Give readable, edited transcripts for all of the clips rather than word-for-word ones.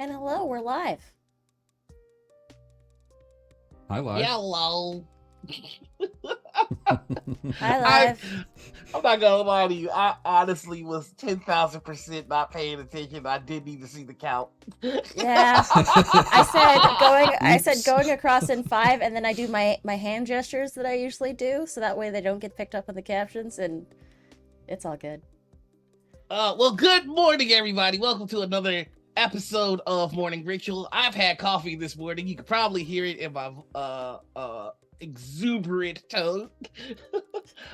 And hello, we're live. Hi, live. Hello. Hi, I'm live. not gonna lie to you. I honestly was 10,000% not paying attention. I didn't even see the count. Yeah. I said Oops. going across in 5, and then I do my hand gestures that I usually do, so that way they don't get picked up in the captions, and it's all good. Well, good morning, everybody. Welcome to another episode of Morning Ritual. I've had coffee this morning. You can probably hear it in my exuberant tone.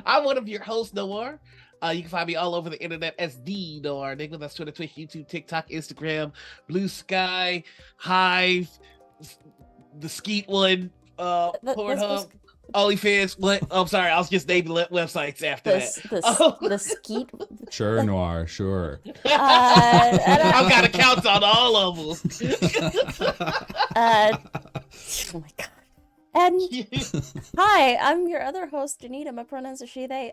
I'm one of your hosts, Noir. You can find me all over the internet as the Noir Enigma. That's Twitter, Twitch, YouTube, TikTok, Instagram, Blue Sky, Hive, the Skeet one, Pornhub, OnlyFans. What? I'm sorry, I was just naming websites after that. The skeet. Sure, Noir, sure. I've got accounts on all of them. Oh my god. And hi, I'm your other host, Janita. My pronouns are she, they.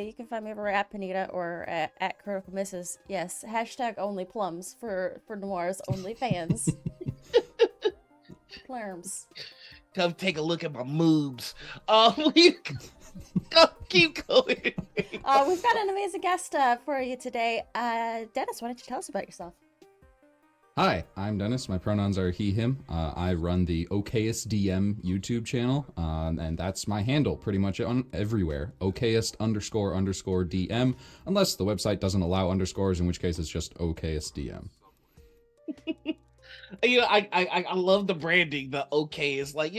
You can find me over at Panita or at Critical Misses. Yes, hashtag only plums for Noir's only fans. Plums. Come take a look at my moobs. Keep going. We've got an amazing guest for you today. Dennis, why don't you tell us about yourself? Hi, I'm Dennis. My pronouns are he, him. I run the OKSDM YouTube channel, and that's my handle pretty much everywhere. OKest__DM, unless the website doesn't allow underscores, in which case it's just OKSDM. You know, I love the branding. The OK is like,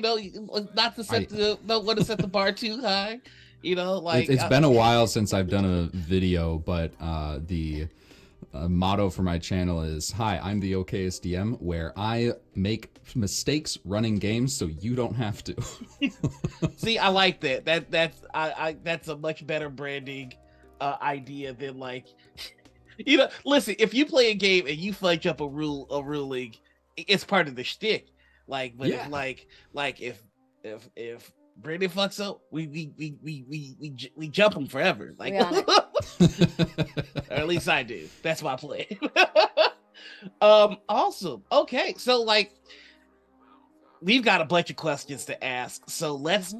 not to set don't want to set the bar too high. It's been a while since I've done a video, but the motto for my channel is, "Hi, I'm the OKSDM, where I make mistakes running games so you don't have to." See, I like that. That's a much better branding idea than like, listen, if you play a game and you fudge up a ruling, it's part of the shtick. Like, but Yeah. if Brandon fucks up, we jump him forever. Like, or at least I do. That's my play. Awesome. Okay, so like, we've got a bunch of questions to ask. So let's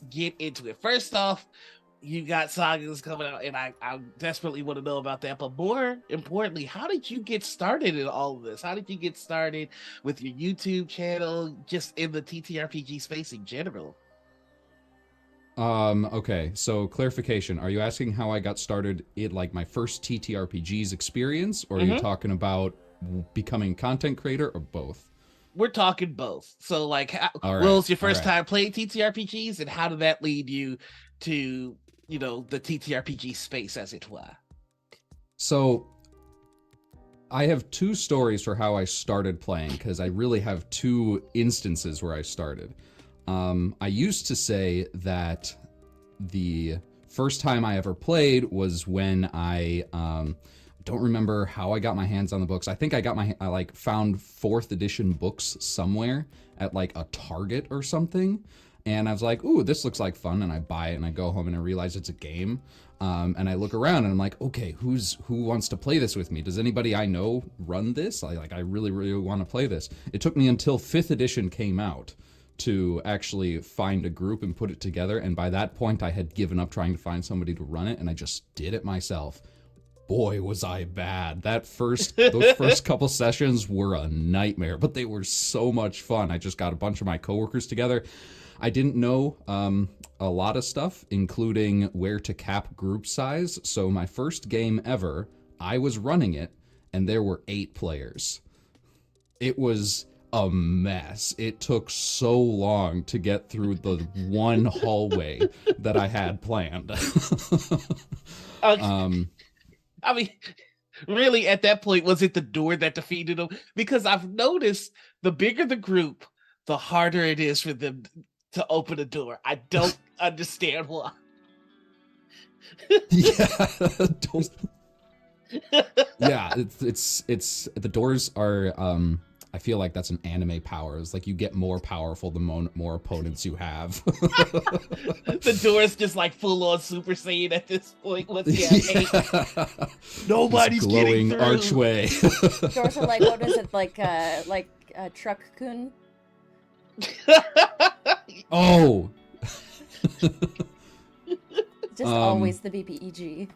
get into it. First off, you got sagas coming out, and I desperately want to know about that. But more importantly, how did you get started in all of this? How did you get started with your YouTube channel, just in the TTRPG space in general? Okay, so clarification. Are you asking how I got started in like my first TTRPGs experience, or are you talking about becoming content creator, or both? We're talking both. So like, what was your first time playing TTRPGs, and how did that lead you to, the TTRPG space, as it were? So I have two stories for how I started playing, because I really have two instances where I started. I used to say that the first time I ever played was when I don't remember how I got my hands on the books. I think I found 4th edition books somewhere at like a Target or something. And I was like, ooh, this looks like fun. And I buy it and I go home and I realize it's a game. And I look around and I'm like, okay, who wants to play this with me? Does anybody I know run this? I really, really want to play this. It took me until 5th edition came out to actually find a group and put it together. And by that point, I had given up trying to find somebody to run it, and I just did it myself. Boy, was I bad. Those first couple sessions were a nightmare, but they were so much fun. I just got a bunch of my coworkers together. I didn't know a lot of stuff, including where to cap group size. So my first game ever, I was running it, and there were 8 players. It was a mess. It took so long to get through the one hallway that I had planned. I mean, really, at that point, was it the door that defeated them? Because I've noticed the bigger the group, the harder it is for them to open a door. I don't understand why. Yeah, it's the doors are I feel like that's an anime power. It's like you get more powerful the more opponents you have. The door's just like full on Super Saiyan at this point. What's the Nobody's glowing getting through. archway. Doors are like, what is it, like Truck-kun? Oh! Just always the BBEG.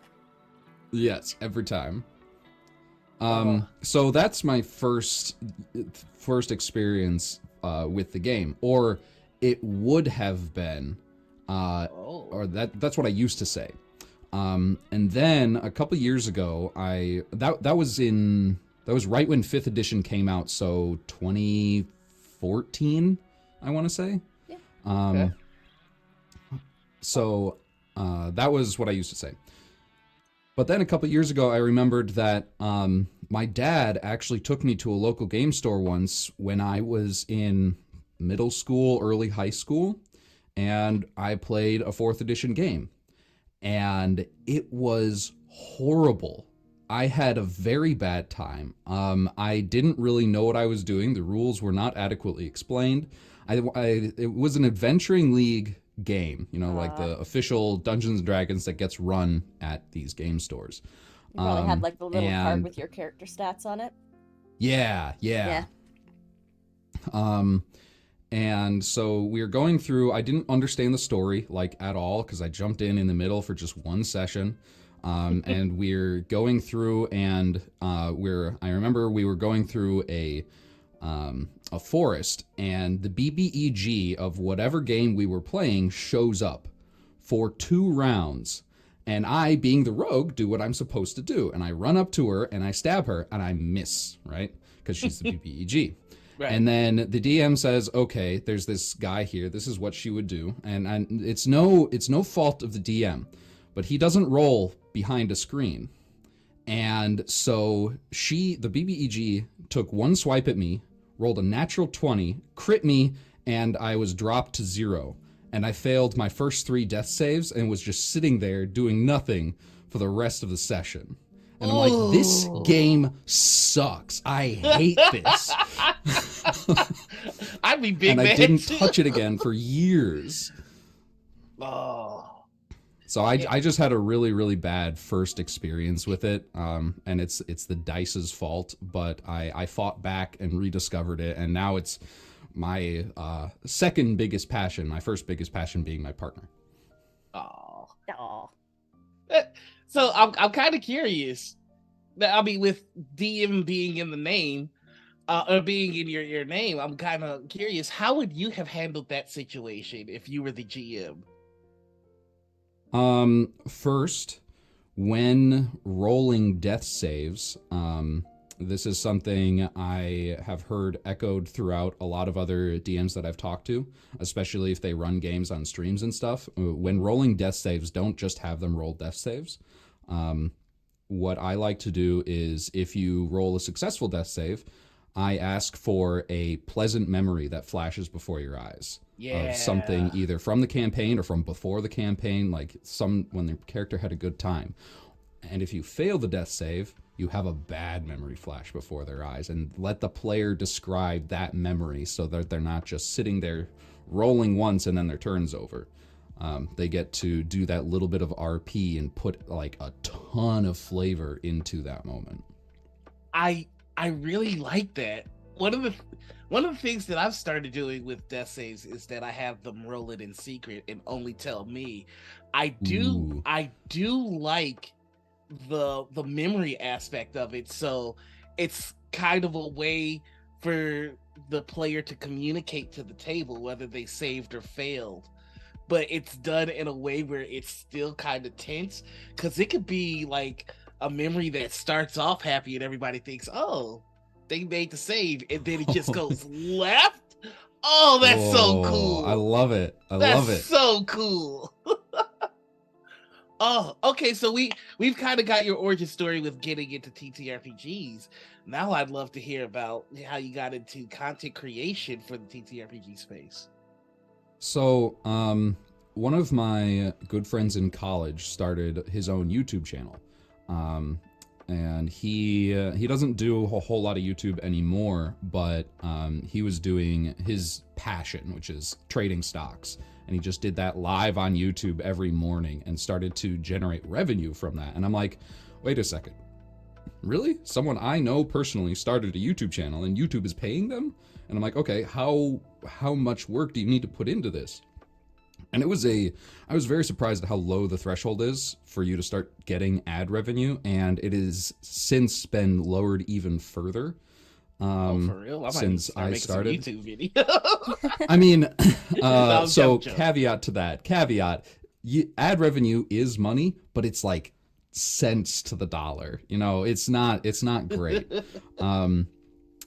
Yes, every time. So that's my first experience with the game, or it would have been, or that's what I used to say. And then a couple years ago, that was right when 5th edition came out, so 2014, I want to say. Yeah. Okay. So that was what I used to say. But then a couple years ago, I remembered that my dad actually took me to a local game store once when I was in middle school, early high school, and I played a 4th edition game. And it was horrible. I had a very bad time. I didn't really know what I was doing. The rules were not adequately explained. It was an adventuring league game, like the official Dungeons and Dragons that gets run at these game stores. You probably had like the little card with your character stats on it. Yeah. And so we were going through, I didn't understand the story like at all because I jumped in the middle for just one session. And we're going through and I remember we were going through a forest, and the BBEG of whatever game we were playing shows up for 2 rounds, and I, being the rogue, do what I'm supposed to do, and I run up to her and I stab her and I miss, right? Because she's the BBEG. Right. And then the DM says, okay, there's this guy here, this is what she would do, and it's no fault of the DM, but he doesn't roll behind a screen. And so the BBEG took one swipe at me, rolled a natural 20, crit me, and I was dropped to 0. And I failed my first 3 death saves and was just sitting there doing nothing for the rest of the session. And I'm like, this game sucks. I hate this. I'd be big. And I didn't touch it again for years. Oh. So I just had a really, really bad first experience with it, and it's the dice's fault, but I fought back and rediscovered it, and now it's my second biggest passion, my first biggest passion being my partner. Oh. So I'm kind of curious. I mean, with DM being in the name, or being in your name, I'm kind of curious, how would you have handled that situation if you were the GM? First, when rolling death saves, this is something I have heard echoed throughout a lot of other DMs that I've talked to, especially if they run games on streams and stuff. When rolling death saves, don't just have them roll death saves. What I like to do is if you roll a successful death save, I ask for a pleasant memory that flashes before your eyes. Yeah. Of something either from the campaign or from before the campaign, like when the character had a good time. And if you fail the death save, you have a bad memory flash before their eyes, and let the player describe that memory so that they're not just sitting there rolling once and then their turn's over. They get to do that little bit of RP and put like a ton of flavor into that moment. I really like that. One of the things that I've started doing with death saves is that I have them roll it in secret and only tell me. I do like the memory aspect of it, so it's kind of a way for the player to communicate to the table whether they saved or failed, but it's done in a way where it's still kind of tense, because it could be like a memory that starts off happy and everybody thinks, oh, they made the save, and then it just goes left. Oh, that's so cool. I love it. That's so cool. Oh, okay. So we've kind of got your origin story with getting into TTRPGs. Now I'd love to hear about how you got into content creation for the TTRPG space. So, one of my good friends in college started his own YouTube channel. and he doesn't do a whole lot of YouTube anymore, but he was doing his passion, which is trading stocks, and he just did that live on YouTube every morning and started to generate revenue from that. And I'm like, wait a second, really? Someone I know personally started a YouTube channel and YouTube is paying them? And I'm like, okay, how much work do you need to put into this? And I was very surprised at how low the threshold is for you to start getting ad revenue, and it has since been lowered even further. For real? Since I started YouTube video. I mean, No, so joke. caveat to that. Ad revenue is money, but it's like cents to the dollar. You know, it's not great.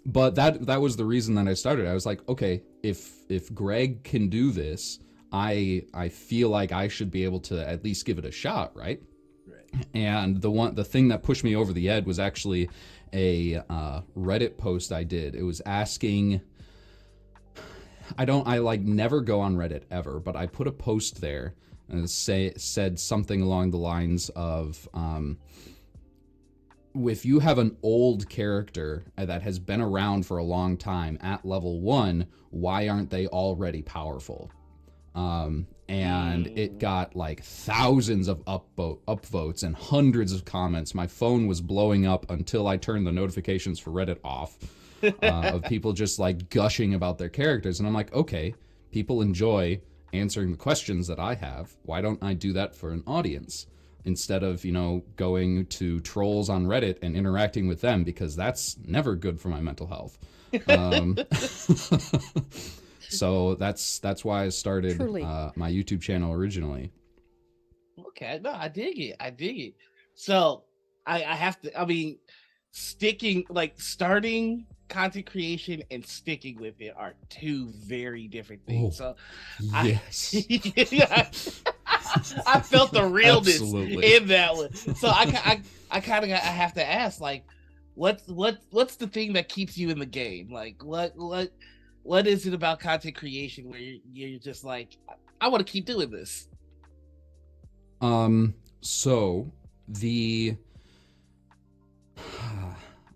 But that was the reason that I started. I was like, okay, if Greg can do this, I feel like I should be able to at least give it a shot, right? Right. And the thing that pushed me over the edge was actually a Reddit post I did. It was asking, I never go on Reddit ever, but I put a post there and said something along the lines of, if you have an old character that has been around for a long time at level 1, why aren't they already powerful? And it got like thousands of upvotes and hundreds of comments. My phone was blowing up until I turned the notifications for Reddit off, of people just like gushing about their characters. And I'm like, okay, people enjoy answering the questions that I have. Why don't I do that for an audience instead of, going to trolls on Reddit and interacting with them, because that's never good for my mental health. So that's why I started my YouTube channel originally. Okay, no, I dig it. So I have to, starting content creation and sticking with it are two very different things. So yes. I felt the realness Absolutely. in that one. So I have to ask, like, what's the thing that keeps you in the game? Like, what is it about content creation where you're just like, I want to keep doing this? So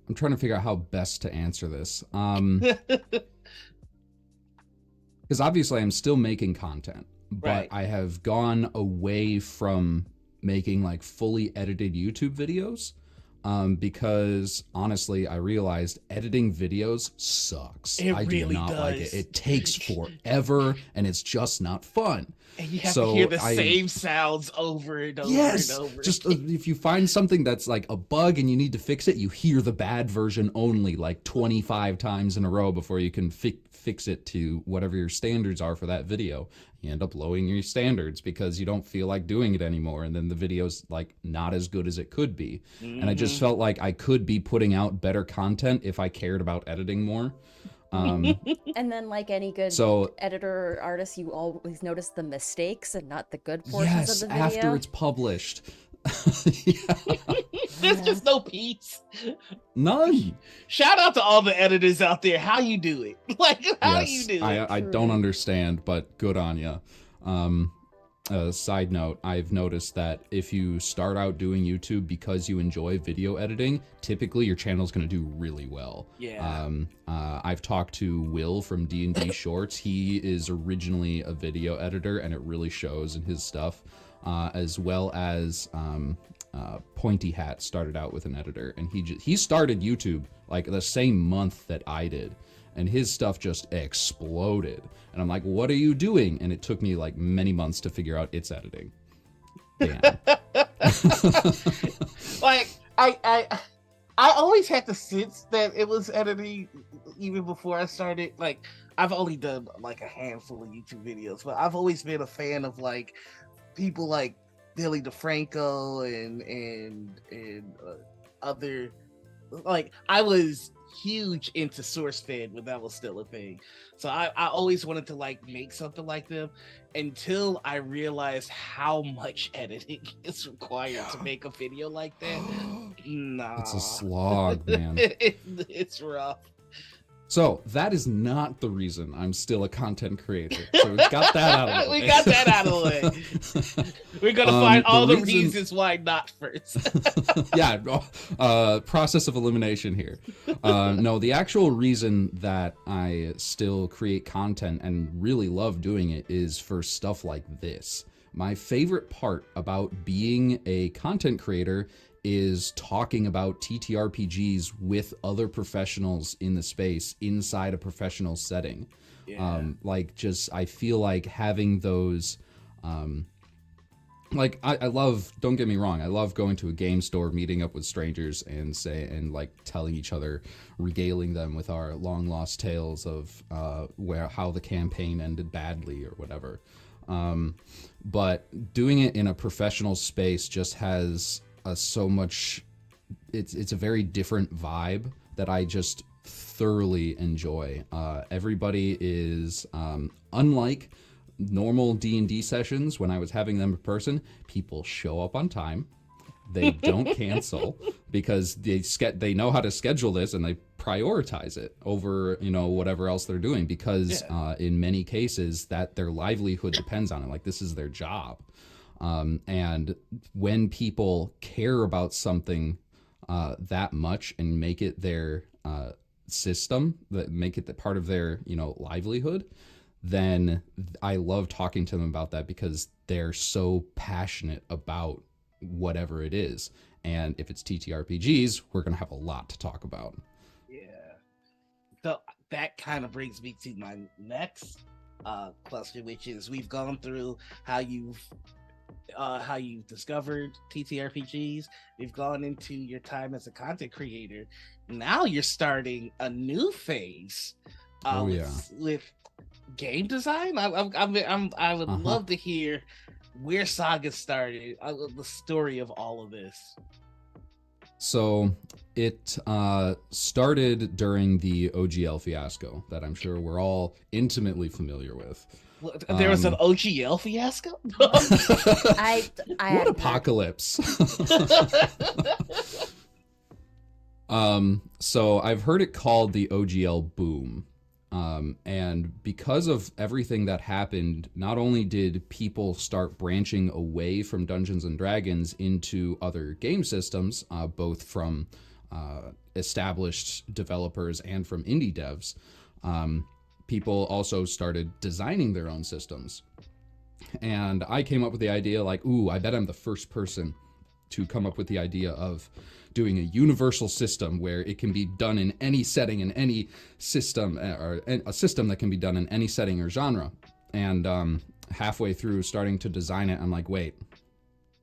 I'm trying to figure out how best to answer this. Because obviously I'm still making content, but Right. I have gone away from making like fully edited YouTube videos. Because honestly, I realized editing videos sucks. I do not like it. It takes forever and it's just not fun. And you have to hear the same sounds over and over and over. Just if you find something that's like a bug and you need to fix it, you hear the bad version only like 25 times in a row before you can fix it to whatever your standards are for that video. You end up lowering your standards because you don't feel like doing it anymore, and then the video's like not as good as it could be. Mm-hmm. And I just felt like I could be putting out better content if I cared about editing more. And then, like any good editor or artist, you always notice the mistakes and not the good portions of the video. Yes, after it's published. There's just no peace. None. Shout out to all the editors out there. How you do it? Like, how do you do it? I don't understand, but good on ya. Side note, I've noticed that if you start out doing YouTube because you enjoy video editing, typically your channel's going to do really well. Yeah. I've talked to Will from D&D Shorts. He is originally a video editor, and it really shows in his stuff. As well as Pointy Hat started out with an editor, and he started YouTube like the same month that I did, and his stuff just exploded. And I'm like, what are you doing? And it took me like many months to figure out it's editing. Damn. Like I always had the sense that it was editing even before I started. Like, I've only done like a handful of YouTube videos, but I've always been a fan of like people like Billy DeFranco and other, like, I was huge into SourceFed when that was still a thing. So I always wanted to like make something like them until I realized how much editing is required to make a video like that. Nah. It's a slog, man. It's rough. So that is not the reason I'm still a content creator. So we got that out of the way. We got that out of the way. We're gonna find all the reasons why not first. Yeah, process of elimination here. No, the actual reason that I still create content and really love doing it is for stuff like this. My favorite part about being a content creator is talking about TTRPGs with other professionals in the space inside a professional setting. Yeah. I feel like having those, I love, don't get me wrong, I love going to a game store, meeting up with strangers and telling each other, regaling them with our long lost tales of how the campaign ended badly or whatever. But doing it in a professional space just has so much, it's a very different vibe that I just thoroughly enjoy. Everybody is, unlike normal D&D sessions when I was having them in person, people show up on time. They don't cancel because they know how to schedule this and they prioritize it over, whatever else they're doing because in many cases that their livelihood depends on it. Like, this is their job. And when people care about something that much and make it their system, that make it the part of their livelihood, then I love talking to them about that because they're so passionate about whatever it is. And if it's TTRPGs, we're gonna have a lot to talk about. Yeah. So that kind of brings me to my next question, which is we've gone through how you've discovered TTRPGs. We've gone into your time as a content creator. Now you're starting a new phase with game design. I would love to hear where Saga started, the story of all of this. So it started during the OGL fiasco that I'm sure we're all intimately familiar with. There was an OGL fiasco? What apocalypse? So I've heard it called the OGL boom. And because of everything that happened, not only did people start branching away from Dungeons and Dragons into other game systems, both from established developers and from indie devs, people also started designing their own systems. And I came up with the idea like, I bet I'm the first person to come up with the idea of doing a universal system where it can be done in any setting, in any system, or a system that can be done in any setting or genre. And halfway through starting to design it, I'm like, wait,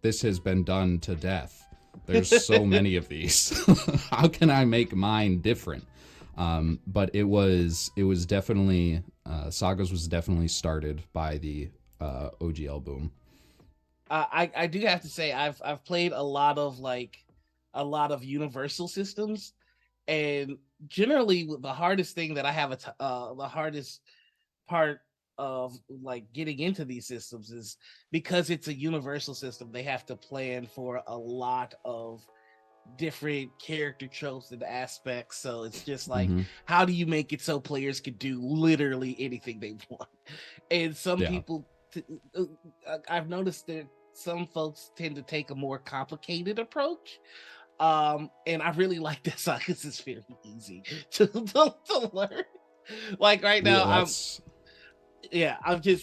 this has been done to death. There's so many of these. How can I make mine different? But it was definitely, Sagas was definitely started by the OGL boom. I do have to say I've played a lot of universal systems, and generally the hardest thing that I have the hardest part of getting into these systems is because it's a universal system. They have to plan for a lot of different character tropes and aspects, so it's just how do you make it so players can do literally anything they want? And some people, I've noticed that some folks tend to take a more complicated approach, and I really like this because it's very easy to learn. Like right now,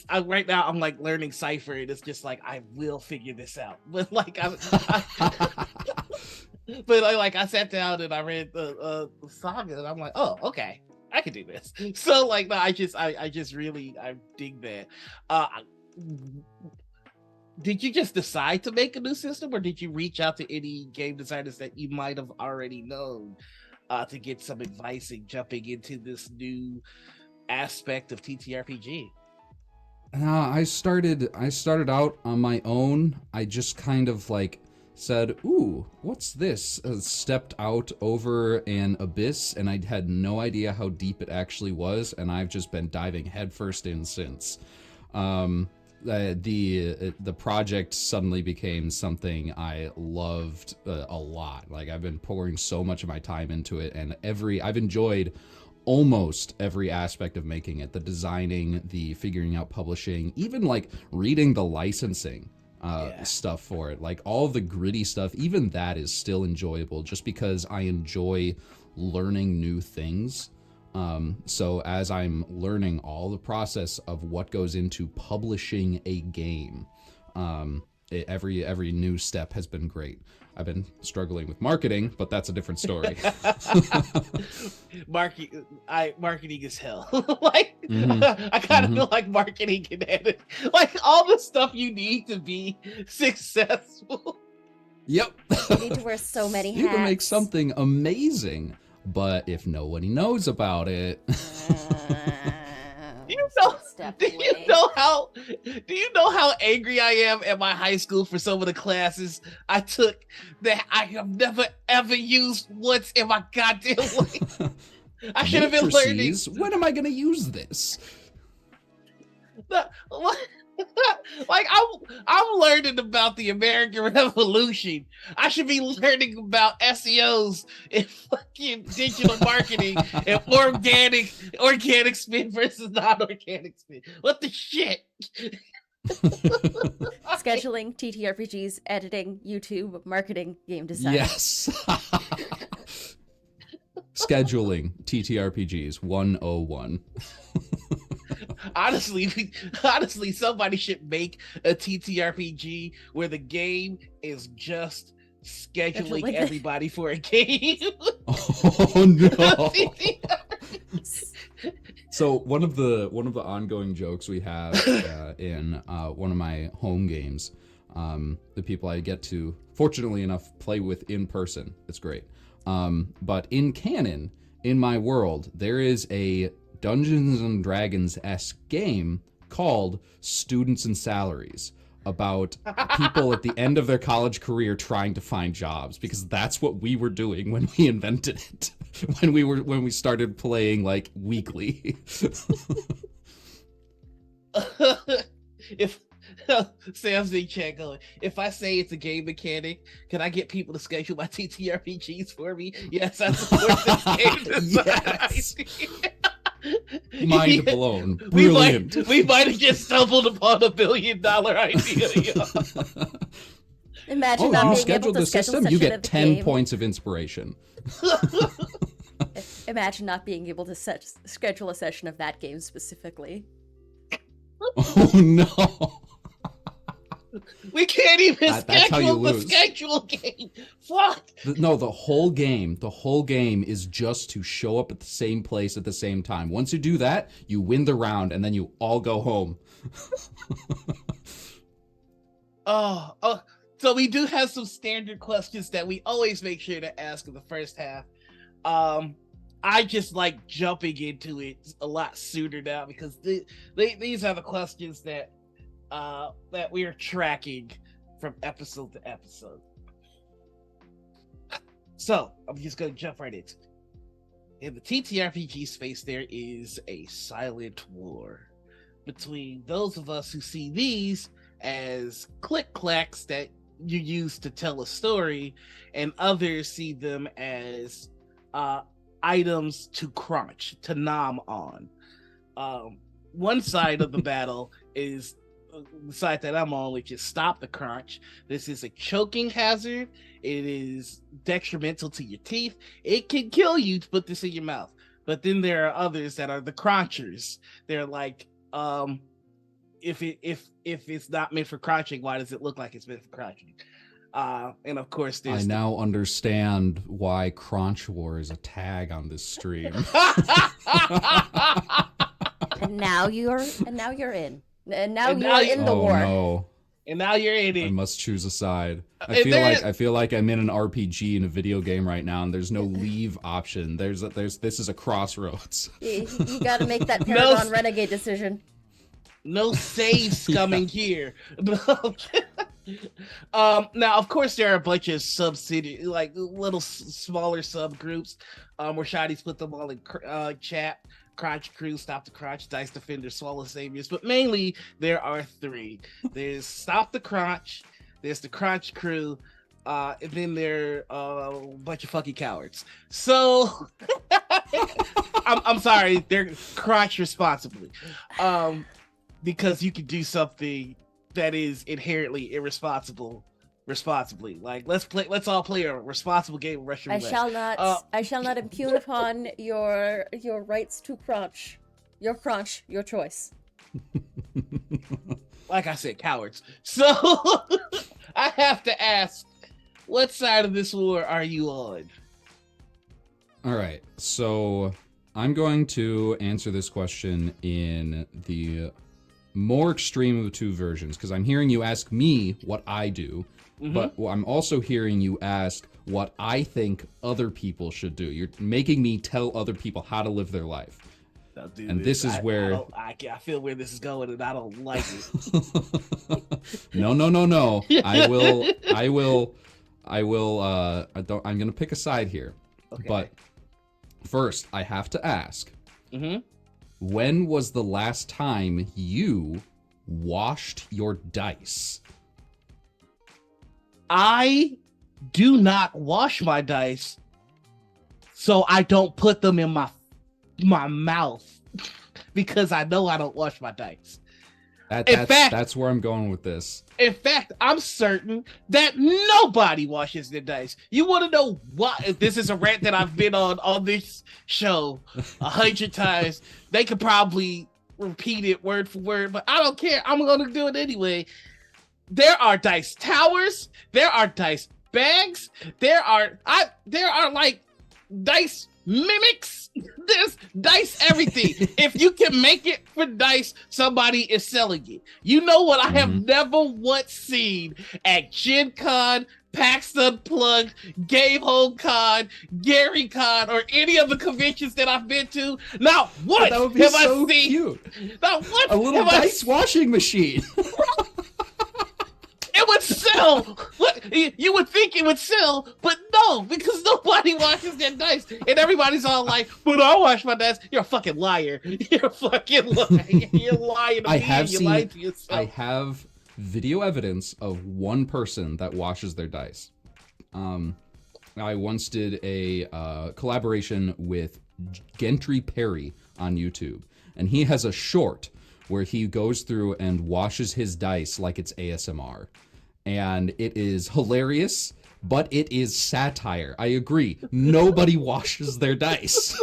I'm like learning Cypher, and it's just like I will figure this out. But I sat down and I read the Saga, and I'm like, oh, okay, I can do this. So I just really dig that. Did you just decide to make a new system, or did you reach out to any game designers that you might have already known to get some advice in jumping into this new aspect of TTRPG? I started out on my own. I just kind of said, ooh, what's this? Stepped out over an abyss, and I had no idea how deep it actually was, and I've just been diving headfirst in since. The project suddenly became something I loved a lot. I've been pouring so much of my time into it, and I've enjoyed almost every aspect of making it, the designing, the figuring out publishing, even like reading the licensing stuff for it, like all the gritty stuff, even that is still enjoyable just because I enjoy learning new things. So as I'm learning all the process of what goes into publishing a game, every new step has been great. I've been struggling with marketing, but that's a different story. Marketing is hell. Like, I kind of feel like marketing can edit, like all the stuff you need to be successful. Yep. You need to wear so many hats. You can make something amazing, but if nobody knows about it. Do you know how angry I am at my high school for some of the classes I took that I have never ever used once in my goddamn life? I should have been learning. When am I going to use this? Like I'm learning about the American Revolution. I should be learning about SEOs and fucking digital marketing and organic spin versus non-organic spin. What the shit? Scheduling, TTRPGs, editing, YouTube, marketing, game design. Yes. Scheduling, TTRPGs 101. Honestly, somebody should make a TTRPG where the game is just scheduling everybody for a game. Oh no! So one of the ongoing jokes we have in one of my home games, the people I get to, fortunately enough, play with in person. It's great. But in canon, in my world, there is a Dungeons and Dragons-esque game called Students and Salaries, about people at the end of their college career trying to find jobs, because that's what we were doing when we invented it, when we started playing like weekly. If Sam's in chat going, if I say it's a game mechanic, can I get people to schedule my TTRPGs for me? Yes, I support this game design. Yes. Mind blown. Brilliant. We might have just stumbled upon $1 billion idea. Imagine not being able to the schedule system, session you get of the 10 game. points of inspiration. Imagine not being able to schedule a session of that game specifically. Oh no. We can't even That's how you schedule the lose. schedule game. Fuck. No, the whole game is just to show up at the same place at the same time. Once you do that, you win the round, and then you all go home. Oh, so we do have some standard questions that we always make sure to ask in the first half. I just like jumping into it a lot sooner now because these are the questions that we are tracking from episode to episode. So I'm just gonna jump right into it. In the TTRPG space, there is a silent war between those of us who see these as click-clacks that you use to tell a story, and others see them as items to crunch, to nom on. One side of the battle is the side that I'm on, which is stop the crunch. This is a choking hazard. It is detrimental to your teeth. It can kill you to put this in your mouth. But then there are others that are the crunchers. They're like, if it's not meant for crunching, why does it look like it's meant for crunching? And of course, I now understand why Crunch War is a tag on this stream. And now you're in. And now you're in the war. No. And now you're in it. I must choose a side. I feel like I'm in an RPG in a video game right now, and there's no leave option. This is a crossroads. You got to make that Paragon Renegade decision. No save scumming here. Now, of course, there are a bunch of like little smaller subgroups. Where Shotty's put them all in chat. Crunch Crew, Stop the Crunch, Dice Defender, Swallow Saviors, but mainly there are three. There's Stop the Crunch, there's the Crunch Crew, and then there are a bunch of fucking cowards. So I'm sorry. They're crotch responsibly, because you can do something that is inherently irresponsible responsibly. Like let's all play a responsible game of Russian roulette. I shall not impugn upon your rights to crunch. Your choice. Like I said, cowards. So I have to ask, what side of this war are you on? All right, so I'm going to answer this question in the more extreme of the two versions, because I'm hearing you ask me what I do, but I'm also hearing you ask what I think other people should do. You're making me tell other people how to live their life. And this is where I feel where this is going, and I don't like it. No. I'm gonna pick a side here. Okay. But first, I have to ask, when was the last time you washed your dice? I do not wash my dice, so I don't put them in my mouth because I know I don't wash my dice. That's where I'm going with this. In fact, I'm certain that nobody washes their dice. You want to know why? This is a rant that I've been on this show 100 times. They could probably repeat it word for word, but I don't care. I'm going to do it anyway. There are dice towers. There are dice bags. There are like dice mimics. There's dice everything. If you can make it for dice, somebody is selling it. You know what I have never once seen at Gen Con, PAX Unplugged, Game Home Con, Gary Con, or any of the conventions that I've been to. Not once that would be have so I seen cute. Not once a little dice washing machine. It would sell. What you would think it would sell, but no, because nobody washes their dice, and everybody's all like, "But I wash my dice." You're a fucking liar. You're a fucking liar. You're lying to me. You're lying to yourself. I have video evidence of one person that washes their dice. I once did a collaboration with Gentry Perry on YouTube, and he has a short where he goes through and washes his dice like it's ASMR. And it is hilarious, but it is satire. I agree. Nobody washes their dice.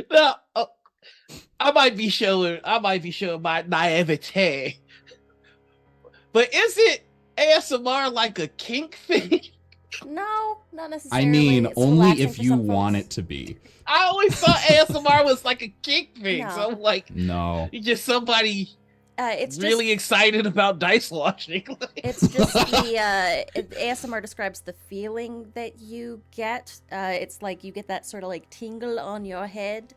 Now, I might be showing my naivete, but is it ASMR like a kink thing? No, not necessarily. I mean, it's only relaxing if for you some want folks. it to be. I always thought ASMR was like a kink thing. No. So I'm like, No. it's just somebody It's really excited about dice washing. It's just ASMR describes the feeling that you get. It's like you get that sort of like tingle on your head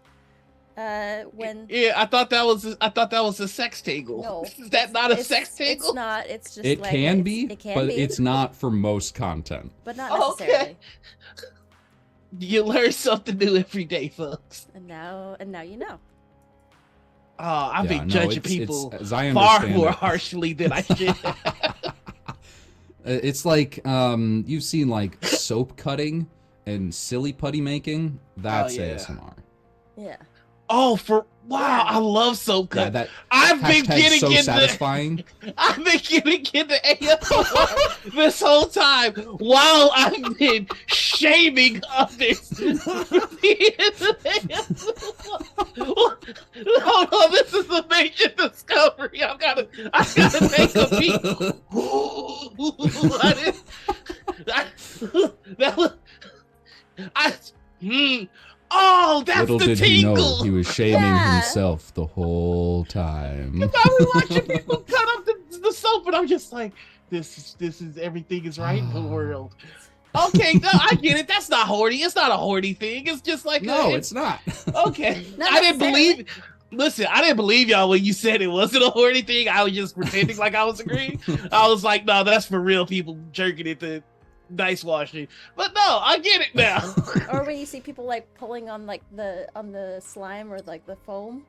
when. Yeah, I thought that was a sex tingle. No, is that not a sex tingle? It's not. It's just It like can be, it can but be, it's not for most content. but not necessarily. You learn something new every day, folks. And now you know. Oh, I've been judging people as I far understand more it. harshly than I should. It's like you've seen like soap cutting and silly putty making. That's ASMR. Yeah. Oh, I love soap cut. Yeah, that I've been getting so into satisfying. I've been getting into ASMR this whole time while I've been shaming others. Hold on, this is a major discovery. I gotta take a peek. Oh, that's Little the did tingle. he know he was shaming himself the whole time. I was watching people cut up the soap, and I'm just like, this is everything is right in the world. Okay, no, I get it. That's not horny. It's not a horny thing. It's just like it's not. Okay, I didn't believe. Listen, I didn't believe y'all when you said it wasn't a horny thing. I was just pretending like I was agreeing. I was like, no, that's for real people jerking it to dice washing. But no, I get it now. Or when you see people like pulling on like the slime or like the foam.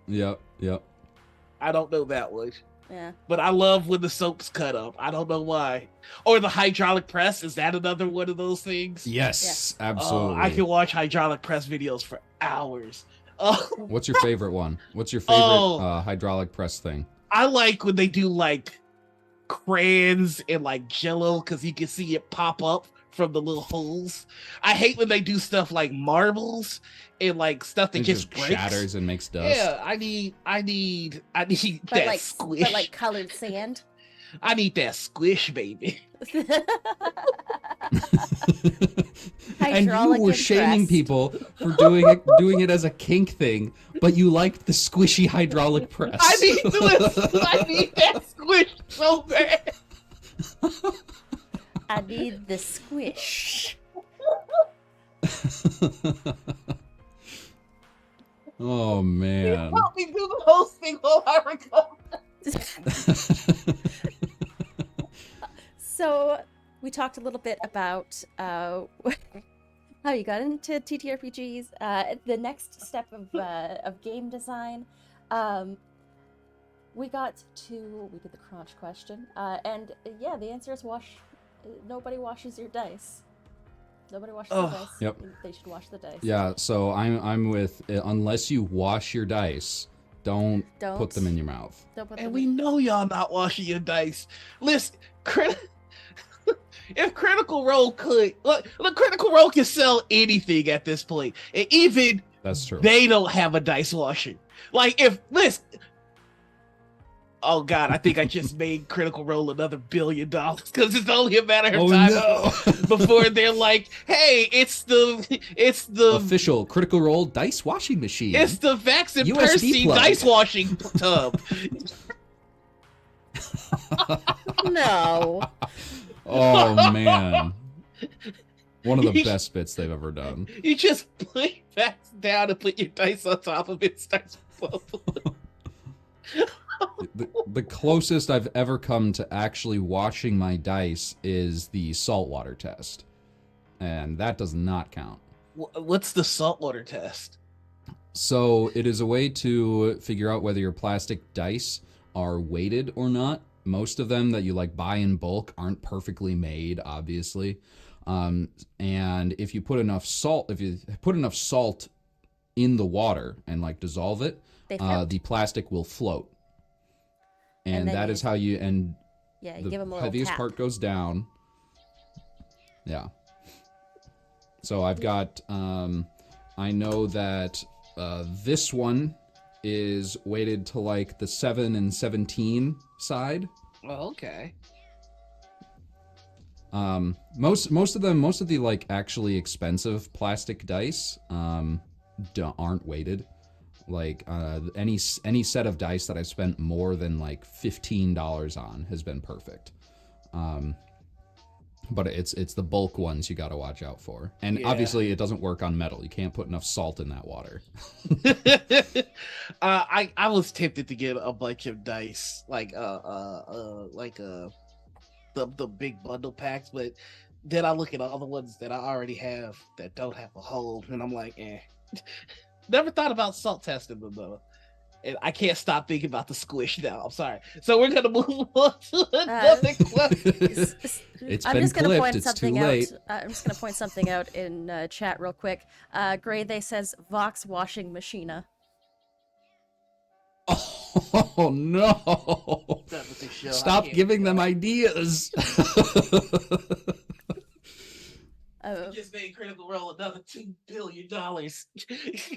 Yep. I don't know that one. Yeah. But I love when the soap's cut up. I don't know why. Or the hydraulic press. Is that another one of those things? Yes, Yeah. absolutely. I can watch hydraulic press videos for hours. Oh. What's your favorite one? What's your favorite hydraulic press thing? I like when they do like crayons and like jello because you can see it pop up from the little holes. I hate when they do stuff like marbles and like stuff that It just just breaks. shatters and makes dust. Yeah, I need But that like, squish. but like colored sand. I need that squish, baby. And you Hydraulic were shaming pressed. people for doing it as a kink thing, but you liked the squishy hydraulic press. I need that squish so bad. I need the squish. Oh man. Help me do the hosting while I recover. So we talked a little bit about how you got into TTRPGs. The next step of game design. We did the crunch question, and yeah, the answer is nobody washes your dice. Nobody washes the dice. Yep. They should wash the dice. Yeah, so I'm with unless you wash your dice, don't put them in your mouth. And we know y'all not washing your dice. Listen, if Critical Role could, look, Critical Role can sell anything at this point, and even that's true. They don't have a dice washer. Like oh god, I think I just made Critical Role another $1 billion because it's only a matter of time before they're like, "Hey, it's the official Critical Role dice washing machine. It's the Vax and USB Percy plug. dice washing tub." No. Oh man, one of the best bits they've ever done. You just put Vax down and put your dice on top of it. And starts bubbling. The closest I've ever come to actually washing my dice is the saltwater test, and that does not count. What's the saltwater test? So it is a way to figure out whether your plastic dice are weighted or not. Most of them that you like buy in bulk aren't perfectly made, obviously. And if you put enough salt in the water and like dissolve it, the plastic will float. And that is how you you the give them a little heaviest tap. part goes down. Yeah. So I've got I know that this one is weighted to like the 7 and 17 side. Oh, okay. Most of the like actually expensive plastic dice aren't weighted. Like any set of dice that I've spent more than like $15 on has been perfect. But it's the bulk ones you got to watch out for. And obviously it doesn't work on metal. You can't put enough salt in that water. I was tempted to get a bunch of dice like the big bundle packs, but then I look at all the ones that I already have that don't have a hole, and I'm like, Never thought about salt testing them though. And I can't stop thinking about the squish now. I'm sorry. So we're gonna move on to another question. I'm just gonna point something out. I'm just gonna point something out in chat real quick. Gray they says Vox washing machina. Oh no! Stop giving them ideas. You just made Critical Role another $2 billion.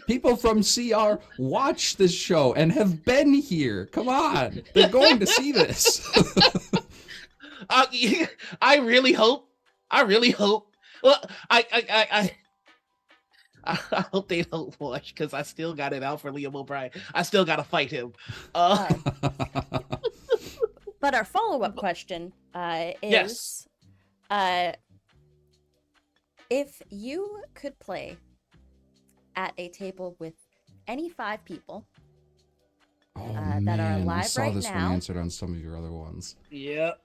People from CR watch this show and have been here. Come on, they're going to see this. I really hope. Well, I hope they don't watch because I still got it out for Liam O'Brien. I still got to fight him. But our follow-up question is, if you could play at a table with any 5 people that are alive I saw right this now, one answered on some of your other ones. Yep.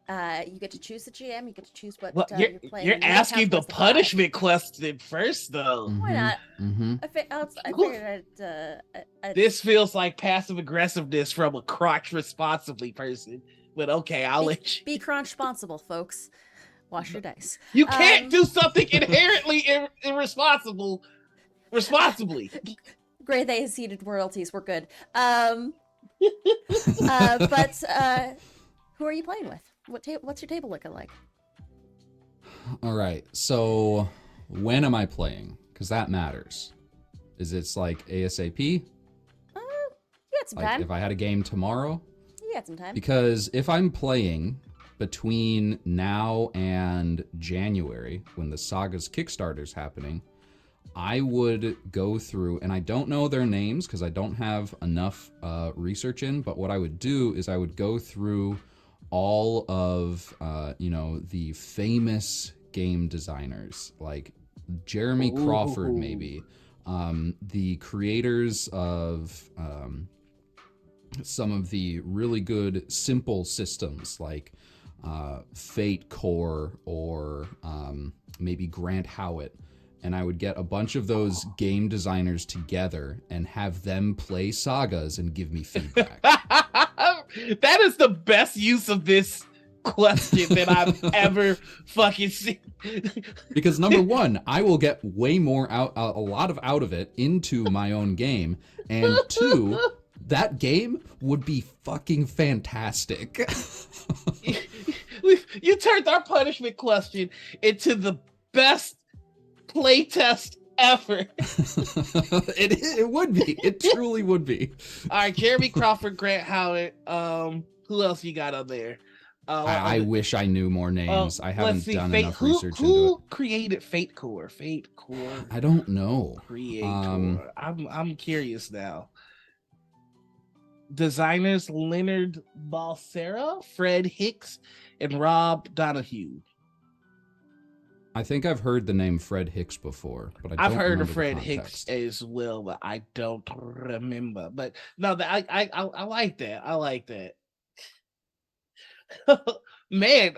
You get to choose the GM. You get to choose what Well, you're playing. you're and you get asking the counts towards 5. punishment question first, though. Why not? I figured This feels like passive aggressiveness from a crotch responsibly person. But okay, I'll let you. Be crunch responsible, folks. Wash your dice. You can't do something inherently irresponsible responsibly. Great, they ceded royalties. We're good. But who are you playing with? What's your table looking like? All right. So when am I playing? Because that matters. Is it like ASAP? You got some time. If I had a game tomorrow? You got some time. Because if I'm playing between now and January, when the Saga's Kickstarter's happening, I would go through, and I don't know their names because I don't have enough research in, but what I would do is I would go through all of, the famous game designers, like Jeremy Crawford, maybe, the creators of some of the really good simple systems like Fate Core or maybe Grant Howitt. And I would get a bunch of those game designers together and have them play sagas and give me feedback. That is the best use of this question that I've ever fucking seen. Because number one, I will get way more a lot of it into my own game. And two, that game would be fucking fantastic. You turned our punishment question into the best playtest ever. It would be. It truly would be. All right, Jeremy Crawford, Grant Howitt. Who else you got on there? I wish I knew more names. I haven't done enough research into it. Who created Fate Core? Fate Core. I don't know. Creator. I'm curious now. Designers Leonard Balsera, Fred Hicks, and Rob Donahue. I think I've heard the name Fred Hicks before, but I've heard of Fred Hicks as well, but I don't remember. But no, I like that. I like that. Man,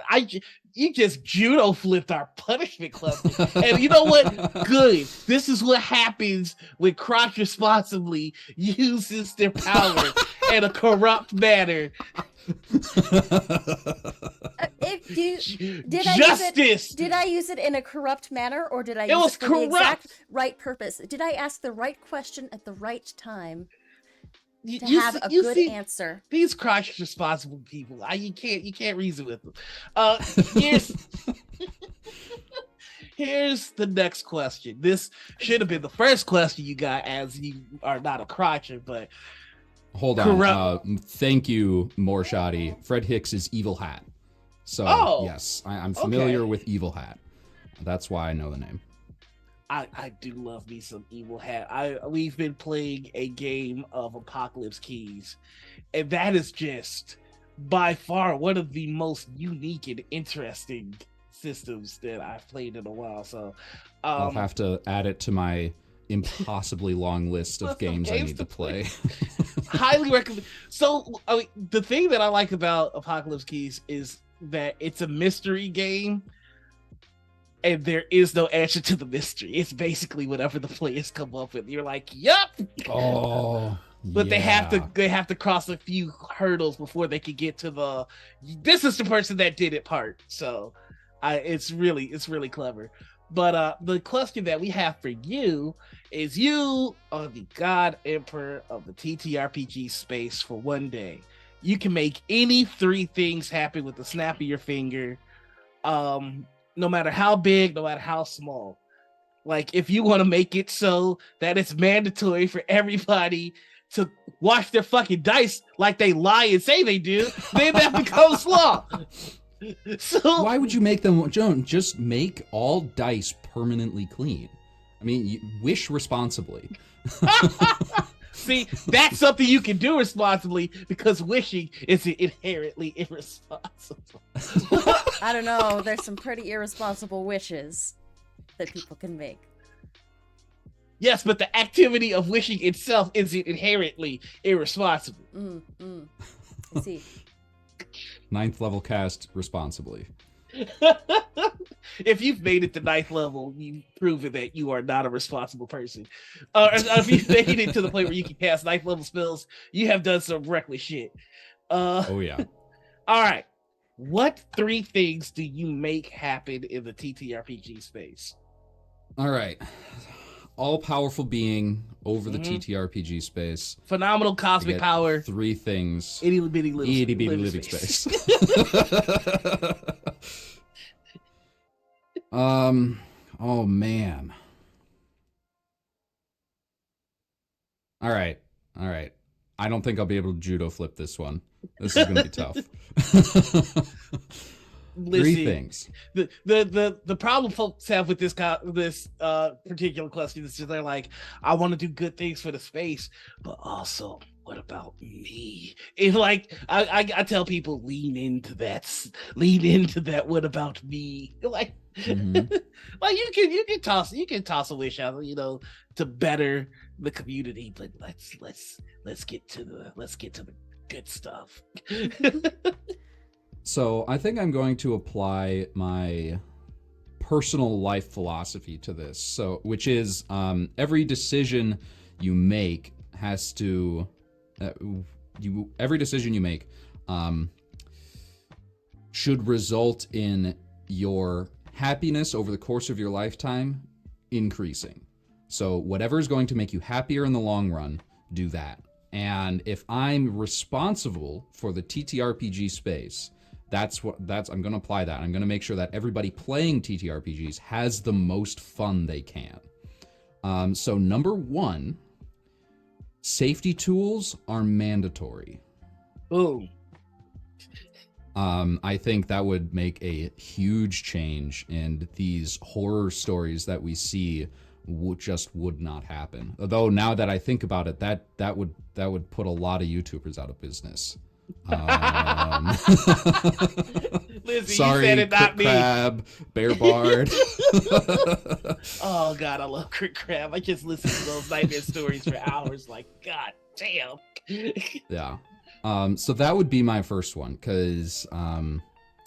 you just judo flipped our punishment question. And you know what? Good. This is what happens when crotch responsibly uses their power in a corrupt manner. Did I use it in a corrupt manner, or did I use it for the exact right purpose? Did I ask the right question at the right time to have a good answer? These crotch responsible people, you can't reason with them. Here's the next question. This should have been the first question you got, as you are not a crotcher, but hold on. Thank you, Morshotti. Fred Hicks is Evil Hat. So yes, I'm familiar with Evil Hat. That's why I know the name. I do love me some Evil Hat. We've been playing a game of Apocalypse Keys, and that is just by far one of the most unique and interesting systems that I've played in a while. So I'll have to add it to my impossibly long list of games I need to play. Highly recommend. So the thing that I like about Apocalypse Keys is that it's a mystery game, and there is no answer to the mystery. It's basically whatever the players come up with. You're like, yup. But they have to cross a few hurdles before they can get to this is the person that did it part. So it's really clever. But the question that we have for you is, you are the God Emperor of the TTRPG space for one day. You can make any 3 things happen with the snap of your finger. No matter how big, no matter how small. Like, if you want to make it so that it's mandatory for everybody to wash their fucking dice like they lie and say they do, then that becomes law. So why would you make them, Joan? Just make all dice permanently clean. I mean, you wish responsibly. See, that's something you can do responsibly, because wishing is inherently irresponsible. I don't know. There's some pretty irresponsible wishes that people can make. Yes, but the activity of wishing itself is inherently irresponsible. I see. Ninth level cast responsibly. If you've made it to 9th level, you've proven that you are not a responsible person. If you've made it to the point where you can cast 9th level spells, you have done some reckless shit. Oh yeah. All right. What 3 things do you make happen in the TTRPG space? All right. All-powerful being over the TTRPG space. Phenomenal cosmic power. 3 things. Itty bitty living space. Oh man. All right. I don't think I'll be able to judo flip this one. This is gonna be tough. Listen, 3 things. The problem folks have with this particular question is they're like, I want to do good things for the space, but also, what about me? And like I tell people, lean into that. What about me? Like, like you can toss a wish out, to better the community, but let's get to the good stuff. So I think I'm going to apply my personal life philosophy to this. So, which is every decision you make has to, every decision you make should result in your happiness over the course of your lifetime increasing. So whatever is going to make you happier in the long run, do that. And if I'm responsible for the TTRPG space, I'm going to apply that. I'm going to make sure that everybody playing TTRPGs has the most fun they can. So number 1, safety tools are mandatory. Boom. I think that would make a huge change, and these horror stories that we see would not happen. Although now that I think about it, that would put a lot of YouTubers out of business. Lizzie, sorry, you said it, not me. Crab, Bear Bard. Oh God, I love Crit Crab. I just listen to those nightmare stories for hours. Like, God damn. Yeah. So that would be my first one, because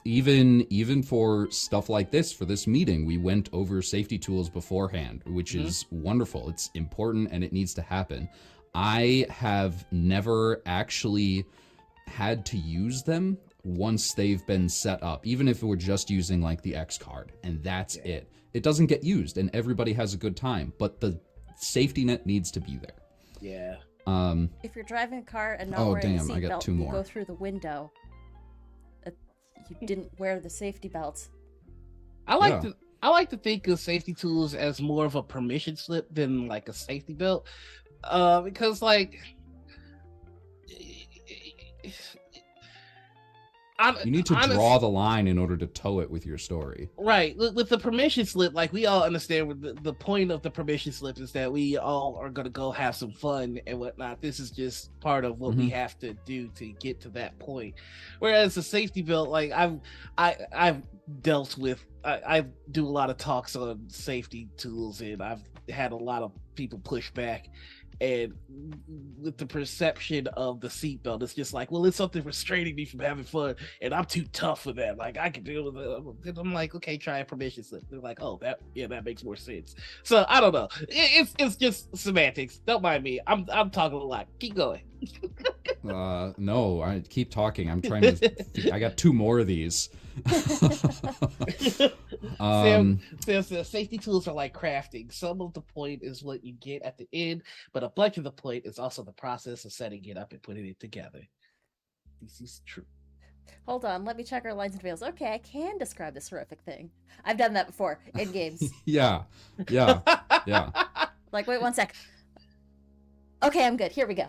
even for stuff like this, for this meeting, we went over safety tools beforehand, which is wonderful. It's important and it needs to happen. I have never actually had to use them once they've been set up, even if we're just using like the X card, and that's it. It doesn't get used and everybody has a good time, but the safety net needs to be there. Yeah. If you're driving a car and not wearing a I got seatbelt, 2 you more. go through the window. You didn't wear the safety belt. I like to think of safety tools as more of a permission slip than like a safety belt, because like you need to draw the line in order to tow it with your story. Right. With the permission slip, like we all understand the point of the permission slip is that we all are going to go have some fun and whatnot. This is just part of what we have to do to get to that point. Whereas the safety belt, like I've dealt with, I do a lot of talks on safety tools, and I've had a lot of people push back. And with the perception of the seatbelt, it's just like, well, it's something restraining me from having fun, and I'm too tough for that. Like, I can deal with it. And I'm like, okay, try a permission slip. They're like, oh, that makes more sense. So I don't know. It's just semantics. Don't mind me. I'm talking a lot. Keep going. No, I keep talking. I'm trying to. I got 2 more of these. Sam says safety tools are like crafting. Some of the point is what you get at the end, but a bunch of the point is also the process of setting it up and putting it together. This is true. Hold on, let me check our lines and veils. Okay, I can describe this horrific thing. I've done that before in games. Yeah. Like, wait 1 sec. Okay, I'm good. Here we go.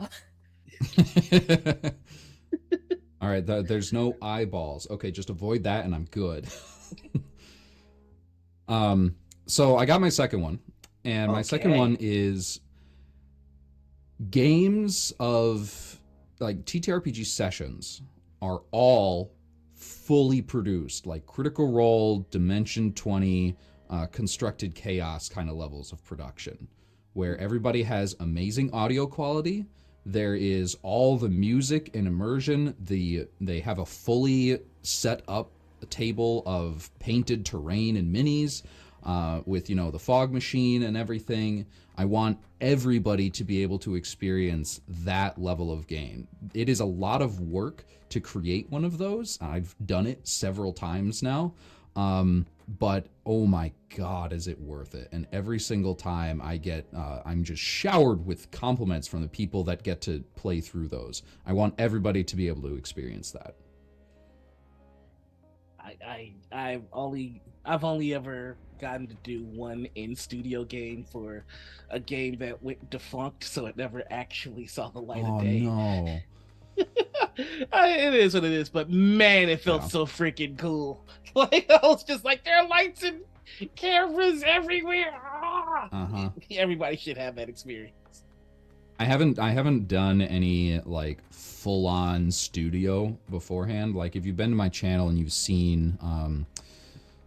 All right, there's no eyeballs. Okay, just avoid that and I'm good. So I got my second one, and my second one is games of, like, TTRPG sessions are all fully produced, like Critical Role, Dimension 20, Constructed Chaos kind of levels of production, where everybody has amazing audio quality, There is all the music and immersion. They have a fully set up table of painted terrain and minis with, you know, the fog machine and everything. I want everybody to be able to experience that level of game. It is a lot of work to create one of those. I've done it several times now. But oh my God, is it worth it? And every single time I get, I'm just showered with compliments from the people that get to play through those. I want everybody to be able to experience that. I've only ever gotten to do one in-studio game for a game that went defunct, so it never actually saw the light of day. No. It is what it is, but man, it felt so freaking cool. Like, I was just like, there are lights and cameras everywhere. Everybody should have that experience. I haven't done any like full-on studio beforehand. Like, if you've been to my channel and you've seen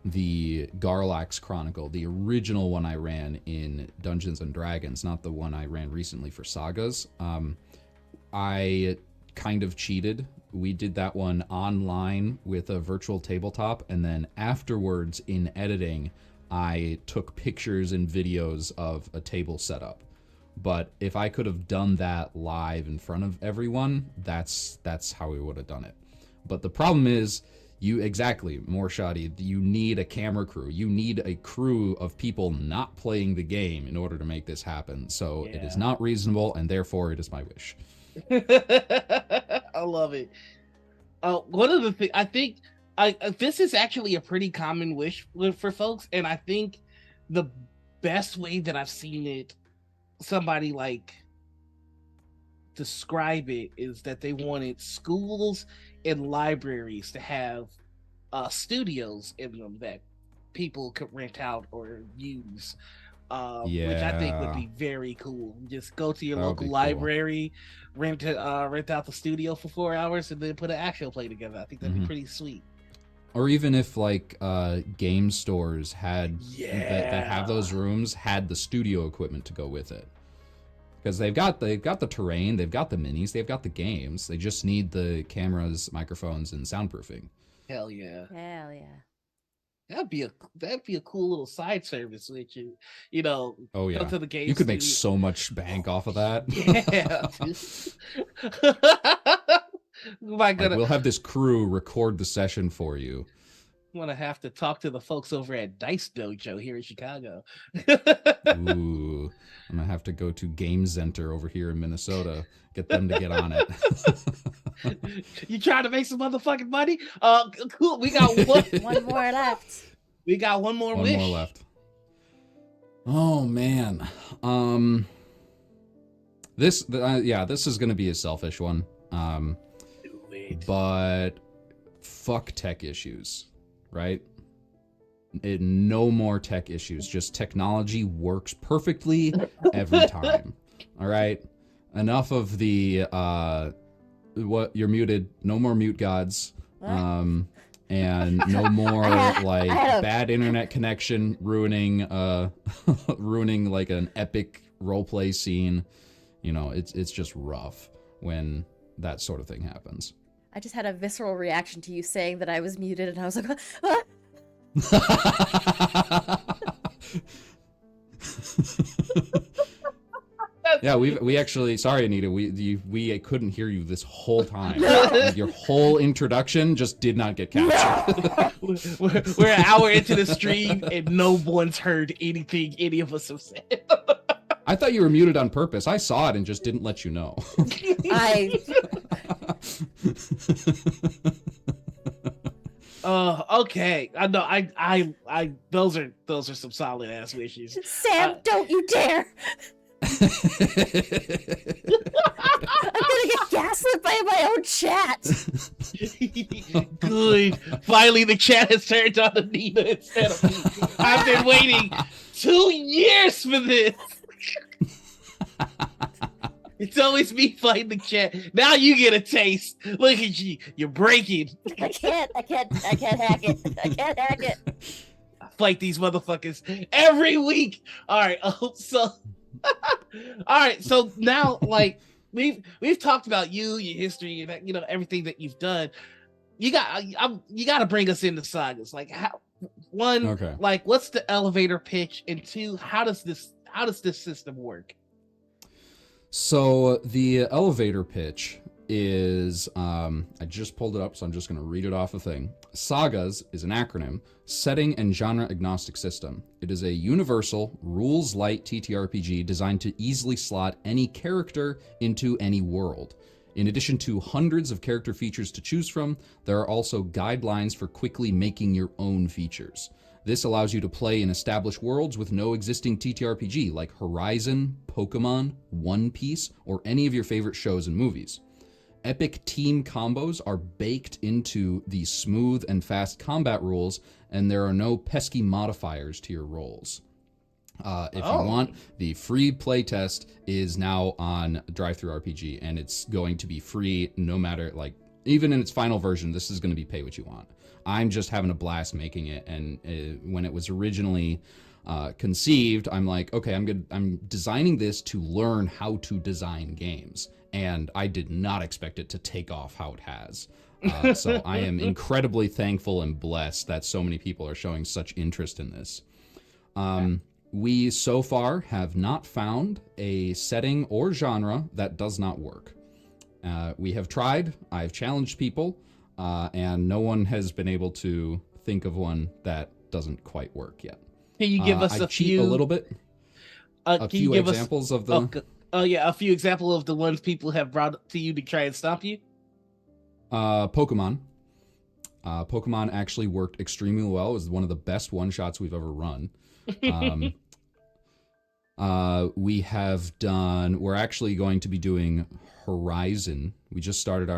the Garlax Chronicle, the original one I ran in Dungeons and Dragons, not the one I ran recently for Sagas, I kind of cheated. We did that one online with a virtual tabletop, and then afterwards in editing, I took pictures and videos of a table setup. But if I could have done that live in front of everyone, that's how we would have done it. But the problem is, more shoddy, you need a camera crew. You need a crew of people not playing the game in order to make this happen. So it is not reasonable, and therefore it is my wish. I love it. One of the things, I think this is actually a pretty common wish for folks, and I think the best way that I've seen it, somebody like describe it, is that they wanted schools and libraries to have studios in them that people could rent out or use. Which I think would be very cool. Just go to your local library, rent out the studio for 4 hours, and then put an actual play together. I think that'd be pretty sweet. Or even if like game stores had that have those rooms had the studio equipment to go with it, because they've got the terrain, they've got the minis, they've got the games. They just need the cameras, microphones, and soundproofing. Hell yeah! Hell yeah! That'd be a cool little side service, which you know. Oh yeah, go to the game. You could make so much bank off of that. Yeah. My God, we'll have this crew record the session for you. I'm gonna have to talk to the folks over at Dice Dojo here in Chicago. Ooh, I'm gonna have to go to Game Center over here in Minnesota. Get them to get on it. You trying to make some motherfucking money? Cool. We got one more left. We got one more wish. One more left. Oh man. This is gonna be a selfish one. But fuck tech issues, right? No more tech issues. Just technology works perfectly every time. All right. Enough of the what you're muted. No more mute gods. And no more like bad internet connection ruining like an epic roleplay scene. You know, it's just rough when that sort of thing happens. I just had a visceral reaction to you saying that I was muted, and I was like, Yeah, we actually, sorry Anita, we couldn't hear you this whole time. Like, your whole introduction just did not get captured. We're an hour into the stream and no one's heard anything any of us have said. I thought you were muted on purpose. I saw it and just didn't let you know. Okay. I know. I. Those are some solid ass wishes. Sam, don't you dare! I'm gonna get gaslit by my own chat. Good. Finally, the chat has turned on Anita instead of me. I've been waiting 2 years for this. It's always me fighting the chat. Now you get a taste. Look at you. You're breaking. I can't hack it. I can't hack it. I fight these motherfuckers every week. All right. So all right. So now, like, we've talked about your history, and everything that you've done. You got to bring us into sagas. Like like what's the elevator pitch, and two, how does this system work? So the elevator pitch is, I just pulled it up, so I'm just going to read it off a thing. Sagas is an acronym, setting and genre agnostic system. It is a universal, rules-light TTRPG designed to easily slot any character into any world. In addition to hundreds of character features to choose from, there are also guidelines for quickly making your own features. This allows you to play in established worlds with no existing TTRPG, like Horizon, Pokemon, One Piece, or any of your favorite shows and movies. Epic team combos are baked into the smooth and fast combat rules, and there are no pesky modifiers to your rolls. If you want, the free playtest is now on DriveThruRPG, and it's going to be free no matter, like, even in its final version, this is going to be pay what you want. I'm just having a blast making it, and when it was originally conceived, I'm like, okay, I'm designing this to learn how to design games, and I did not expect it to take off how it has. So I am incredibly thankful and blessed that so many people are showing such interest in this. We so far have not found a setting or genre that does not work. We have tried, I've challenged people, and no one has been able to think of one that doesn't quite work yet. Can you give us a little bit? A few examples of the... a few examples of the ones people have brought to you to try and stop you? Pokemon. Pokemon actually worked extremely well. It was one of the best one-shots we've ever run. We're actually going to be doing Horizon. We just started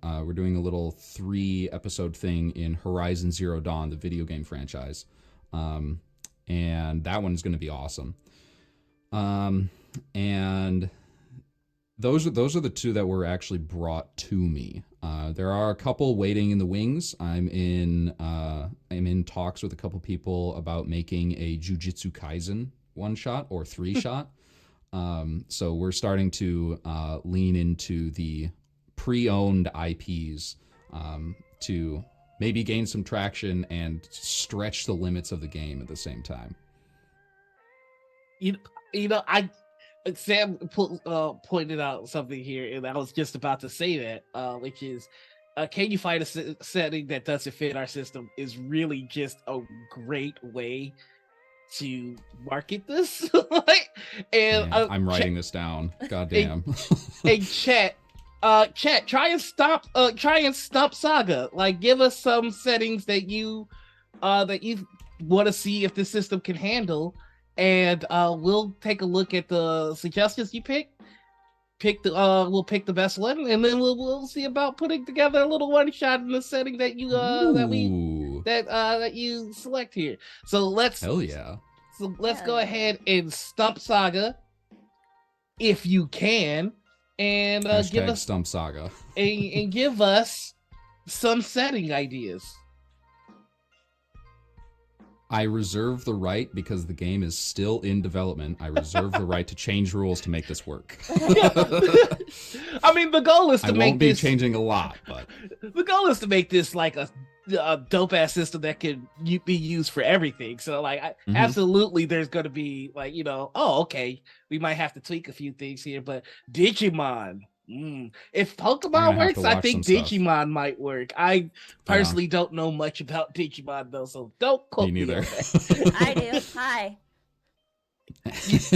we're doing a little 3-episode thing in Horizon Zero Dawn, the video game franchise. And that one's going to be awesome. And those are the two that were actually brought to me. There are a couple waiting in the wings. I'm in talks with a couple people about making a Jujutsu Kaisen one-shot or 3-shot. So we're starting to lean into the pre-owned IPs to maybe gain some traction and stretch the limits of the game at the same time. Sam pointed out something here, and I was just about to say that, which is, can you find a setting that doesn't fit our system is really just a great way to market this. I'm writing this down. Goddamn. Hey, chat, try and stop Saga. Like, give us some settings that you want to see if the system can handle. And we'll take a look at the suggestions you pick. We'll pick the best one, and then we'll see about putting together a little one shot in the setting that you that you select here. So let's go ahead and stump Saga if you can, and give us stump Saga and give us some setting ideas. I reserve the right, because the game is still in development, I reserve the right to change rules to make this work. I mean, the goal is to make this... I won't be changing a lot, but... The goal is to make this like a dope-ass system that can be used for everything. So, like, absolutely there's going to be, like, okay, we might have to tweak a few things here, but Digimon... If Pokemon works, I think Digimon might work. I personally don't know much about Digimon though, so don't quote me neither. I do. Hi.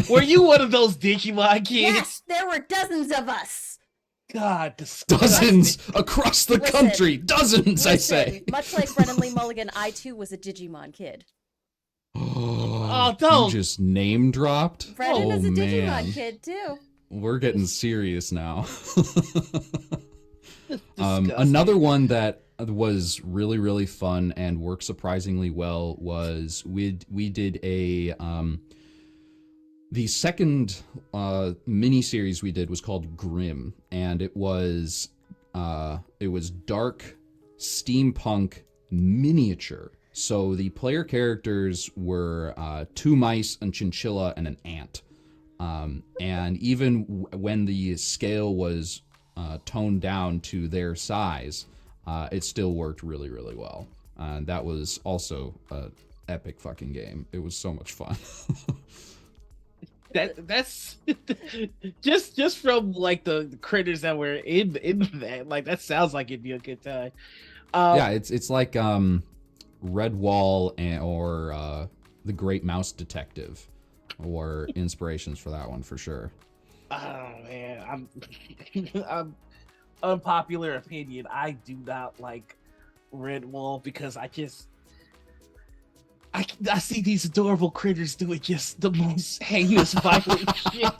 Were you one of those Digimon kids? Yes, there were dozens of us. God, dozens across the country. Dozens, I say. Much like Brennan Lee Mulligan, I too was a Digimon kid. Oh, don't. You just name dropped? Brennan is a Digimon kid too. We're getting serious now. Another one that was really, really fun and worked surprisingly well was we did a the second mini series we did was called Grim, and it was dark steampunk miniature. So the player characters were 2 mice, a chinchilla, and an ant. And even when the scale was toned down to their size, it still worked really, really well. That was also an epic fucking game. It was so much fun. That's just from like the critters that were in that. Like that sounds like it'd be a good time. Yeah, it's like Redwall or The Great Mouse Detective were inspirations for that one for sure. Oh man, I'm unpopular opinion. I do not like Redwall because I see these adorable critters doing just the most heinous, violent shit, and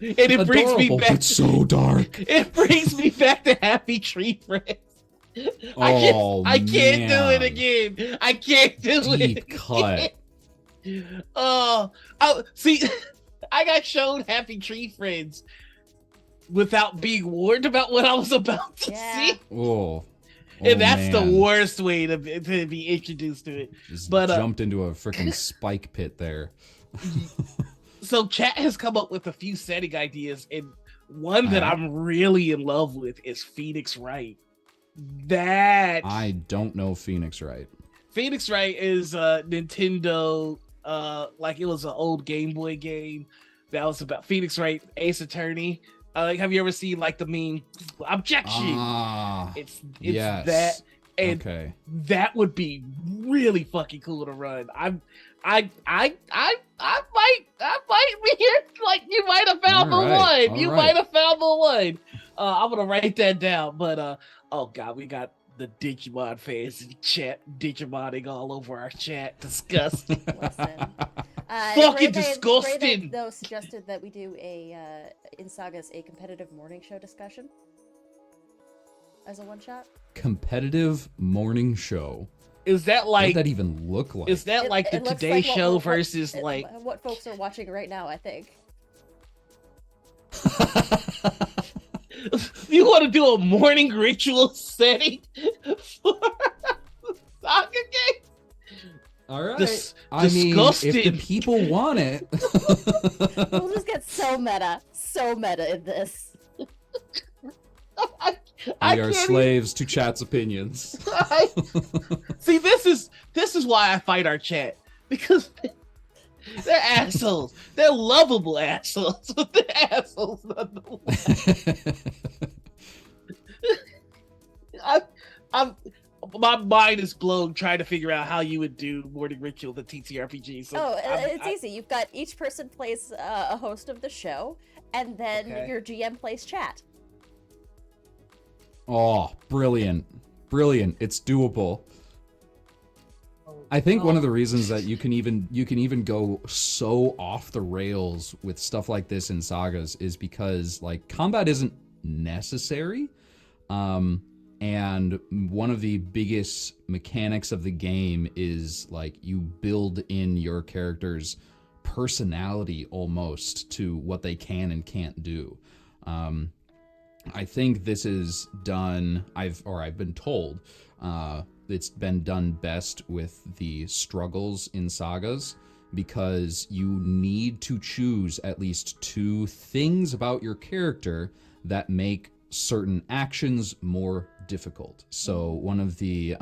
it Adorable, brings me back. But so dark. It brings me back to Happy Tree Friends. I can't do it again. I can't do it. Deep cut. Oh, see, I got shown Happy Tree Friends without being warned about what I was about to see. Oh. And that's the worst way to be introduced to it. Just but jumped into a freaking spike pit there. So chat has come up with a few setting ideas, and one that I'm really in love with is Phoenix Wright. That I don't know Phoenix Wright. Phoenix Wright is Nintendo, like it was an old Game Boy game that was about Phoenix Wright, Ace Attorney. Like, have you ever seen like the meme objection? It's yes. That, and that would be really fucking cool to run. I might be here. Like you might have found the one. You might have found the one. I'm gonna write that down. But oh god, we got the Digimon fans in chat, Digimoning all over our chat. Disgusting. Fucking disgusting. Though suggested that we do in Sagas a competitive morning show discussion as a one shot. Competitive morning show. Is that like? What does that even look like? Is that like the Today Show versus like what folks are watching right now? I think. You want to do a morning ritual setting for Saga game? All right. Disgusting. mean, if the people want it. We'll just get so meta in this. We are slaves to chat's opinions. See, this is why I fight our chat, because they're assholes. They're lovable assholes, but they're assholes nonetheless. My mind is blown trying to figure out how you would do morning ritual the TTRPG. So it's easy. You've got each person plays a host of the show, and then your GM plays chat. Oh, brilliant. It's doable. I think one of the reasons that you can even go so off the rails with stuff like this in Sagas is because like combat isn't necessary. And one of the biggest mechanics of the game is like you build in your character's personality almost to what they can and can't do. I think this is done, I've been told, it's been done best with the struggles in Sagas, because you need to choose at least 2 things about your character that make certain actions more difficult. So one of the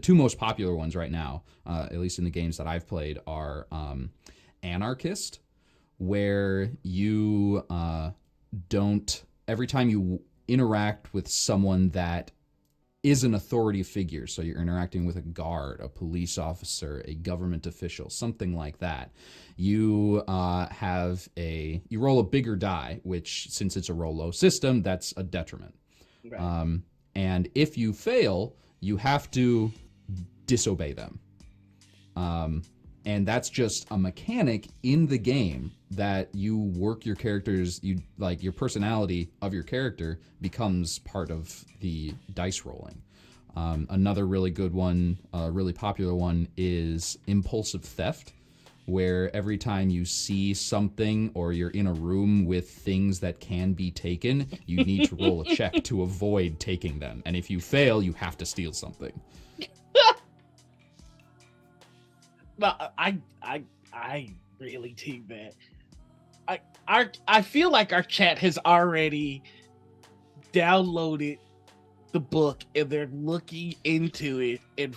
2 most popular ones right now, at least in the games that I've played, are Anarchist, where you don't, every time you interact with someone that is an authority figure, so you're interacting with a guard, a police officer, a government official, something like that, you you roll a bigger die, which, since it's a roll low system, that's a detriment. Right. And if you fail, you have to disobey them. And that's just a mechanic in the game that you work your characters, your personality of your character becomes part of the dice rolling. Another really good one, really popular one, is Impulsive Theft, where every time you see something or you're in a room with things that can be taken, you need to roll a check to avoid taking them. And if you fail, you have to steal something. No, I really dig that. I feel like our chat has already downloaded the book and they're looking into it and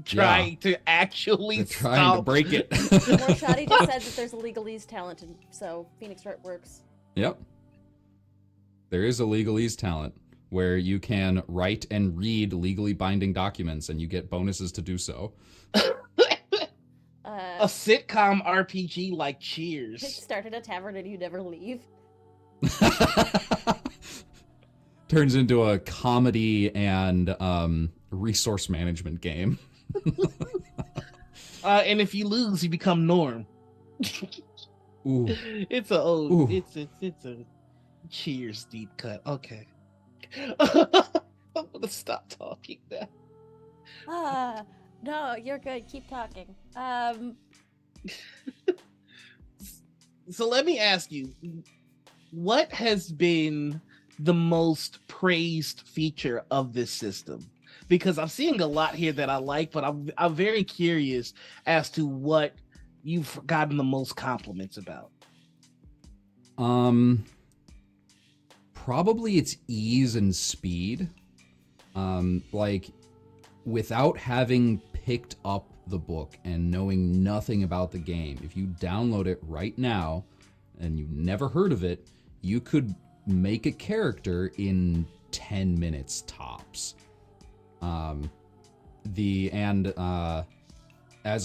trying to actually trying to break it. Morshadi just said that there's a legalese talent, and so Phoenix Wright works. Yep. There is a legalese talent where you can write and read legally binding documents and you get bonuses to do so. A sitcom RPG like Cheers. Start at a tavern and you never leave. Turns into a comedy and resource management game. And if you lose, you become Norm. Ooh. It's a Cheers deep cut. Okay. I'm gonna stop talking now. No, you're good. Keep talking. So let me ask you, what has been the most praised feature of this system? Because I'm seeing a lot here that I like, but I'm very curious as to what you've gotten the most compliments about. Probably its ease and speed. Like, without having picked up the book and knowing nothing about the game, if you download it right now and you've never heard of it, you could make a character in 10 minutes tops. As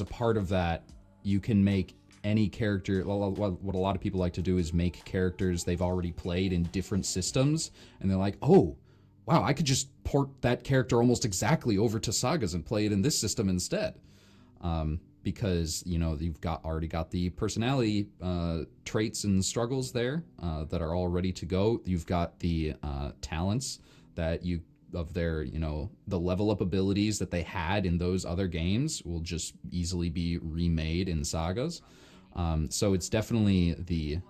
a part of that, you can make any character. What a lot of people like to do is make characters they've already played in different systems, and they're like, oh wow, I could just port that character almost exactly over to Sagas and play it in this system instead. Because, you know, you've already got the personality traits and struggles there that are all ready to go. You've got the talents that of their, you know, the level up abilities that they had in those other games will just easily be remade in Sagas. So it's definitely the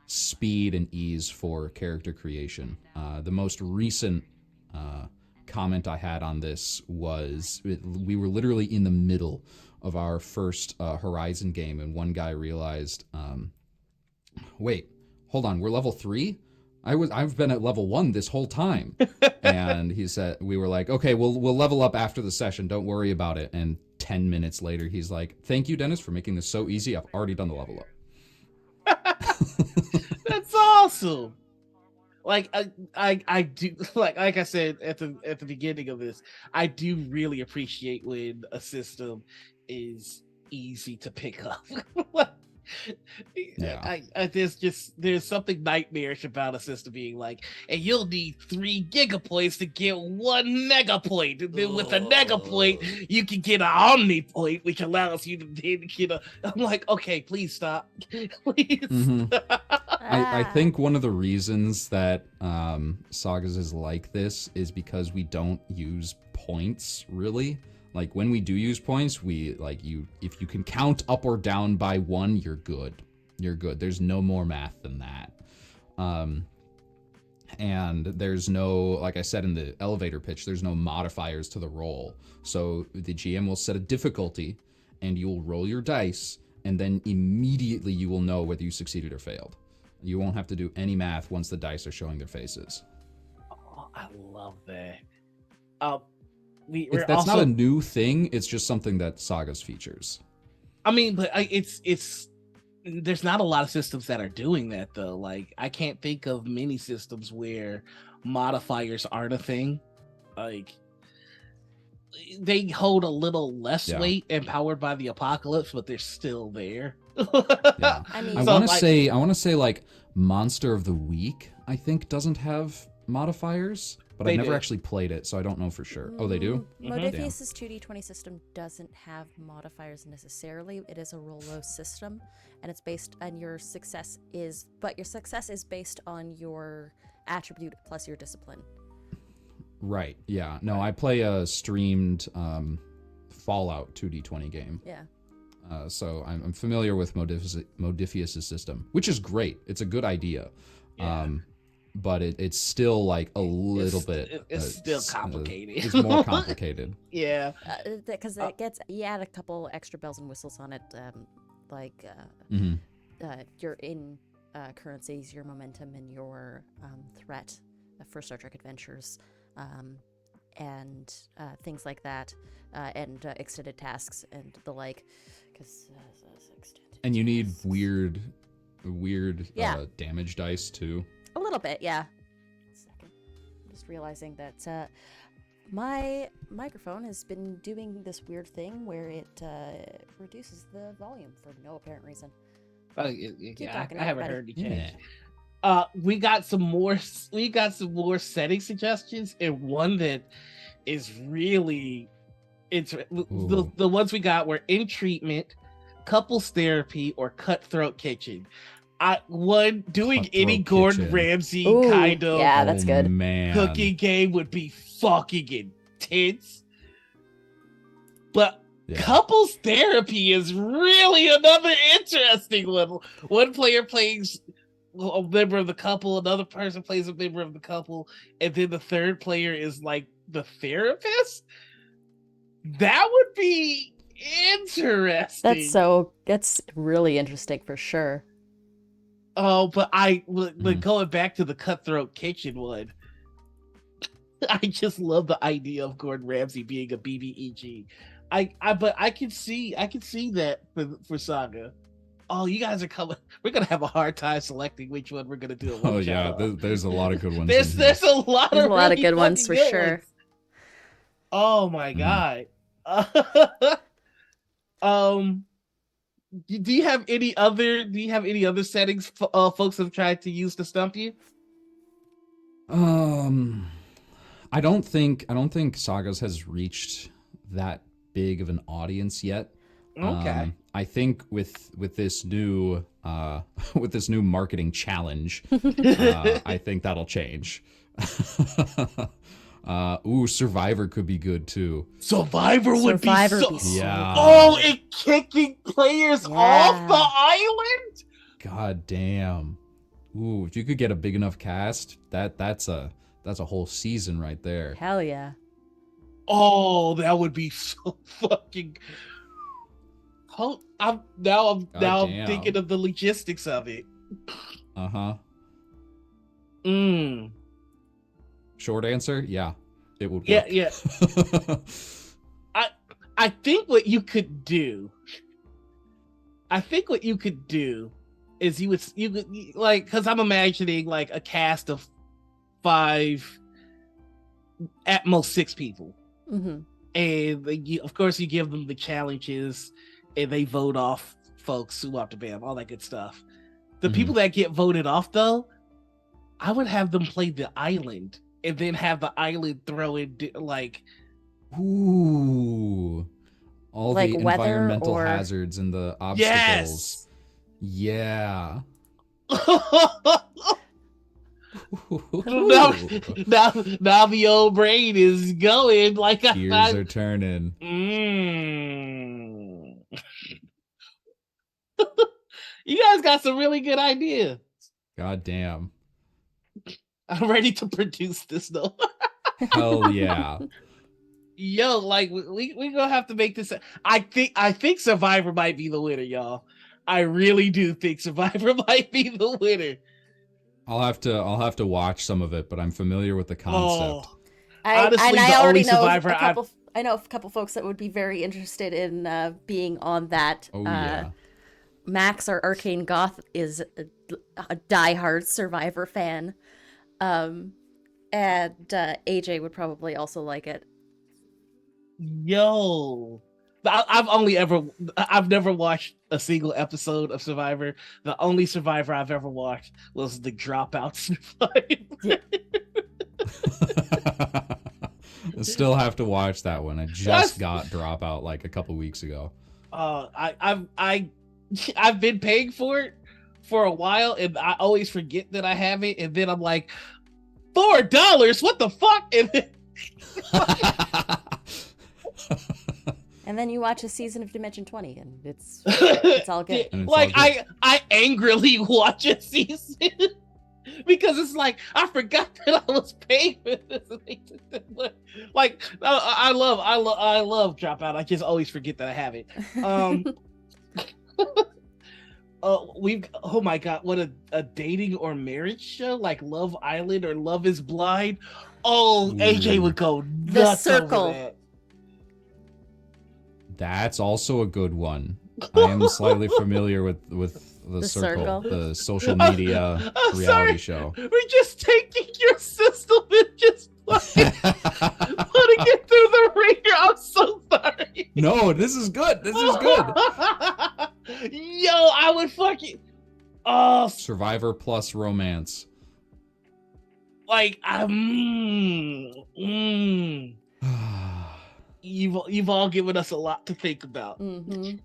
speed and ease for character creation. The most recent comment I had on this was we were literally in the middle of our first Horizon game, and one guy realized, wait, hold on, we're level 3? I've been at level 1 this whole time. And he said, we were like, okay, we'll level up after the session, don't worry about it. And 10 minutes later, he's like, thank you, Dennis, for making this so easy. I've already done the level up. That's awesome. Like I do, like I said at the beginning of this, I do really appreciate when a system is easy to pick up. Yeah. There's something nightmarish about a system being like, and you'll need 3 gigapoints to get 1 mega point. And then with a mega point, you can get an omni point, which allows you to then get a. I'm like, okay, please stop. Please. Mm-hmm. I think one of the reasons that Sagas is like this is because we don't use points really. Like, when we do use points, if you can count up or down by 1, you're good. You're good. There's no more math than that. And there's no, like I said in the elevator pitch, there's no modifiers to the roll. So the GM will set a difficulty, and you will roll your dice, and then immediately you will know whether you succeeded or failed. You won't have to do any math once the dice are showing their faces. Oh, I love that. That's not a new thing. It's just something that Sagas features. I mean, but it's there's not a lot of systems that are doing that though. Like, I can't think of many systems where modifiers aren't a thing. Like, they hold a little less weight, empowered by the apocalypse, but they're still there. Yeah. I want to say like Monster of the Week, I think, doesn't have modifiers. But I've never actually played it, so I don't know for sure. Oh, they do? Modiphius' 2d20 system doesn't have modifiers necessarily. It is a roll-low system, and it's based on your success is based on your attribute plus your discipline. Right, yeah. No, I play a streamed Fallout 2d20 game. Yeah. So I'm familiar with Modiphius' system, which is great. It's a good idea. Yeah. But it's still like a little bit. It's still complicated. It's more complicated. Yeah. Because you add a couple extra bells and whistles on it, like you're in currencies, your momentum, and your threat for Star Trek Adventures, and things like that, and extended tasks and the like. Because and you need weird yeah. Damage dice too. A little bit, yeah. Second, I'm just realizing that my microphone has been doing this weird thing where it reduces the volume for no apparent reason. Oh, yeah, I haven't heard any change. Yeah. We got some more setting suggestions, and one that is really the ones we got were in treatment, couples therapy, or cutthroat kitchen. Doing Cutthroat any Gordon kitchen. Ramsay Ooh, kind of yeah, that's good. Man. cooking game would be fucking intense. But Yeah. couples therapy is really another interesting one. One player plays a member of the couple, another person plays a member of the couple, and then the third player is like the therapist. That would be interesting. That's really interesting for sure. Oh, but going back to the cutthroat kitchen one, I just love the idea of Gordon Ramsay being a BBEG. But I can see that for Saga. Oh, you guys are coming. We're gonna have a hard time selecting which one we're gonna do. Oh yeah, there's a lot of good ones. There's a lot There's of a lot of really good ones fucking for good sure. ones. Oh my god. Do you have any other settings folks have tried to use to stump you? I don't think Sagas has reached that big of an audience yet. Okay. I think with this new marketing challenge, I think that'll change. Survivor could be good too. Survivor would be so yeah. Oh, it kicking players off the island? God damn. Ooh, if you could get a big enough cast, that's a whole season right there. Hell yeah. Oh, that would be so fucking. I'm thinking of the logistics of it. Short answer, yeah, it would work. Yeah. I think what you could do. Is you could like, because I'm imagining like a cast of 5, at most 6 people, and of course you give them the challenges, and they vote off folks who off the bam, all that good stuff. The people that get voted off, though, I would have them play the island, and then have the island throw in like, all like the environmental hazards and the obstacles. Yes. Yeah. now the old brain is going like gears are turning. You guys got some really good ideas. God damn. I'm ready to produce this though. Hell yeah. Yo, like we gonna have to make this. I think Survivor might be the winner, y'all. I really do think Survivor might be the winner. I'll have to watch some of it, but I'm familiar with the concept. Honestly, I already know Survivor I know a couple folks that would be very interested in being on that. Oh yeah. Max, our Arcane Goth, is a diehard Survivor fan. And AJ would probably also like it. Yo, I've never watched a single episode of Survivor. The only Survivor I've ever watched was the Dropout Survivor. I still have to watch that one. I just got Dropout like a couple weeks ago. I've been paying for it for a while, and I always forget that I have it, and then I'm like, $4? What the fuck? And then you watch a season of Dimension 20, and it's all good. Like all good. I angrily watch a season because it's like I forgot that I was paying for this. Like I love Dropout. I just always forget that I have it. oh my god, what a dating or marriage show like Love Island or Love is Blind. Oh, AJ would go nuts over that. That's also a good one. I am slightly familiar with the circle, the social media reality show. We're just taking your system and just putting it through the ringer. I'm so sorry. No, this is good. This is good. Yo, I would fucking Survivor plus romance. Like you've all given us a lot to think about. Mm-hmm.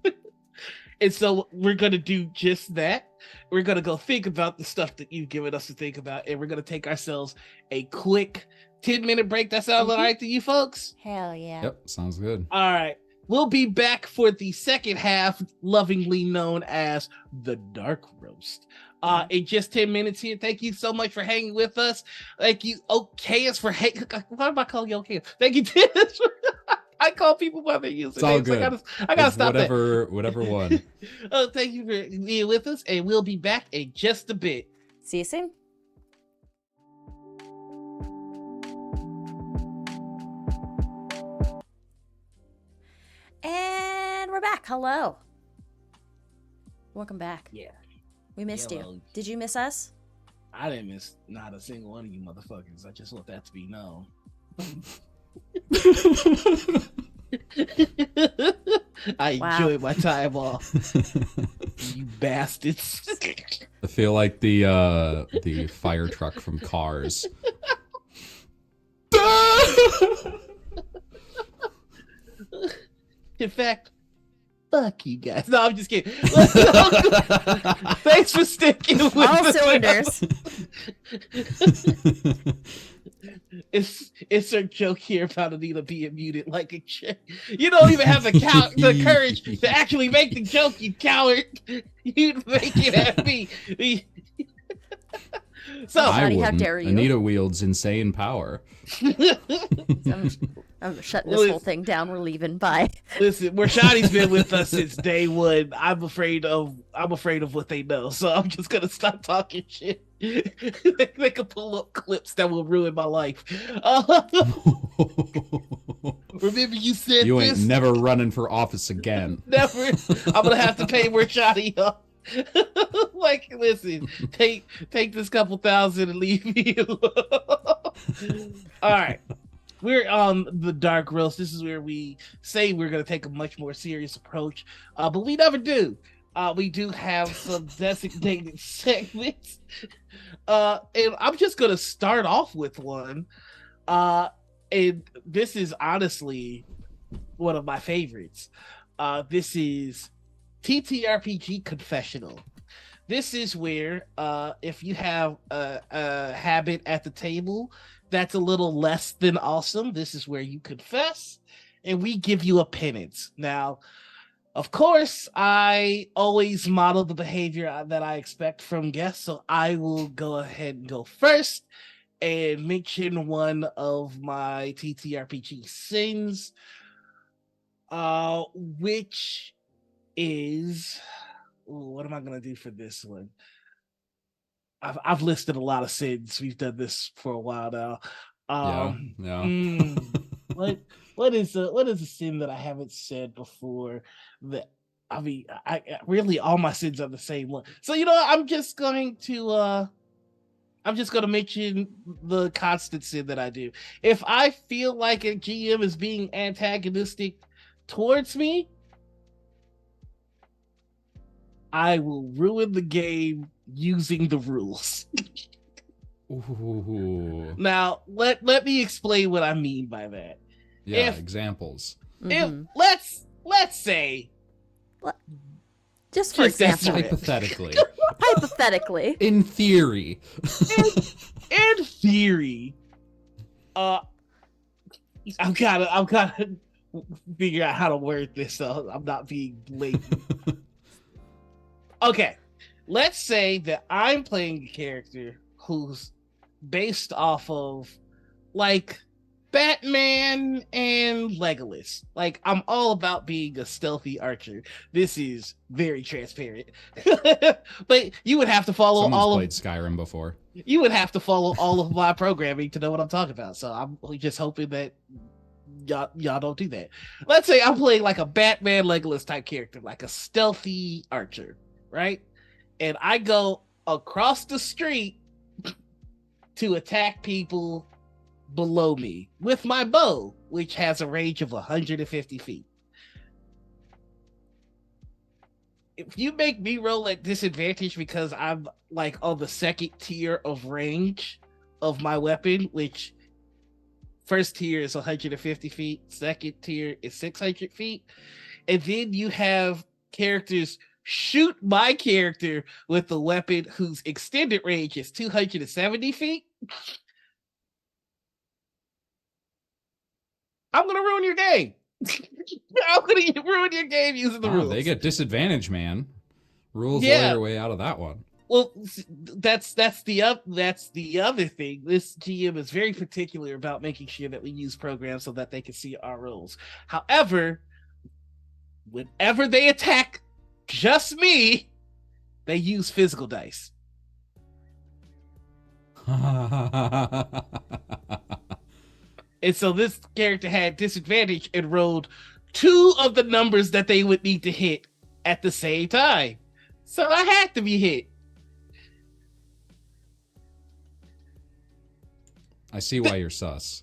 And so we're going to do just that. We're going to go think about the stuff that you've given us to think about. And we're going to take ourselves a quick 10-minute break. That sounds all right to you folks? Hell yeah. Yep, sounds good. All right. We'll be back for the second half, lovingly known as the Dark Roast. In just 10 minutes here. Thank you so much for hanging with us. Thank you, Okayus, for hanging. Why am I calling you Okayus? Thank you, Dennis. I call people by their usernames. It's all good. I gotta stop whatever one. Thank you for being with us, and we'll be back in just a bit. See you soon. And we're back. Hello. Welcome back. Yeah. We missed you. Well, Did you miss us? I didn't miss not a single one of you motherfuckers. I just want that to be known. I enjoyed my time off. You bastards. I feel like the fire truck from Cars. In fact, fuck you guys. No, I'm just kidding. Thanks for sticking with all the cylinders. It's a joke here about Anita being muted like a chick. You don't even have the courage to actually make the joke, you coward. You'd make it at me. So I how wouldn't. dare you? Anita wields insane power. I'm shutting this whole thing down. We're leaving. Bye. Listen, Rashadi's been with us since day one. I'm afraid of what they know, so I'm just gonna stop talking shit. They can pull up clips that will ruin my life. Remember you said you this? ain't never running for office again. Never. I'm gonna have to pay Rashadi up. Like, listen, take this couple thousand and leave me alone. All right. We're on the Dark Roast. This is where we say we're going to take a much more serious approach, but we never do. We do have some designated segments, and I'm just going to start off with one. And this is honestly one of my favorites. This is TTRPG Confessional. This is where if you have a habit at the table that's a little less than awesome, this is where you confess and we give you a penance. Now, of course, I always model the behavior that I expect from guests, so I will go ahead and go first and mention one of my TTRPG sins, which is... what am I going to do for this one? I've listed a lot of sins. We've done this for a while now. What is a sin that I haven't said before? That I really all my sins are the same one. So I'm just going to mention the constant sin that I do. If I feel like a GM is being antagonistic towards me, I will ruin the game using the rules. Ooh. Now, let me explain what I mean by that. Yeah, examples. If let's say, just for example, hypothetically, in theory, I'm gotta figure out how to word this so I'm not being blatant. Okay, let's say that I'm playing a character who's based off of, like, Batman and Legolas. Like, I'm all about being a stealthy archer. This is very transparent. But you would have to follow Someone's all played of Skyrim before. you would have to follow all of my programming to know what I'm talking about. So I'm just hoping that y'all don't do that. Let's say I'm playing like a Batman Legolas type character, like a stealthy archer, right? And I go across the street to attack people below me with my bow, which has a range of 150 feet. If you make me roll at disadvantage because I'm like on the second tier of range of my weapon, which first tier is 150 feet, second tier is 600 feet, and then you have characters shoot my character with the weapon whose extended range is 270 feet, I'm gonna ruin your game. I'm gonna ruin your game using the rules. They get disadvantage, man. Rules Yeah. lay your way out of that one. Well, that's the other thing. This GM is very particular about making sure that we use programs so that they can see our rules. However, whenever they attack just me, they use physical dice. And so this character had disadvantage and rolled 2 of the numbers that they would need to hit at the same time. So I had to be hit. I see why you're sus.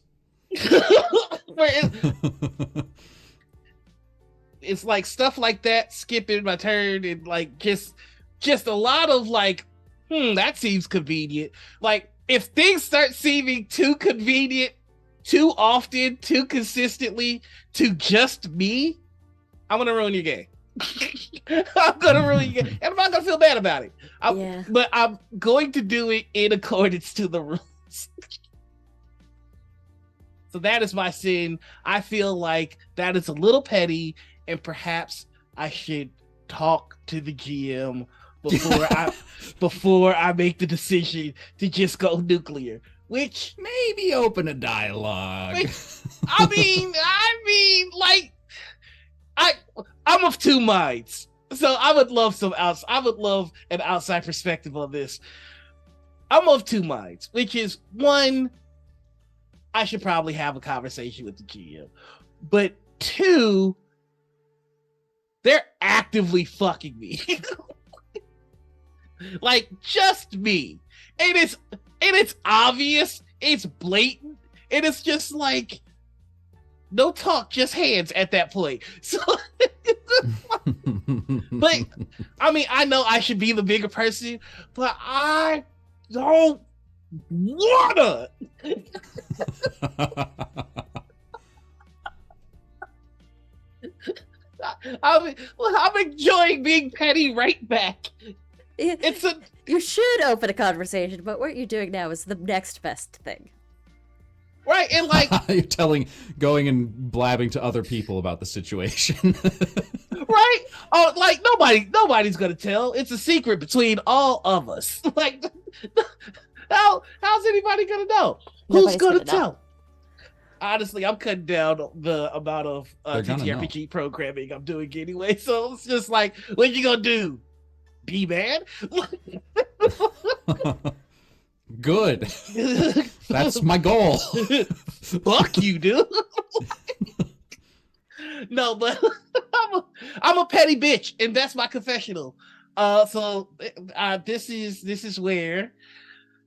It's like stuff like that, skipping my turn, and like just a lot of like, that seems convenient. Like, if things start seeming too convenient, too often, too consistently to just me, I'm gonna ruin your game. I'm gonna ruin your game, and I'm not gonna feel bad about it. But I'm going to do it in accordance to the rules. So that is my sin. I feel like that is a little petty, and perhaps I should talk to the GM before I make the decision to just go nuclear. Which maybe open a dialogue. I mean, like, I'm of two minds. So I would love an outside perspective on this. I'm of two minds, which is one, I should probably have a conversation with the GM. But 2, they're actively fucking me. Like, just me. And it's obvious, it's blatant, and it's just like, no talk, just hands at that point. So, but I mean, I know I should be the bigger person, but I don't wanna. I'm enjoying being petty right back. You should open a conversation, but what you're doing now is the next best thing. Right, and like you're going and blabbing to other people about the situation. Right? Oh, like nobody's gonna tell. It's a secret between all of us. Like, how's anybody gonna know? Who's gonna tell? Honestly, I'm cutting down the amount of TTRPG programming I'm doing anyway. So it's just like, what you gonna do? Be mad? Good. That's my goal. Fuck you, dude. No, but I'm a petty bitch, and that's my confessional. So this is where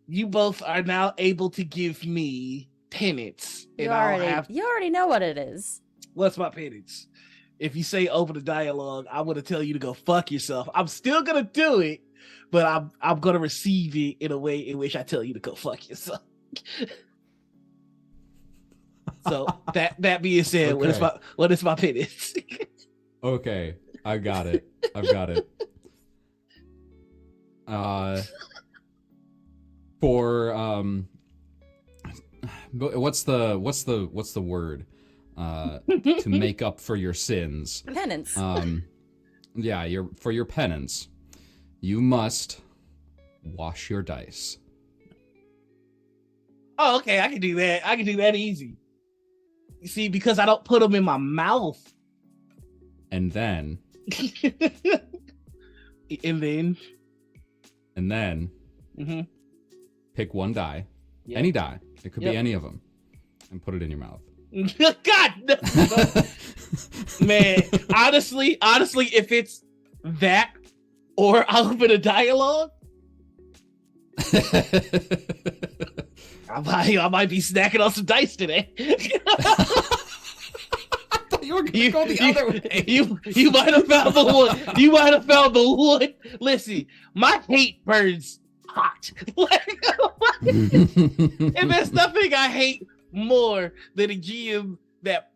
you both are now able to give me penance. You already know what it is. What's my penance? If you say open a dialogue, I'm gonna tell you to go fuck yourself. I'm still gonna do it, but I'm gonna receive it in a way in which I tell you to go fuck yourself. So that being said, okay. What is my penance? Okay, I got it. I've got it. For what's the word? To make up for your sins. Penance. Yeah, for your penance, you must wash your dice. Oh, okay, I can do that. I can do that easy. See, because I don't put them in my mouth. And then. and then. Pick one die. Yep. Any die. It could be any of them. And put it in your mouth. God, no. Man, honestly, if it's that or I'll open a dialogue, I might be snacking on some dice today. You were gonna go the other way. You might have found the one. You might have found the one. Listen, my hate burns hot. And there's nothing I hate more than a GM that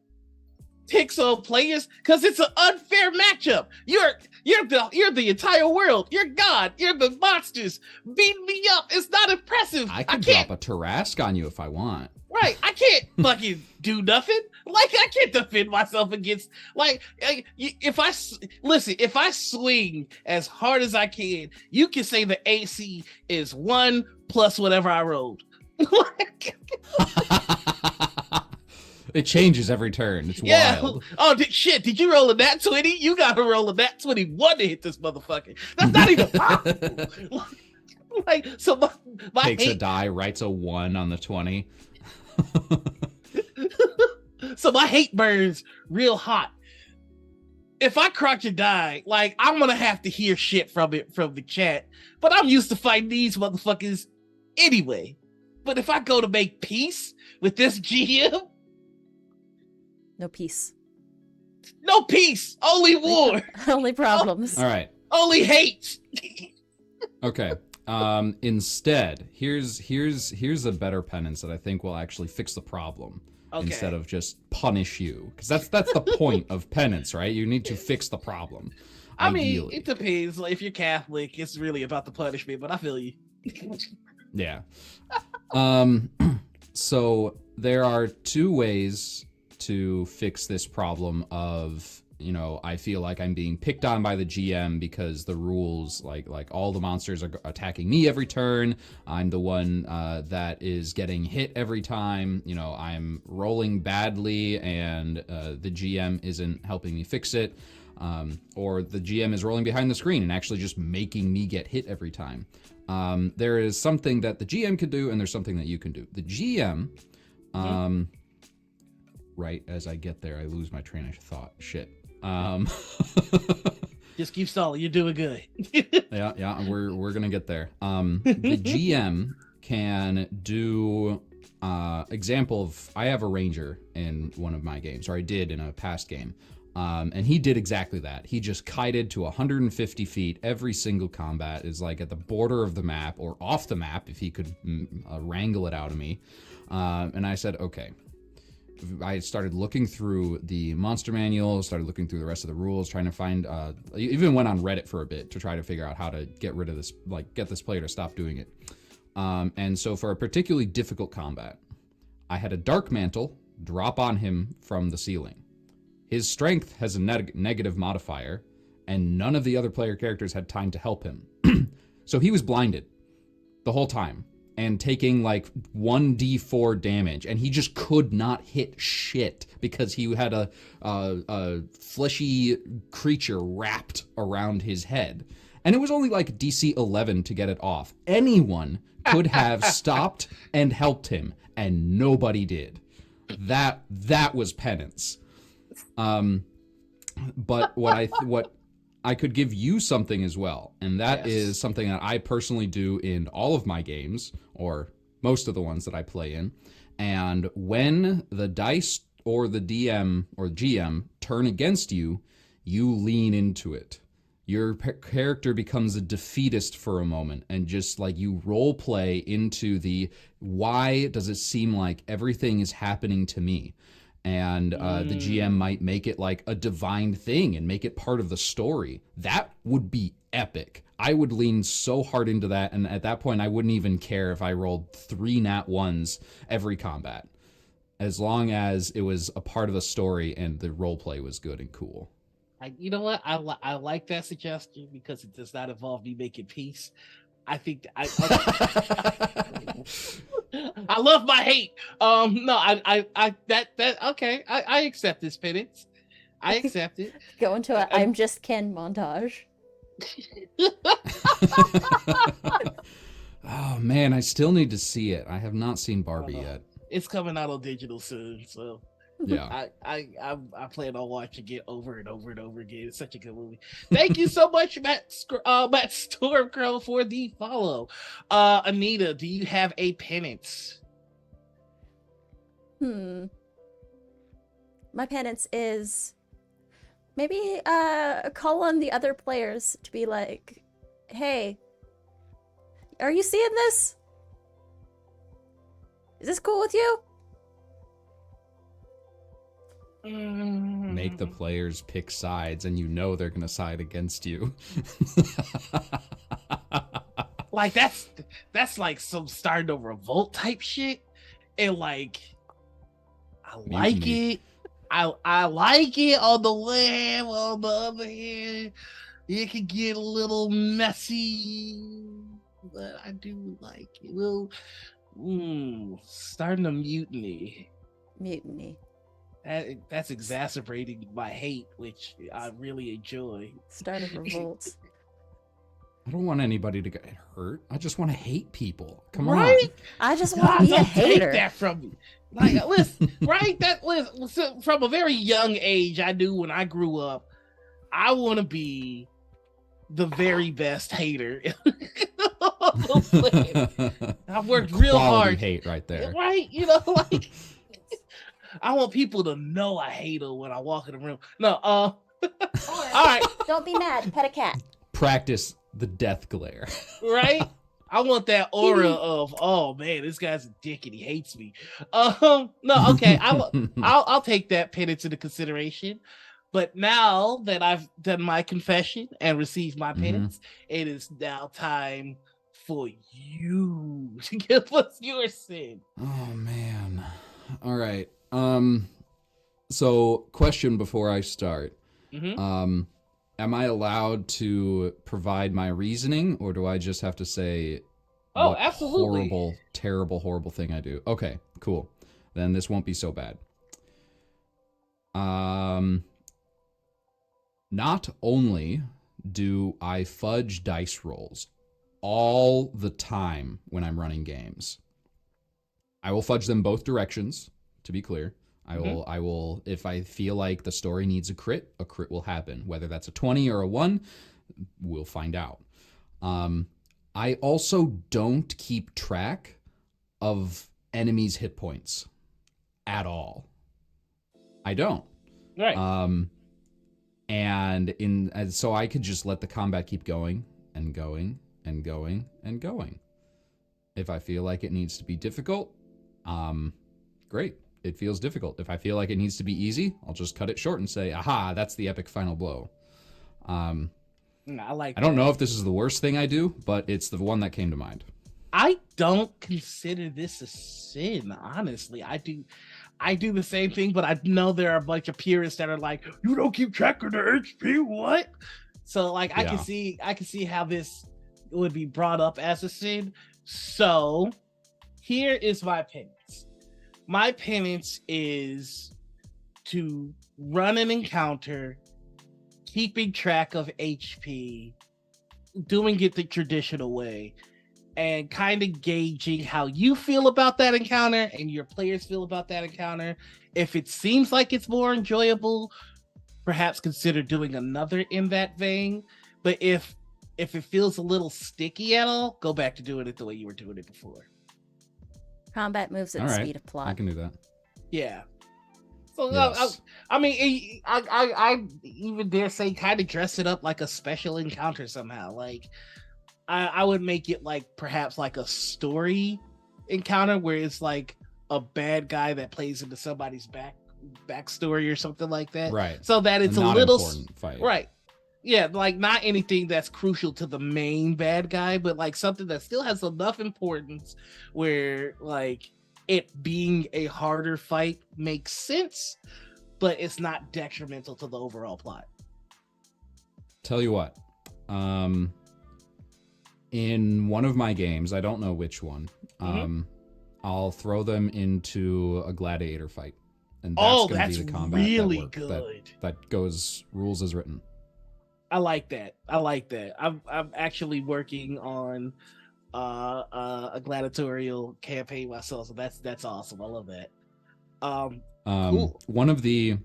picks on players because it's an unfair matchup. You're the entire world. You're God. You're the monsters. Beat me up. It's not impressive. I can drop a Tarrasque on you if I want. Right. I can't fucking do nothing. Like, I can't defend myself against, like, if I swing as hard as I can, you can say the AC is 1 plus whatever I rolled. It changes every turn. It's wild. Oh, did you roll a nat 20? You got to roll a nat 21 to hit this motherfucker. That's not even possible. Like, so my takes a die, writes a 1 on the 20. So my hate burns real hot. If I crouch and die, like, I'm gonna have to hear shit from the chat. But I'm used to fighting these motherfuckers anyway. But if I go to make peace with this GM, no peace. No peace. Only war. Only problems. All right. Only hate. Okay. Instead, here's a better penance that I think will actually fix the problem instead of just punish you, because that's the point of penance, right? You need to fix the problem. I mean, it depends. Like, if you're Catholic, it's really about the punishment, but I feel you. Yeah. So there are two ways to fix this problem of, you know, I feel like I'm being picked on by the GM because the rules, like all the monsters are attacking me every turn. I'm the one that is getting hit every time. You know, I'm rolling badly and the GM isn't helping me fix it. Or the GM is rolling behind the screen and actually just making me get hit every time. There is something that the GM can do and there's something that you can do. The GM, right as I get there, I lose my train of thought. Shit. Just keep stalling. You're doing good. yeah, we're gonna get there. The GM can do example of, I have a ranger in one of my games, or I did in a past game, and he did exactly that. He just kited to 150 feet every single combat, is like at the border of the map or off the map if he could wrangle it out of me. And I said, okay. I started looking through the monster manual, started looking through the rest of the rules, trying to find, even went on Reddit for a bit to try to figure out how to get rid of this, like get this player to stop doing it. And so for a particularly difficult combat, I had a Dark Mantle drop on him from the ceiling. His strength has a negative modifier, and none of the other player characters had time to help him. So he was blinded the whole time and taking like 1d4 damage, and he just could not hit shit because he had a fleshy creature wrapped around his head. And it was only like DC 11 to get it off. Anyone could have stopped and helped him, and nobody did. That was penance. But what I could give you something as well, and that is something that I personally do in all of my games, or most of the ones that I play in. And when the dice or the DM or GM turn against you, you lean into it. Your character becomes a defeatist for a moment, and just like you role play into the, why does it seem like everything is happening to me? And the GM might make it like a divine thing and make it part of the story. That would be epic. I would lean so hard into that, and at that point, I wouldn't even care if I rolled 3 nat 1s every combat, as long as it was a part of the story and the roleplay was good and cool. You know what? I like that suggestion because it does not involve me making peace. I think I I love my hate. No, okay. I accept this penance. I accept it. Go into a I'm just Ken montage. Oh man, I still need to see it. I have not seen Barbie yet. It's coming out on digital soon, so yeah. I plan on watching it over and over and over again. It's such a good movie. Thank you so much, Matt Stormcrow, for the follow. Anita, do you have a penance? My penance is maybe call on the other players to be like, hey, are you seeing this? Is this cool with you? Make the players pick sides, and you know they're gonna side against you. Like that's like some starting a revolt type shit, and like I like it. I like it on the one hand. On the other hand, it can get a little messy, but I do like it. Well, starting a mutiny. Mutiny. That's exacerbating my hate, which I really enjoy. Start a revolt. I don't want anybody to get hurt. I just want to hate people. Come right? on. I just want to be a hater. Take that from me. Like, listen, right? Listen, from a very young age, I knew when I grew up, I want to be the very best hater. I've worked real hard. Hate right there. Right? You know, like I want people to know I hate her when I walk in the room. No, all right. Don't be mad. Pet a cat. Practice the death glare. Right? I want that aura of, oh man, this guy's a dick and he hates me. No, okay. I'll take that penance into consideration. But now that I've done my confession and received my penance, it is now time for you to give us your sin. Oh man. All right. So question before I start. Am I allowed to provide my reasoning, or do I just have to say what absolutely horrible, terrible, horrible thing I do? Okay, cool. Then this won't be so bad. Not only do I fudge dice rolls all the time when I'm running games, I will fudge them both directions, to be clear. I will, if I feel like the story needs a crit will happen. Whether that's a 20 or a 1, we'll find out. I also don't keep track of enemies' hit points at all. I don't. Right. And so I could just let the combat keep going and going and going and going. If I feel like it needs to be difficult, great. It feels difficult. If I feel like it needs to be easy, I'll just cut it short and say, aha, that's the epic final blow. I don't know if this is the worst thing I do, but it's the one that came to mind. I don't consider this a sin, honestly. I do the same thing, but I know there are a bunch of purists that are like, you don't keep track of the HP, what? So like I can see how this would be brought up as a sin. So here is my penance. My penance is to run an encounter, keeping track of HP, doing it the traditional way, and kind of gauging how you feel about that encounter and your players feel about that encounter. If it seems like it's more enjoyable, perhaps consider doing another in that vein. But if it feels a little sticky at all, go back to doing it the way you were doing it before. Combat moves at the speed of plot. I can do that. Yeah. So yes. I mean, I even dare say kind of dress it up like a special encounter somehow. Like I would make it like perhaps like a story encounter where it's like a bad guy that plays into somebody's backstory or something like that. Right. So that it's a little fight. Right. Yeah, like not anything that's crucial to the main bad guy, but like something that still has enough importance where like it being a harder fight makes sense, but it's not detrimental to the overall plot. Tell you what, in one of my games, I don't know which one, I'll throw them into a gladiator fight, and that's Oh, going to be that's the combat really that good. that goes rules as written. I like that. I'm actually working on a gladiatorial campaign myself, so that's awesome. I love that. Cool. One of the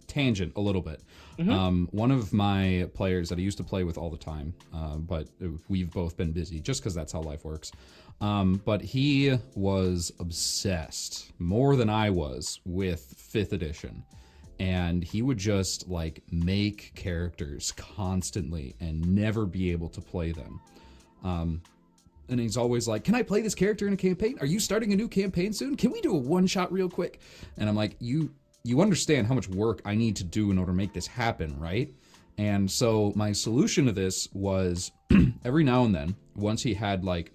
tangent a little bit. One of my players that I used to play with all the time, but we've both been busy just because that's how life works. But he was obsessed more than I was with 5th edition. And he would just like make characters constantly and never be able to play them. And he's always like, can I play this character in a campaign? Are you starting a new campaign soon? Can we do a one-shot real quick? And I'm like, you understand how much work I need to do in order to make this happen, right? And so my solution to this was every now and then, once he had like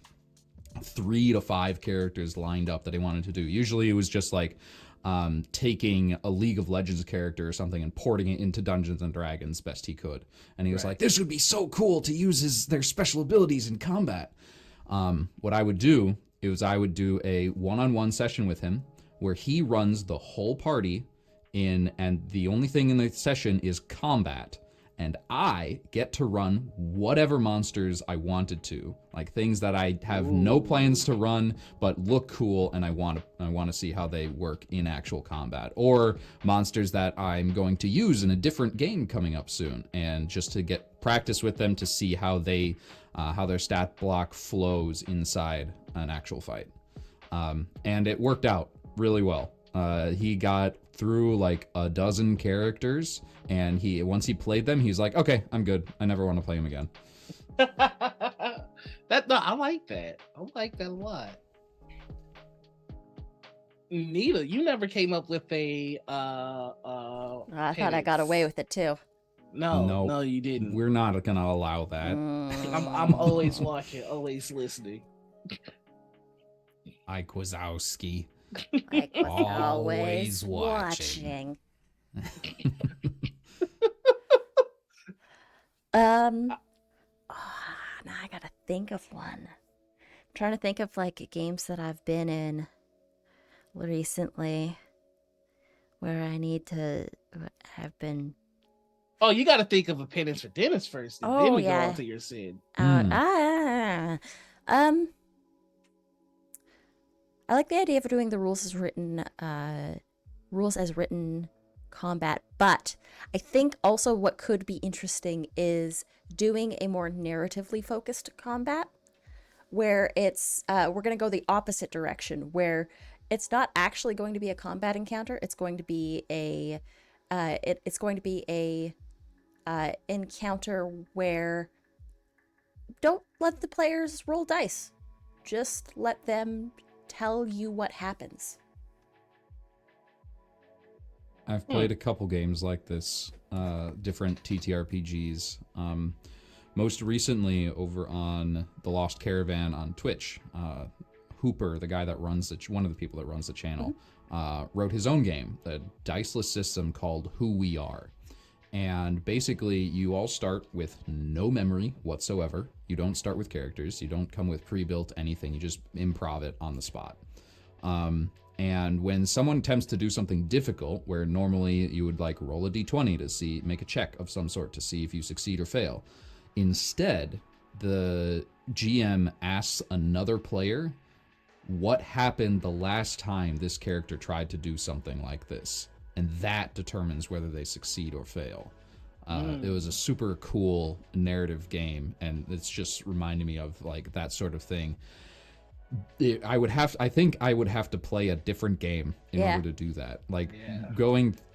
3 to 5 characters lined up that he wanted to do, usually it was just like taking a League of Legends character or something and porting it into Dungeons and Dragons best he could. And he was like, this would be so cool to use their special abilities in combat. What I would do is I would do a one-on-one session with him where he runs the whole party and the only thing in the session is combat. And I get to run whatever monsters I wanted to, like things that I have no plans to run but look cool, and I want to see how they work in actual combat, or monsters that I'm going to use in a different game coming up soon, and just to get practice with them to see how their stat block flows inside an actual fight. And it worked out really well. He got through like a dozen characters, and once he played them, he's like, okay, I'm good. I never want to play him again. I like that. I like that a lot. Nita, you never came up with a I thought I got away with it too. No, you didn't. We're not gonna allow that. I'm always watching, always listening. Ike Wazowski. I was always watching. Now I gotta think of one. I'm trying to think of like games that I've been in recently where I need to have been. Oh, you got to think of a penance for Dennis first, and then we go on to your sin. I like the idea of doing the rules as written combat, but I think also what could be interesting is doing a more narratively focused combat, where it's we're going to go the opposite direction, where it's not actually going to be a combat encounter. It's going to be a encounter where don't let the players roll dice. Just let them tell you what happens. I've played a couple games like this, different TTRPGs. Most recently over on The Lost Caravan on Twitch, Hooper, the guy that runs one of the people that runs the channel, wrote his own game, a diceless system called Who We Are. And basically, you all start with no memory whatsoever. You don't start with characters. You don't come with pre-built anything. You just improv it on the spot. And when someone attempts to do something difficult, where normally you would like roll a d20 to make a check of some sort to see if you succeed or fail, instead, the GM asks another player what happened the last time this character tried to do something like this. And that determines whether they succeed or fail. It was a super cool narrative game, and it's just reminding me of like that sort of thing. I think I would have to play a different game in order to do that. Like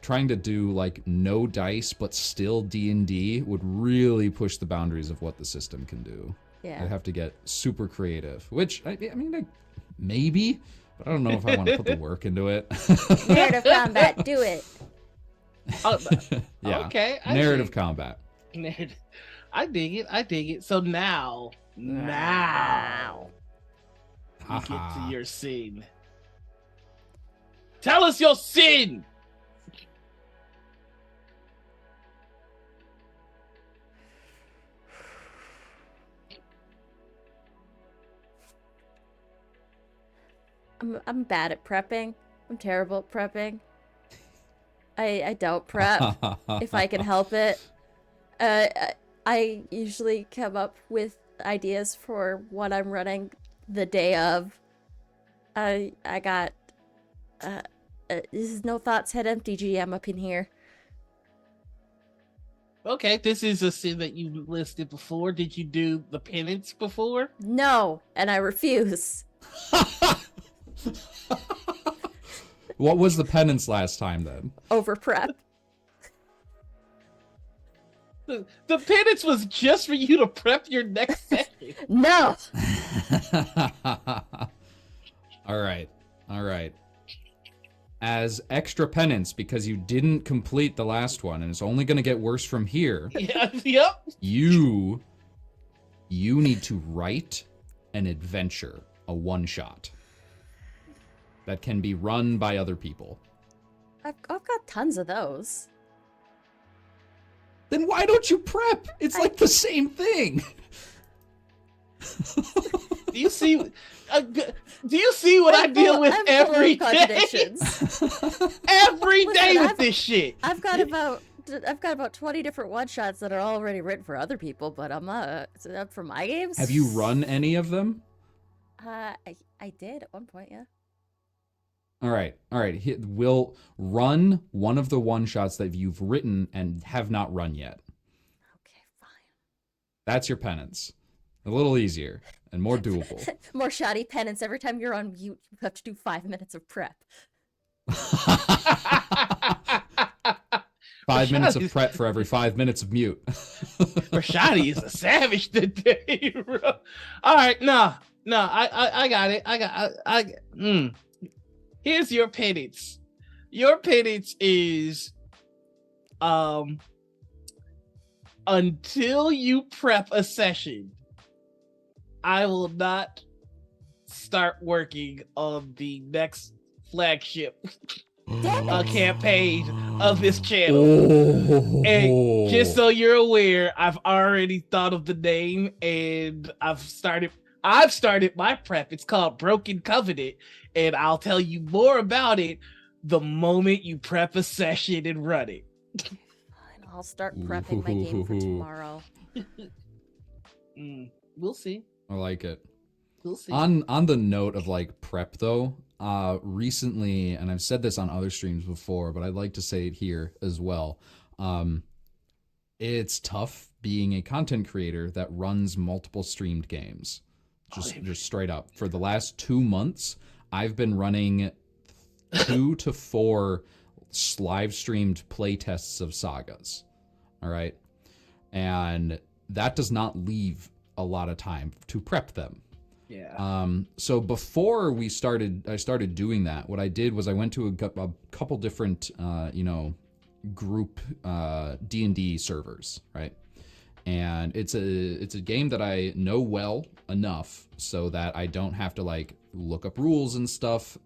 trying to do like no dice but still D&D would really push the boundaries of what the system can do. Yeah, I'd have to get super creative, which I mean maybe. But I don't know if I want to put the work into it. Narrative combat, do it. Yeah. Okay. Narrative combat. I dig it. So now you get to your sin. Tell us your sin. I'm bad at prepping. I'm terrible at prepping. I don't prep if I can help it. I usually come up with ideas for what I'm running the day of. I got this is no thoughts head empty GM up in here. Okay, this is a sin that you listed before. Did you do the penance before? No, and I refuse. What was the penance last time then? Over prep. The penance was just for you to prep your next session. No. All right. As extra penance, because you didn't complete the last one, and it's only going to get worse from here. Yeah, yep. You need to write an adventure, a one-shot, that can be run by other people. I've got tons of those. Then why don't you prep? It's like the same thing. Do you see what I deal with every day? Every day with this shit. I've got about 20 different one-shots that are already written for other people, but I'm not for my games. Have you run any of them? I did at one point, yeah. All right. We'll run one of the one-shots that you've written and have not run yet. Okay, fine. That's your penance. A little easier and more doable. More shoddy penance. Every time you're on mute, you have to do 5 minutes of prep. 5 minutes of prep for every 5 minutes of mute. Rashadi is a savage today, bro. All right, no, I got it. Here's your penance. Your penance is, until you prep a session, I will not start working on the next flagship campaign of this channel. And just so you're aware, I've already thought of the name and I've started my prep. It's called Broken Covenant, and I'll tell you more about it the moment you prep a session and run it. Fine, I'll start prepping my game for tomorrow. We'll see. I like it. We'll see. On the note of like prep though, recently, and I've said this on other streams before, but I'd like to say it here as well. It's tough being a content creator that runs multiple streamed games. Just straight up. For the last 2 months, I've been running 2 to 4 live streamed playtests of sagas. All right. And that does not leave a lot of time to prep them. Yeah. So before I started doing that, what I did was I went to a couple different, group D&D servers, right? And it's a game that I know well enough so that I don't have to like look up rules and stuff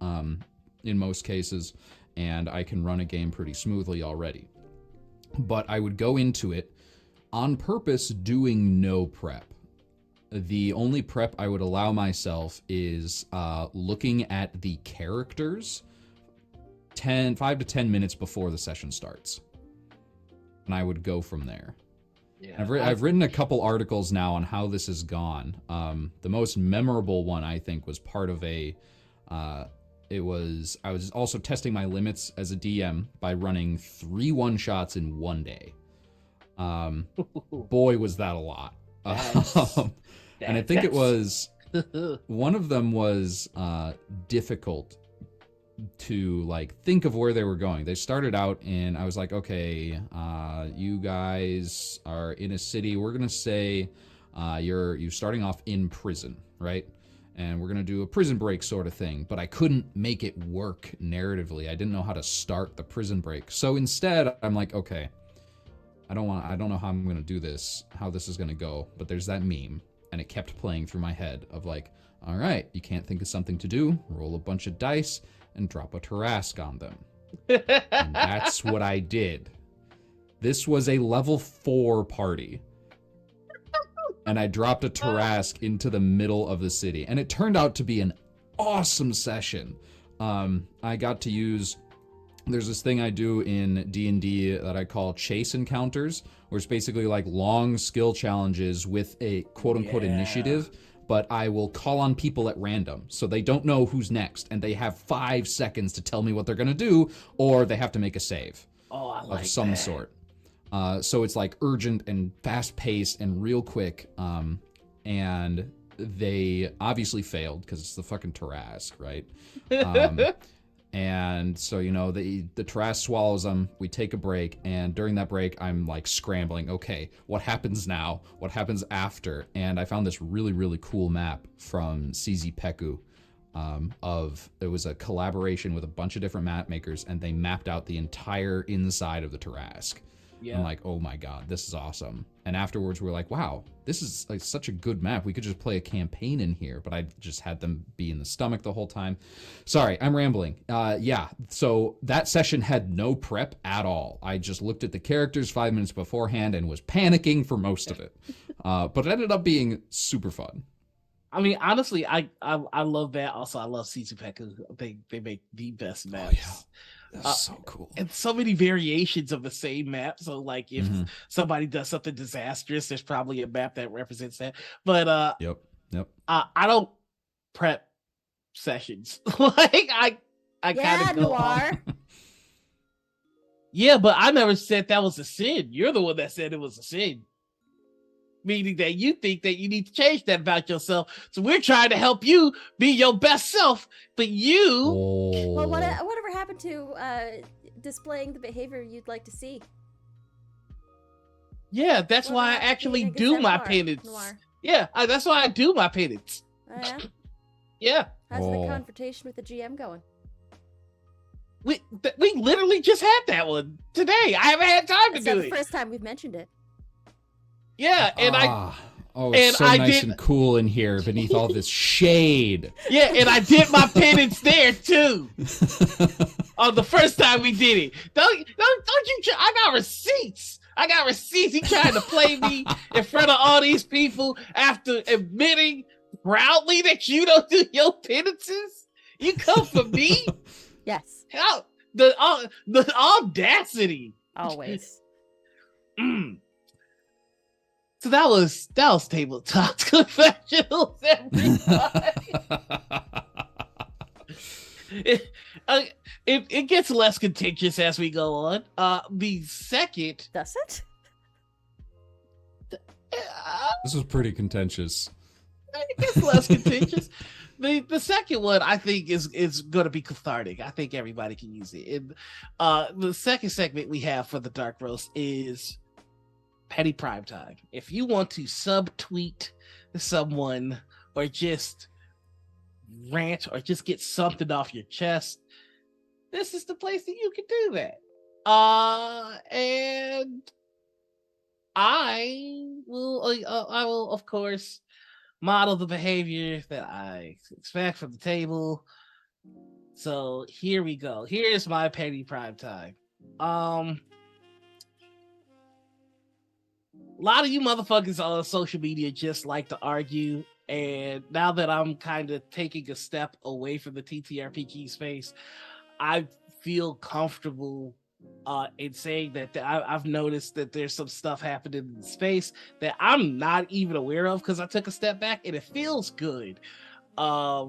in most cases, and I can run a game pretty smoothly already. But I would go into it on purpose doing no prep. The only prep I would allow myself is looking at the characters 5 to 10 minutes before the session starts. And I would go from there. Yeah, I've written a couple articles now on how this has gone. The most memorable one, I think, was part of I was also testing my limits as a DM by running 3 one-shots in one day. Boy, was that a lot. And I think it was, one of them was difficult to like think of where they were going. They started out and I was like, okay, you guys are in a city. We're going to say you're starting off in prison, right? And we're going to do a prison break sort of thing. But I couldn't make it work narratively. I didn't know how to start the prison break. So instead, I'm like, okay, I don't know how I'm going to do this, how this is going to go. But there's that meme. And it kept playing through my head of like, all right, you can't think of something to do, roll a bunch of dice and drop a Tarrasque on them. And that's what I did. This was a level 4 party. And I dropped a Tarrasque into the middle of the city. And it turned out to be an awesome session. I got to use, there's this thing I do in D&D that I call chase encounters, where it's basically like long skill challenges with a quote-unquote initiative, but I will call on people at random, so they don't know who's next, and they have 5 seconds to tell me what they're gonna do, or they have to make a save of some sort. So it's like urgent and fast-paced and real quick, and they obviously failed because it's the fucking Tarrasque, right? And so, you know, the Tarrasque swallows them, we take a break, and during that break, I'm like scrambling, okay, what happens now? What happens after? And I found this really, really cool map from CZ Peku, it was a collaboration with a bunch of different map makers, and they mapped out the entire inside of the Tarrasque. Yeah. I'm like, oh my god, this is awesome. And afterwards, we were like, wow, this is like such a good map. We could just play a campaign in here, but I just had them be in the stomach the whole time. Sorry, I'm rambling. Yeah, so that session had no prep at all. I just looked at the characters 5 minutes beforehand and was panicking for most of it. But it ended up being super fun. I mean, honestly, I love that. Also, I love Sizupeka. They make the best maps. Oh, yeah. That's so cool. And so many variations of the same map. So like if somebody does something disastrous, there's probably a map that represents that. But Yep. I don't prep sessions. Like I kind of go Noir. Yeah, but I never said that was a sin. You're the one that said it was a sin. Meaning that you think that you need to change that about yourself. So we're trying to help you be your best self. But you... Oh. Well, whatever happened to displaying the behavior you'd like to see? Yeah, that's why I actually do my penance. Yeah, that's why I do my penance. Oh, yeah? Yeah. How's the confrontation with the GM going? We literally just had that one today. I haven't had time to do it. It's the first time we've mentioned it. Yeah, and it's so nice and cool in here beneath all this shade. Yeah, and I did my penance there too. On the first time we did it. Don't you? I got receipts. He tried to play me in front of all these people after admitting proudly that you don't do your penances. You come for me? Yes. How the audacity. Always. So that was Tabletop Confessionals, everybody. It gets less contentious as we go on. The second... Does it? This was pretty contentious. It gets less contentious. The second one, I think, is going to be cathartic. I think everybody can use it. And the second segment we have for the Dark Roast is Petty Primetime. If you want to subtweet someone or just rant or just get something off your chest, this is the place that you can do that. And I will of course model the behavior that I expect from the table. So here we go. Here's my Petty Primetime. A lot of you motherfuckers on social media just like to argue, and now that I'm kind of taking a step away from the TTRPG space, I feel comfortable in saying that I've noticed that there's some stuff happening in the space that I'm not even aware of because I took a step back, and it feels good. A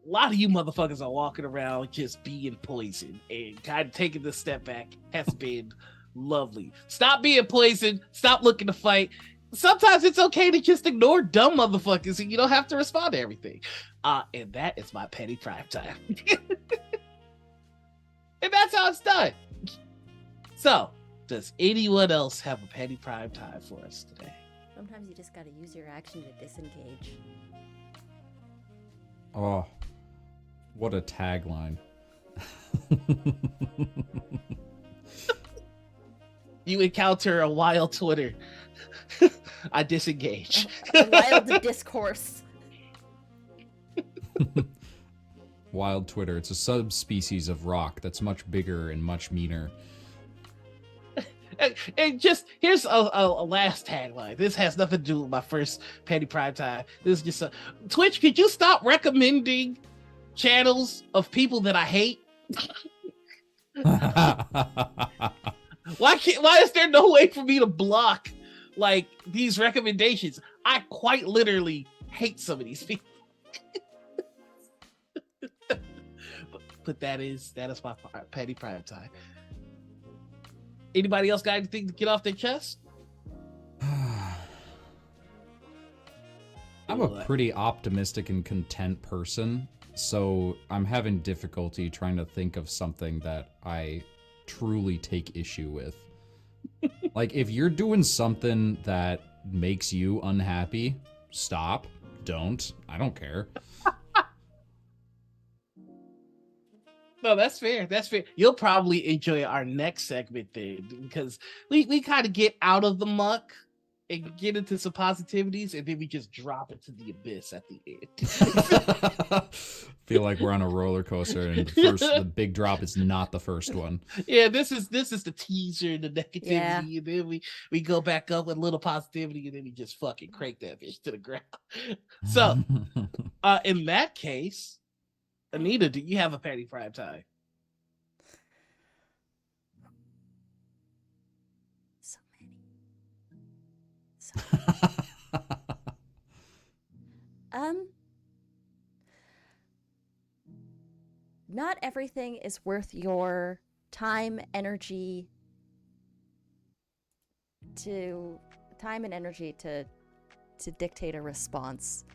lot of you motherfuckers are walking around just being poisoned, and kind of taking this step back has been lovely. Stop being poisoned. Stop looking to fight. Sometimes it's okay to just ignore dumb motherfuckers and you don't have to respond to everything. And that is my Petty Primetime. And that's how it's done. So, does anyone else have a Petty Primetime for us today? Sometimes you just gotta use your action to disengage. Oh, what a tagline. You encounter a wild Twitter. I disengage. A wild discourse. Wild Twitter. It's a subspecies of rock that's much bigger and much meaner. And just here's a last tagline. This has nothing to do with my first Petty Prime Time. This is just a Twitch. Could you stop recommending channels of people that I hate? Why is there no way for me to block like these recommendations? I quite literally hate some of these people. but that is my Petty Prime Time. Anybody else got anything to get off their chest? I'm a pretty optimistic and content person, so I'm having difficulty trying to think of something that I truly take issue with. Like, if you're doing something that makes you unhappy, stop. Don't. I don't care. No, that's fair. That's fair. You'll probably enjoy our next segment then, because we kind of get out of the muck and get into some positivities, and then we just drop it to the abyss at the end. Feel like we're on a roller coaster, and the big drop is not the first one. Yeah, this is the teaser, the negativity, Yeah. and then we go back up with a little positivity, and then we just fucking crank that bitch to the ground. So, in that case, Anita, do you have a Petty Prime Time? So many. Not everything is worth your time, energy to dictate a response.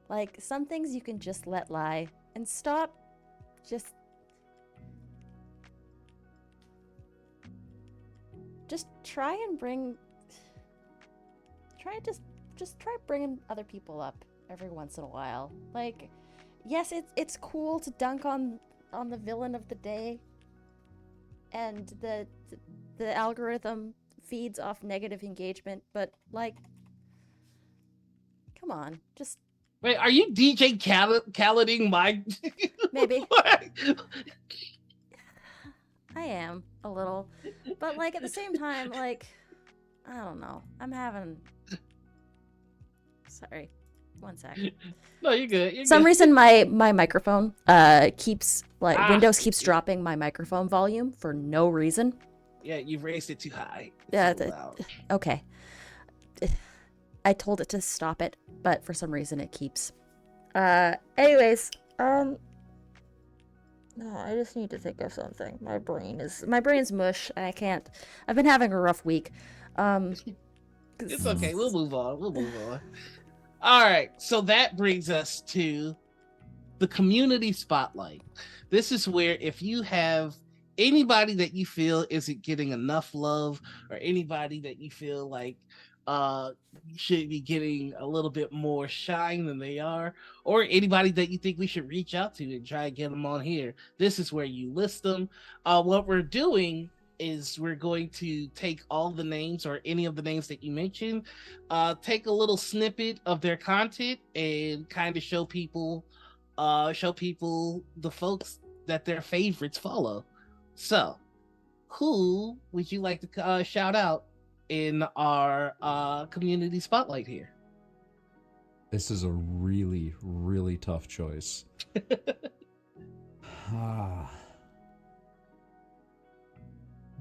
Like, some things you can just let lie and stop just try bringing other people up every once in a while. Like, yes, it's cool to dunk on the villain of the day, and the algorithm feeds off negative engagement, but like, come on, just Wait, are you DJ Khaleding my... maybe. I am a little, but like at the same time, like, I don't know. I'm having. Sorry, one sec. No, you're good. Some reason my microphone keeps Windows keeps dropping my microphone volume for no reason. Yeah, you've raised it too high. Yeah. Okay. I told it to stop it, but for some reason it keeps. Anyways, no, I just need to think of something. My brain's mush. I've been having a rough week. It's okay. We'll move on. All right. So that brings us to the community spotlight. This is where if you have anybody that you feel isn't getting enough love, or anybody that you feel like should be getting a little bit more shine than they are, or anybody that you think we should reach out to and try and get them on here, this is where you list them. What we're doing is we're going to take all the names, or any of the names that you mentioned, take a little snippet of their content and kind of show people the folks that their favorites follow. So who would you like to shout out in our community spotlight here? This is a really, really tough choice.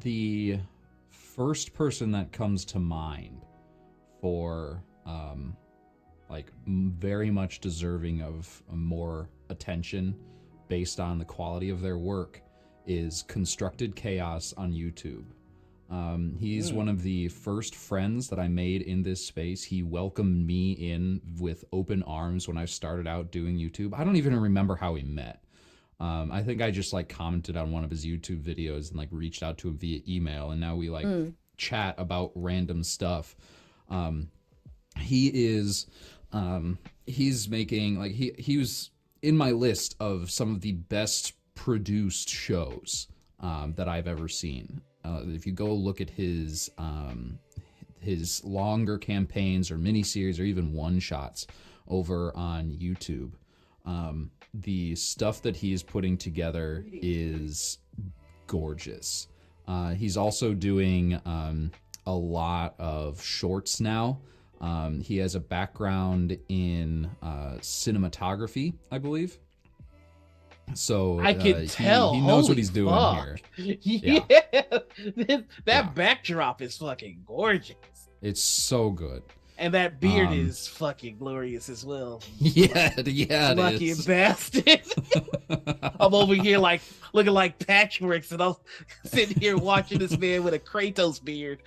The first person that comes to mind for very much deserving of more attention based on the quality of their work is Constructed Chaos on YouTube. He's one of the first friends that I made in this space. He welcomed me in with open arms when I started out doing YouTube. I don't even remember how we met. I think I just commented on one of his YouTube videos and reached out to him via email, and now we chat about random stuff. He's making he was in my list of some of the best produced shows that I've ever seen. If you go look at his longer campaigns or miniseries or even one-shots over on YouTube, the stuff that he's putting together is gorgeous. He's also doing a lot of shorts now. He has a background in cinematography, I believe. So I can tell. he knows what he's doing here. Yeah. That backdrop is fucking gorgeous. It's so good. And that beard is fucking glorious as well. Yeah, it Lucky is. bastard. I'm over here like looking like patchworks, and I'm sitting here watching this man with a Kratos beard.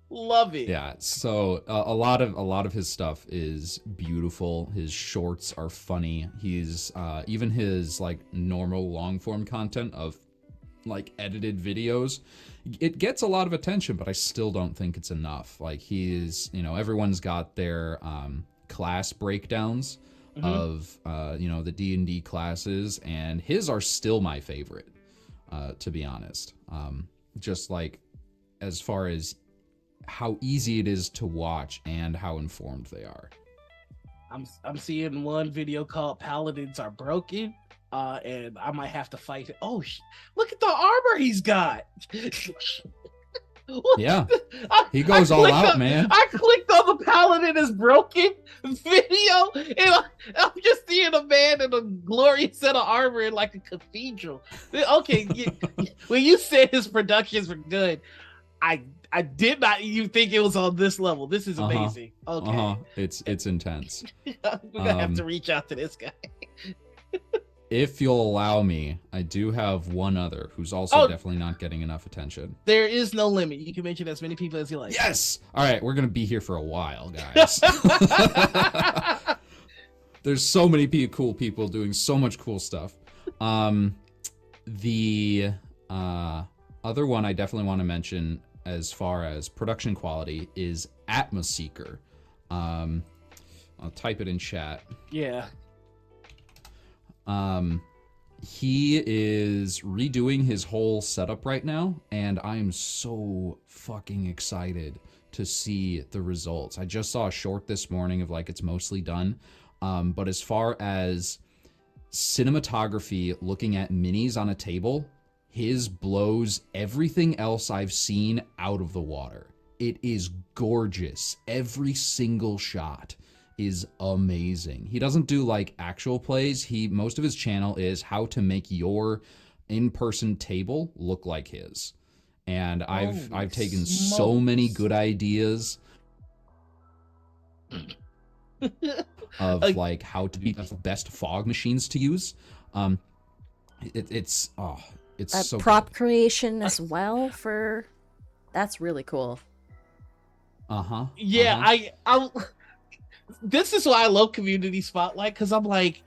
Love it. Yeah, so a lot of his stuff is beautiful. His shorts are funny. He's even his like normal long form content of like edited videos, it gets a lot of attention, but I still don't think it's enough. Like he's, everyone's got their class breakdowns of the D&D classes, and his are still my favorite, to be honest. Just like as far as how easy it is to watch and how informed they are. I'm seeing one video called Paladins Are Broken, and I might have to fight it. Oh, look at the armor he's got. Yeah, he goes all out, man. I clicked on the Paladin is Broken video, and I'm just seeing a man in a glorious set of armor in like a cathedral. Okay, when you said his productions were good, I did not even think it was on this level. This is amazing. Okay. It's intense. We're gonna have to reach out to this guy. If you'll allow me, I do have one other who's also definitely not getting enough attention. There is no limit. You can mention as many people as you like. Yes! All right, we're gonna be here for a while, guys. There's so many cool people doing so much cool stuff. The other one I definitely want to mention as far as production quality is Atmoseeker. I'll type it in chat. Yeah. He is redoing his whole setup right now, and I am so fucking excited to see the results. I just saw a short this morning of like it's mostly done. But as far as cinematography, looking at minis on a table, his blows everything else I've seen out of the water. It is gorgeous. Every single shot is amazing. He doesn't do like actual plays. Most of his channel is how to make your in-person table look like his. And I've taken so many good ideas of like how to be the best fog machines to use. It's so prop good. creation as well for that's really cool. Yeah, I this is why I love Community Spotlight, because I'm like,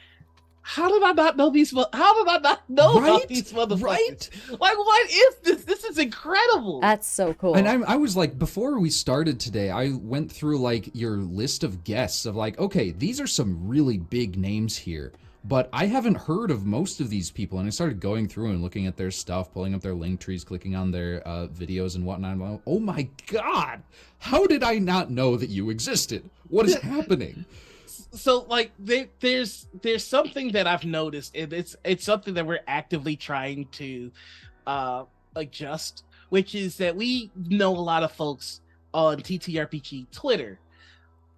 how did I not know these? How did I not know about these motherfuckers? Right? Like, what is this? This is incredible. That's so cool. And I was like, before we started today, I went through like your list of guests of like, okay, these are some really big names here, but I haven't heard of most of these people. And I started going through and looking at their stuff, pulling up their link trees, clicking on their videos and whatnot. I'm like, oh my God, how did I not know that you existed? What is happening? So like there's something that I've noticed, and it's something that we're actively trying to adjust, which is that we know a lot of folks on TTRPG Twitter,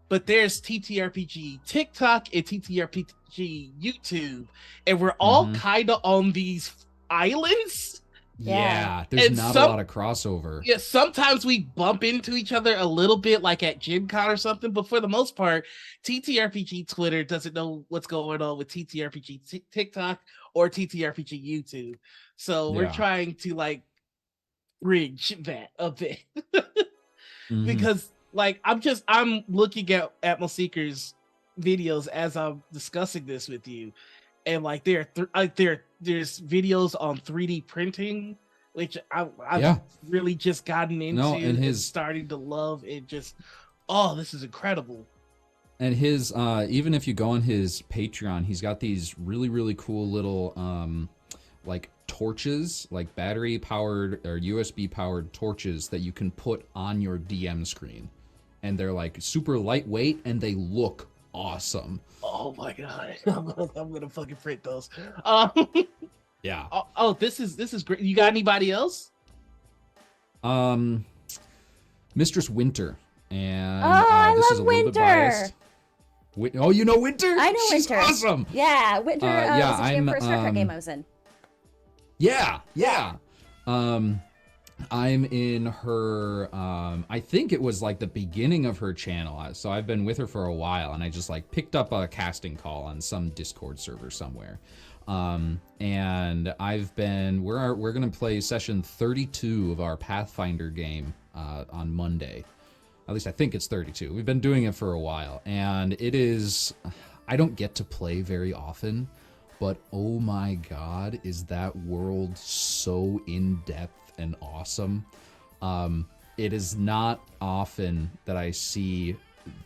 but there's TTRPG TikTok and TTRPG YouTube, and we're all kind of on these islands. Yeah, there's not a lot of crossover. Yeah, sometimes we bump into each other a little bit, like at Gen Con or something, but for the most part, TTRPG Twitter doesn't know what's going on with TTRPG TikTok or TTRPG YouTube. So we're trying to like bridge that a bit. Because like I'm looking at Atmoseeker's videos as I'm discussing this with you. And like there's videos on 3D printing, which I've really just gotten into and starting to love. It just, this is incredible. And his even if you go on his Patreon, he's got these really, really cool little like torches, like battery powered or USB powered torches that you can put on your DM screen. And they're like super lightweight and they look awesome. Oh my God. I'm gonna fucking print those. Yeah. Oh, this is great. You got anybody else? Mistress Winter, and I this love is a little bit Winter. biased. Oh, you know Winter? I know She's Winter. Awesome. Yeah, Winter yeah, was the GM I'm, for a Star Trek game I was in. Yeah. I'm in her, I think it was like the beginning of her channel. So I've been with her for a while, and I just like picked up a casting call on some Discord server somewhere. And we're gonna play session 32 of our Pathfinder game on Monday. At least I think it's 32. We've been doing it for a while, and I don't get to play very often, but oh my god, is that world so in-depth and awesome. It is not often that I see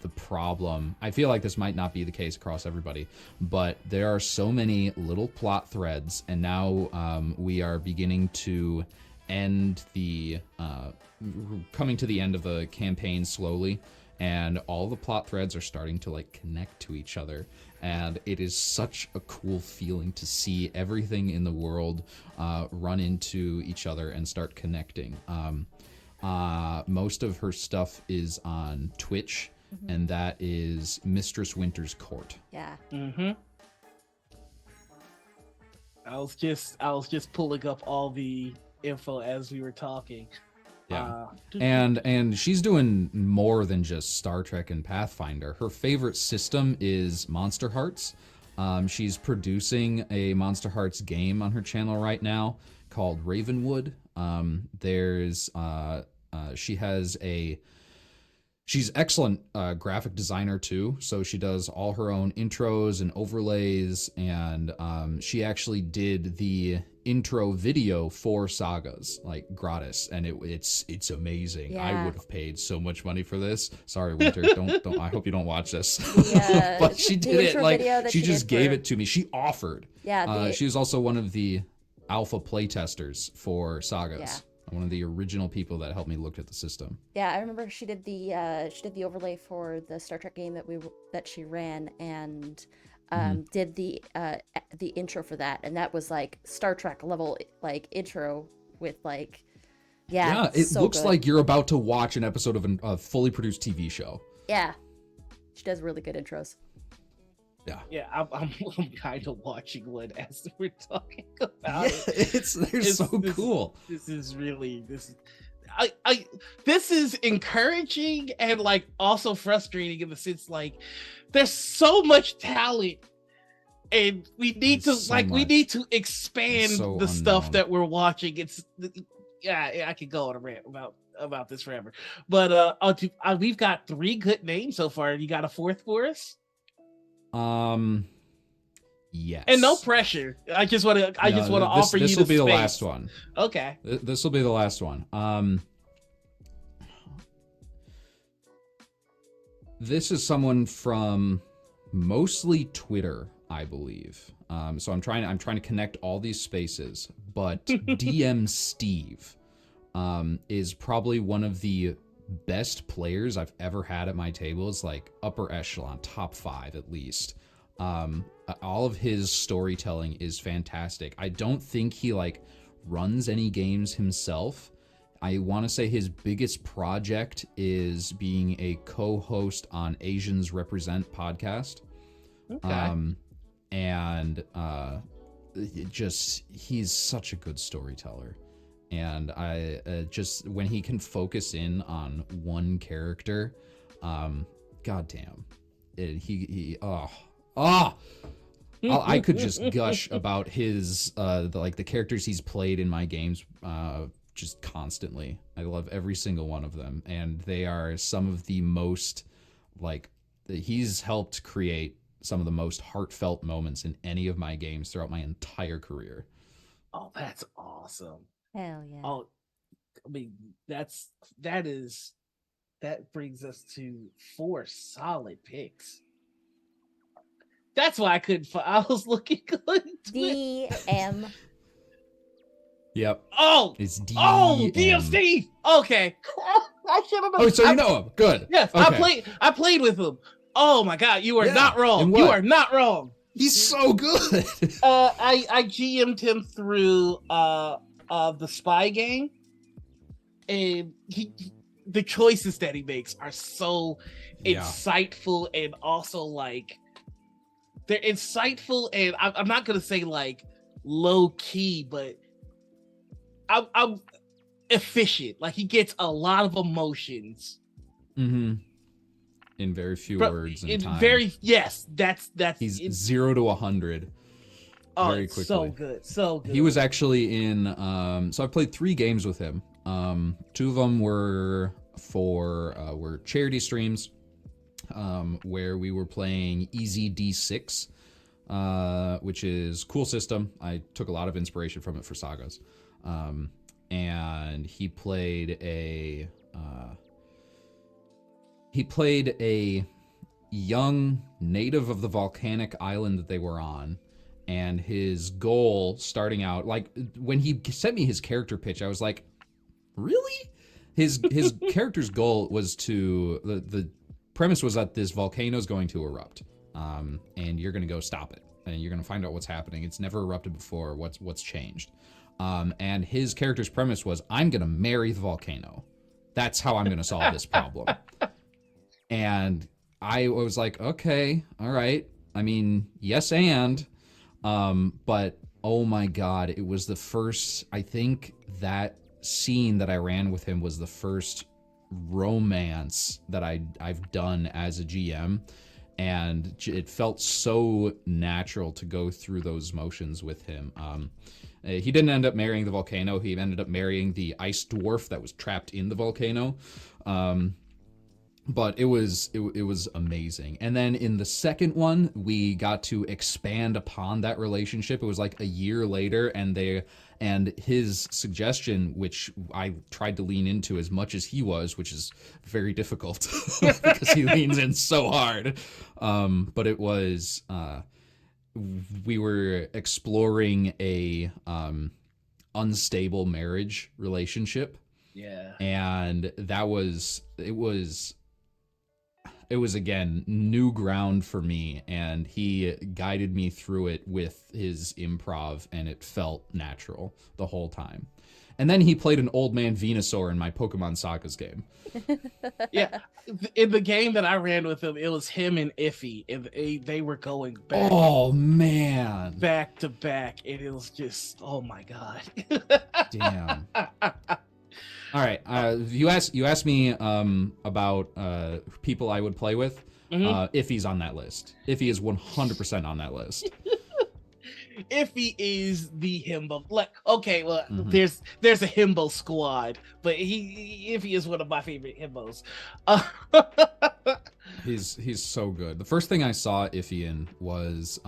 the problem. I feel like this might not be the case across everybody, but there are so many little plot threads, and now we are beginning to end coming to the end of the campaign slowly, and all the plot threads are starting to like connect to each other, and it is such a cool feeling to see everything in the world run into each other and start connecting. Most of her stuff is on Twitch, and that is Mistress Winter's Court. Yeah. I was just pulling up all the info as we were talking. Yeah. And she's doing more than just Star Trek and Pathfinder. Her favorite system is Monster Hearts. She's producing a Monster Hearts game on her channel right now called Ravenwood. She's excellent graphic designer too, so she does all her own intros and overlays, and she actually did the intro video for Sagas, like gratis, and it's amazing. Yeah. I would have paid so much money for this. Sorry, Winter, don't. I hope you don't watch this. Yeah, but she did it like she just gave for... it to me. She offered. Yeah, she was also one of the alpha playtesters for Sagas. Yeah. One of the original people that helped me look at the system. Yeah, I remember she did the overlay for the Star Trek game that she ran, and did the intro for that, and that was like Star Trek level like intro with like it so looks good. like you're about to watch an episode of a fully produced TV show. Yeah, she does really good intros. Yeah, I'm kind of watching one as we're talking about it. They're so cool. This is encouraging and like also frustrating in the sense like there's so much talent, and we need to expand the stuff that we're watching. I could go on a rant about this forever, but we've got 3 good names so far. You got a 4th for us? Yes. And no pressure. I just want to offer you the space. This will be the last one. Okay. This will be the last one. This is someone from mostly Twitter, I believe. So I'm trying to connect all these spaces, but DM Steve is probably one of the best players I've ever had at my table. Is like upper echelon, top 5 at least. All of his storytelling is fantastic. I don't think he like runs any games himself. I want to say his biggest project is being a co-host on Asians Represent podcast. Okay. He's such a good storyteller. And I when he can focus in on one character, goddamn, I could just gush about his the characters he's played in my games just constantly. I love every single one of them, and they are some of the most he's helped create some of the most heartfelt moments in any of my games throughout my entire career. Oh, that's awesome. Hell yeah. Oh, I mean, that brings us to 4 solid picks. That's why I couldn't find. I was looking good. DM. Yep. Oh, it's DM. Oh, DM Steve. Okay. I should have known. Oh, so you know him. Good. Yes, okay. I played with him. Oh my God, you are not wrong. You are not wrong. He's so good. I GM'd him through the Spy game, and the choices that he makes are so insightful, and also like they're insightful, and I'm not gonna say like low key, but I'm efficient. Like he gets a lot of emotions. Mm-hmm. In very few words and time. That's he's 0 to 100 very quickly. So good. He was actually in so I played 3 games with him. 2 of them were for charity streams, where we were playing Easy D6, which is cool system. I took a lot of inspiration from it for Sagas. And he played a young native of the volcanic island that they were on, and his goal starting out, like when he sent me his character pitch, I was like, really? His character's goal was to the premise was that this volcano is going to erupt, and you're going to go stop it, and you're going to find out what's happening. It's never erupted before. What's changed? And his character's premise was, I'm going to marry the volcano. That's how I'm going to solve this problem. And I was like, okay, all right. I mean, yes, but oh my God, it was the first, I think that scene that I ran with him was the first romance that I've done as a GM. And it felt so natural to go through those motions with him. He didn't end up marrying the volcano. He ended up marrying the ice dwarf that was trapped in the volcano. But it was amazing. And then in the second one, we got to expand upon that relationship. It was like a year later, and his suggestion, which I tried to lean into as much as he was, which is very difficult because he leans in so hard. But it was we were exploring a unstable marriage relationship. Yeah. And it was again new ground for me, and he guided me through it with his improv, and it felt natural the whole time. And then he played an old man Venusaur in my Pokemon Sagas game. Yeah, in the game that I ran with him, it was him and Iffy, and they were going back. Oh man, back to back, and it was just, oh my God. Damn. All right, you asked me about people I would play with. Mm-hmm. Iffy's on that list. Iffy is 100% on that list. Iffy is the himbo. Like, okay, well, there's a himbo squad, but Iffy is one of my favorite himbos. He's so good. The first thing I saw Iffy in was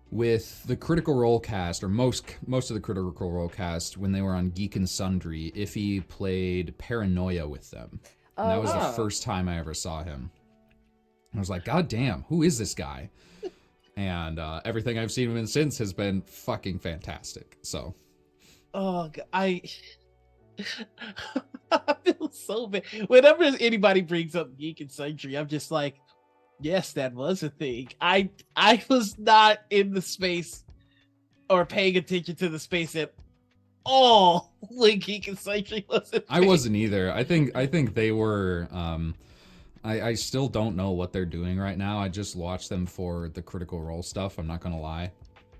with the Critical Role cast, or most of the Critical Role cast, when they were on Geek and Sundry, Iffy played Paranoia with them. And that was the first time I ever saw him. I was like, God damn, who is this guy? And everything I've seen him in since has been fucking fantastic. So, oh, I feel so bad. Whenever anybody brings up Geek and Sundry, I'm just like, yes, that was a thing. I was not in the space or paying attention to the space at all when Geek and Sundry was a thing. I wasn't either. I think they were. I still don't know what they're doing right now. I just watched them for the Critical Role stuff. I'm not gonna lie.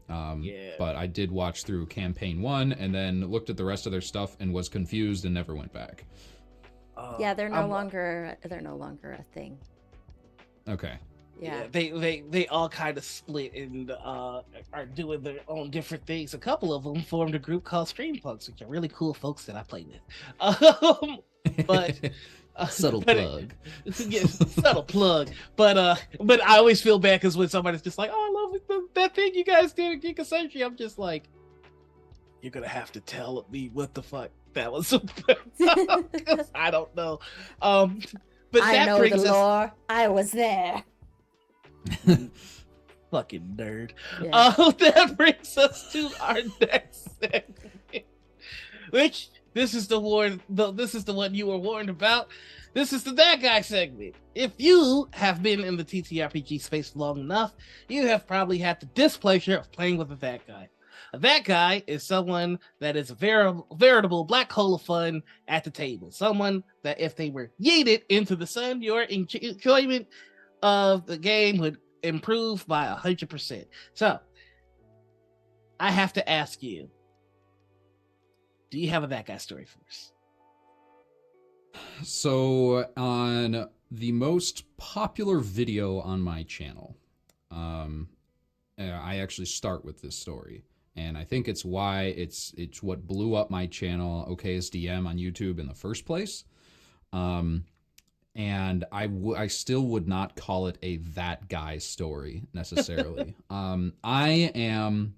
But I did watch through campaign 1 and then looked at the rest of their stuff and was confused and never went back. Yeah, they're no longer a thing. Okay. Yeah. They all kind of split and are doing their own different things. A couple of them formed a group called Streampunks, which are really cool folks that I play with. But subtle plug. Yes, subtle plug. But I always feel bad because when somebody's just like, "Oh, I love that thing you guys did at Geek and Sundry," I'm just like, you're gonna have to tell me what the fuck that was about. 'Cause I don't know. But I know the lore. I was there. Fucking nerd. Yeah. That brings us to our next segment, which This is the one you were warned about. This is the That Guy segment. If you have been in the TTRPG space long enough, you have probably had the displeasure of playing with a That Guy. A That Guy is someone that is a veritable black hole of fun at the table. Someone that if they were yeeted into the sun, your enjoyment of the game would improve by 100%. So, I have to ask you, do you have a That Guy story for us? So on the most popular video on my channel, I actually start with this story, and I think it's why it's what blew up my channel, OKSDM, on YouTube in the first place. And I still would not call it a That Guy story necessarily. I am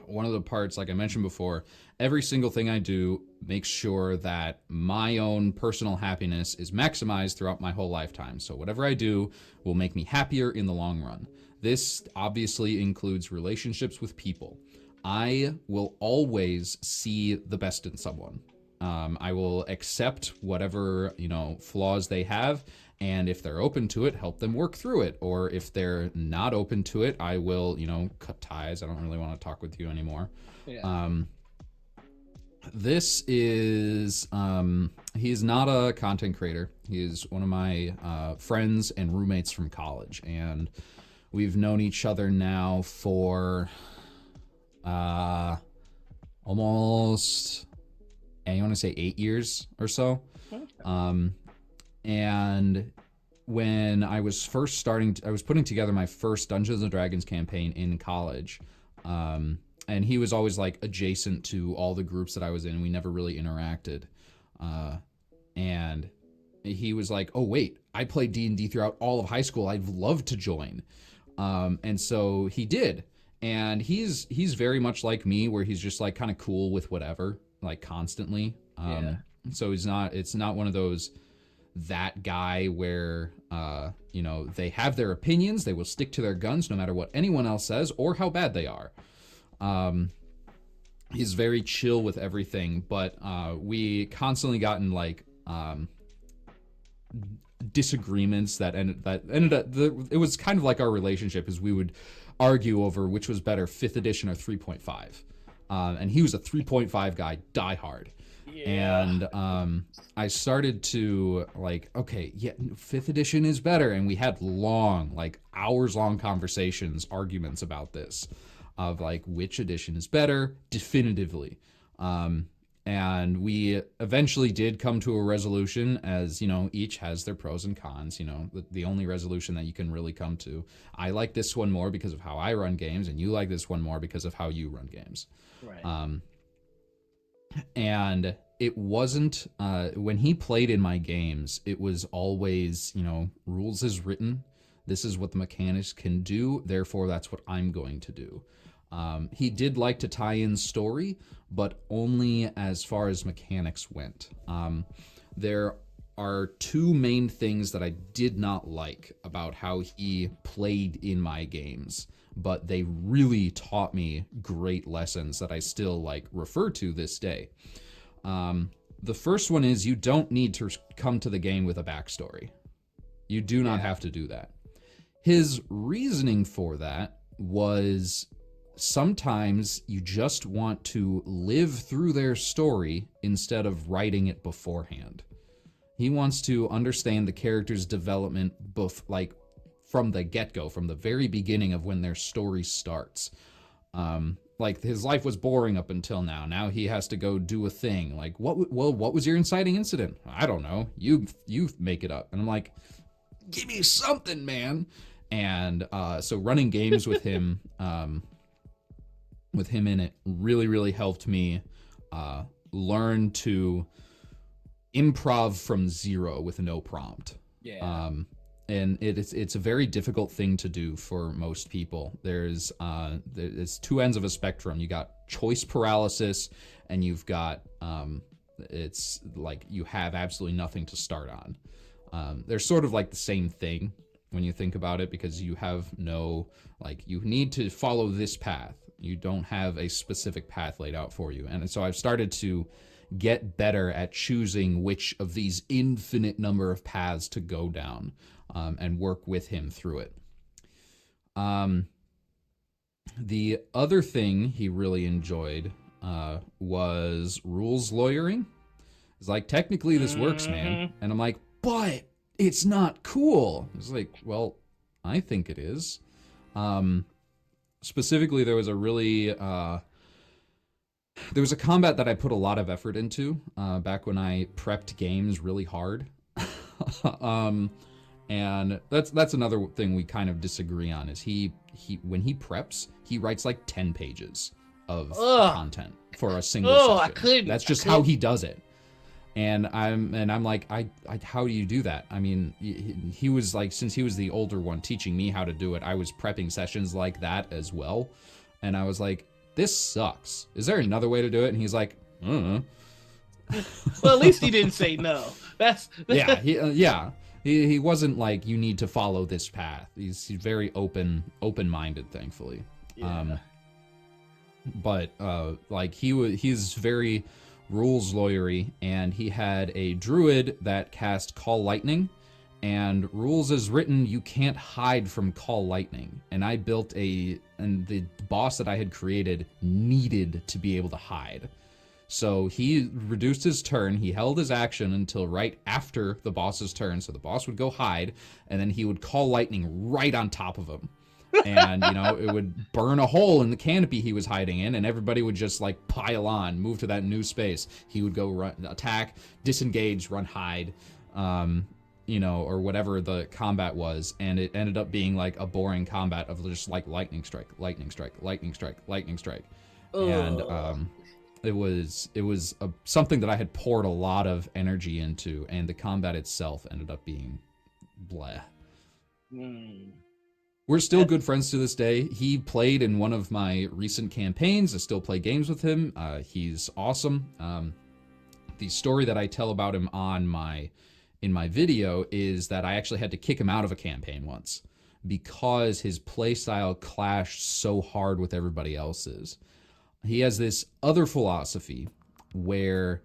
one of the parts, like I mentioned before, every single thing I do makes sure that my own personal happiness is maximized throughout my whole lifetime. So whatever I do will make me happier in the long run. This obviously includes relationships with people. I will always see the best in someone. I will accept whatever, flaws they have, and if they're open to it, help them work through it. Or if they're not open to it, I will, cut ties. I don't really want to talk with you anymore. Yeah. This is, he's not a content creator. He is one of my friends and roommates from college. And we've known each other now for almost, I want to say 8 years or so. And when I was first I was putting together my first Dungeons & Dragons campaign in college. And he was always like adjacent to all the groups that I was in. We never really interacted. And he was like, oh wait, I played D&D throughout all of high school. I'd love to join. And so he did. And he's very much like me, where he's just like kind of cool with whatever, like constantly. So it's not one of those That Guy where, they have their opinions. They will stick to their guns no matter what anyone else says or how bad they are. He's very chill with everything, but we constantly got in like disagreements that ended up it was kind of like our relationship, is we would argue over which was better, 5th edition or 3.5. And he was a 3.5 guy, diehard. Yeah. And I started to like, okay, yeah, 5th edition is better, and we had long, like hours-long conversations, arguments about this, of like which edition is better, definitively. And we eventually did come to a resolution, as each has their pros and cons. The only resolution that you can really come to, I like this one more because of how I run games, and you like this one more because of how you run games. Right. And it wasn't, when he played in my games, it was always, rules is written. This is what the mechanics can do, therefore that's what I'm going to do. He did like to tie in story, but only as far as mechanics went. There are two main things that I did not like about how he played in my games, but they really taught me great lessons that I still refer to this day. The first one is, you don't need to come to the game with a backstory. You do not have to do that. His reasoning for that was, sometimes you just want to live through their story instead of writing it beforehand. He wants to understand the character's development from the get-go, from the very beginning of when their story starts. His life was boring up until now. Now he has to go do a thing. What was your inciting incident? I don't know. You make it up. And I'm like, give me something, man. And so running games with him, in it really, really helped me learn to improv from zero with no prompt. Yeah. And it's a very difficult thing to do for most people. There's two ends of a spectrum. You got choice paralysis, and you've got it's like you have absolutely nothing to start on. They're sort of like the same thing when you think about it, because you have no, you need to follow this path. You don't have a specific path laid out for you. And so I've started to get better at choosing which of these infinite number of paths to go down, and work with him through it. The other thing he really enjoyed was rules lawyering. It's like, technically this works, man. And I'm like, but it's not cool. It's like, well, I think it is. Specifically, there was a really there was a combat that I put a lot of effort into back when I prepped games really hard. And that's another thing we kind of disagree on, is he when he preps, he writes like 10 pages of content for a single session. That's just how he does it. And I'm like, I how do you do that? I mean, he was like, since he was the older one teaching me how to do it, I was prepping sessions like that as well. And I was like, this sucks. Is there another way to do it? And he's like, Well, at least he didn't say no. That's yeah. He wasn't like, you need to follow this path. He's very open-minded, thankfully. Yeah. But like he's very rules lawyery, and he had a druid that cast Call Lightning, and rules is written, you can't hide from Call Lightning. And I built and the boss that I had created needed to be able to hide. So he reduced his turn, he held his action until right after the boss's turn, so the boss would go hide, and then he would Call Lightning right on top of him. And, you know, it would burn a hole in the canopy he was hiding in, and everybody would just, like, pile on, move to that new space. He would go run, attack, disengage, run, hide, you know, or whatever the combat was, and it ended up being, like, a boring combat of just, like, lightning strike, lightning strike, lightning strike, lightning strike. And, it was something that I had poured a lot of energy into, and the combat itself ended up being bleh. We're still good friends to this day. He played in one of my recent campaigns. I still play games with him. He's awesome. The story that I tell about him in my video is that I actually had to kick him out of a campaign once because his playstyle clashed so hard with everybody else's. He has this other philosophy where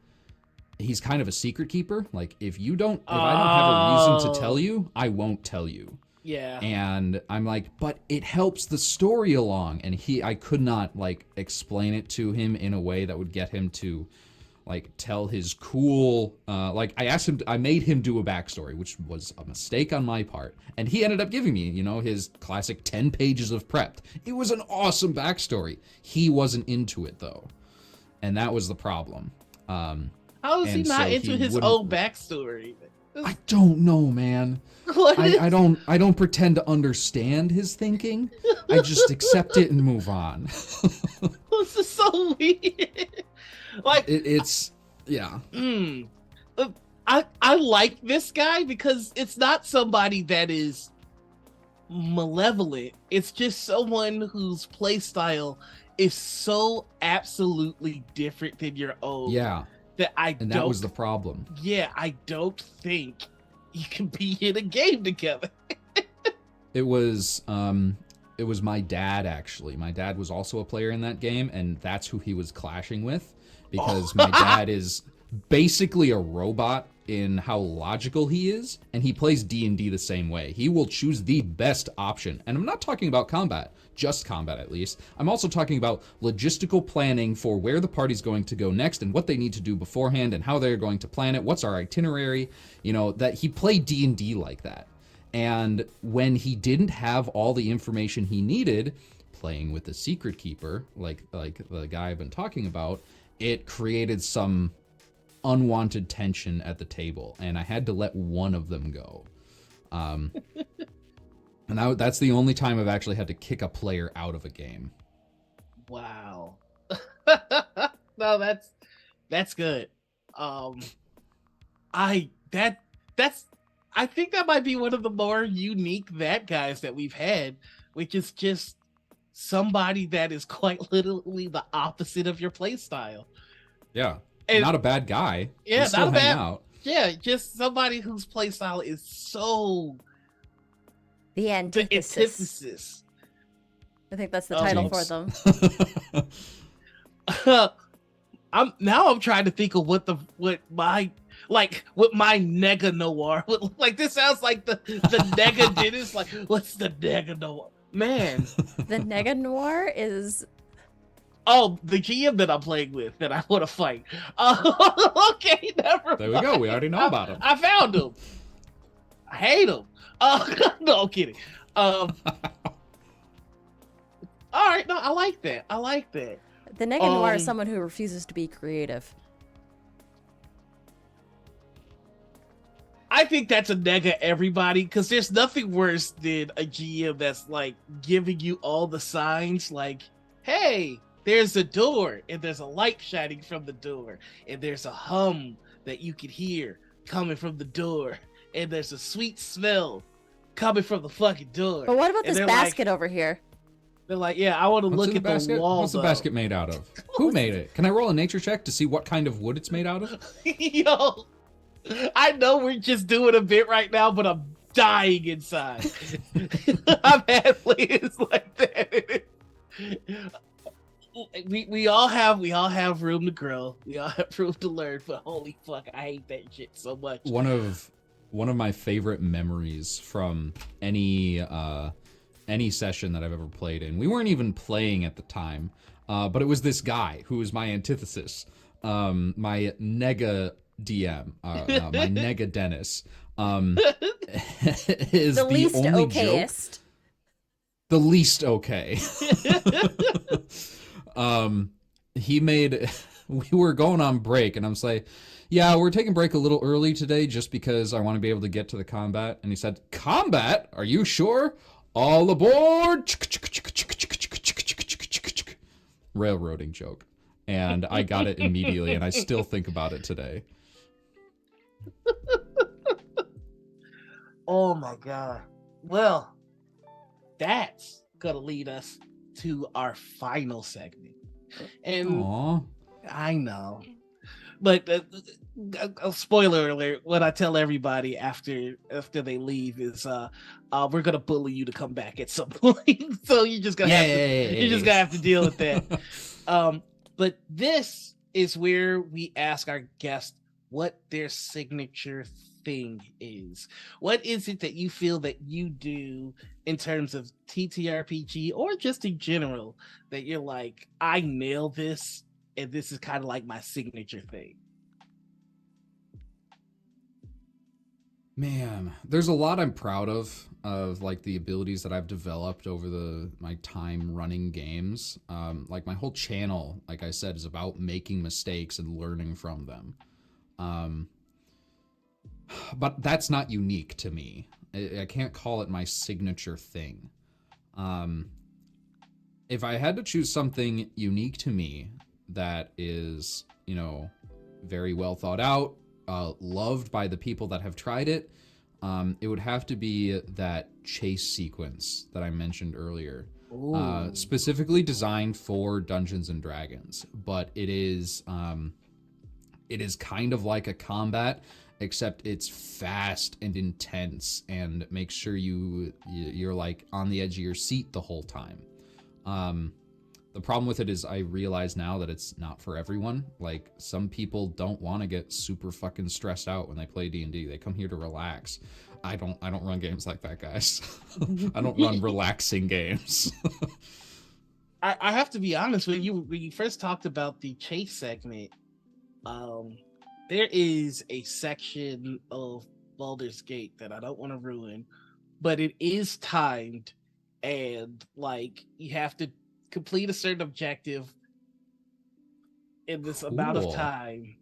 he's kind of a secret keeper. Like, if I don't have a reason to tell you, I won't tell you. Yeah. And I'm like, but it helps the story along. And I could not, like, explain it to him in a way that would get him to, like, tell his cool, like, I made him do a backstory, which was a mistake on my part. And he ended up giving me, you know, his classic 10 pages of prepped. It was an awesome backstory. He wasn't into it, though. And that was the problem. How is he not into his own backstory? I don't know, man. I don't pretend to understand his thinking. I just accept it and move on. This is so weird. Like, it's yeah. I like this guy because it's not somebody that is malevolent. It's just someone whose playstyle is so absolutely different than your own. Yeah. That was the problem. Yeah, I don't think you can be in a game together. It was my dad, actually. My dad was also a player in that game, and that's who he was clashing with, because my dad is basically a robot in how logical he is, and he plays D&D the same way. He will choose the best option, and I'm not talking about combat, just combat at least. I'm also talking about logistical planning for where the party's going to go next and what they need to do beforehand and how they're going to plan it, what's our itinerary, you know, that he played D&D like that. And when he didn't have all the information he needed, playing with the secret keeper, like the guy I've been talking about, it created some unwanted tension at the table, and I had to let one of them go. And that's the only time I've actually had to kick a player out of a game. Wow. No, that's good. I think that might be one of the more unique that guys that we've had, which is just somebody that is quite literally the opposite of your play style. Yeah. And not a bad guy. Yeah, not a bad. Out. Yeah, just somebody whose play style is so the antithesis. I think that's the title for them. I'm trying to think of what my nega noir would look like. This sounds like the nega Dennis. Like, what's the nega noir? Man. The nega noir is the GM that I'm playing with that I want to fight. Okay, never There mind. we go. We already know about him. I found him. I hate him. No, I'm kidding. All right, no, I like that. the nega noir is someone who refuses to be creative. I think that's a nega everybody, because there's nothing worse than a GM that's like giving you all the signs like, hey, there's a door and there's a light shining from the door and there's a hum that you can hear coming from the door and there's a sweet smell coming from the fucking door. But what about this basket over here? They're like, yeah, I want to look at the wall. What's the basket made out of? Who made it? Can I roll a nature check to see what kind of wood it's made out of? Yo, I know we're just doing a bit right now, but I'm dying inside. I'm had players like that. We all have room to grow. We all have room to learn. But holy fuck, I hate that shit so much. One of my favorite memories from any session that I've ever played in. We weren't even playing at the time, but it was this guy who was my antithesis, my nega DM, my nega Dennis, is the least only okayest. Joke. The least okay. He made. We were going on break, and I'm like, yeah, we're taking break a little early today just because I want to be able to get to the combat. And he said, combat? Are you sure? All aboard! Railroading joke. And I got it immediately, and I still think about it today. Oh my god. Well, that's gonna lead us to our final segment. And Aww. I know. But a spoiler alert, what I tell everybody after they leave is we're gonna bully you to come back at some point. So you just gonna have to deal with that. But this is where we ask our guests what their signature thing is. What is it that you feel that you do in terms of TTRPG or just in general that you're like, I nail this, and this is kind of like my signature thing? Man, there's a lot I'm proud of like the abilities that I've developed over my time running games. Like my whole channel, like I said, is about making mistakes and learning from them. But that's not unique to me. I can't call it my signature thing. If I had to choose something unique to me that is, very well thought out, loved by the people that have tried it, it would have to be that chase sequence that I mentioned earlier. Specifically designed for Dungeons and Dragons, but it is kind of like a combat, except it's fast and intense and makes sure you're like on the edge of your seat the whole time. The problem with it is I realize now that it's not for everyone. Like, some people don't want to get super fucking stressed out when they play D&D. They come here to relax. I don't run games like that, guys. I don't run relaxing games. I have to be honest with you. When you first talked about the chase segment, there is a section of Baldur's Gate that I don't want to ruin, but it is timed, and like you have to complete a certain objective in this amount of time,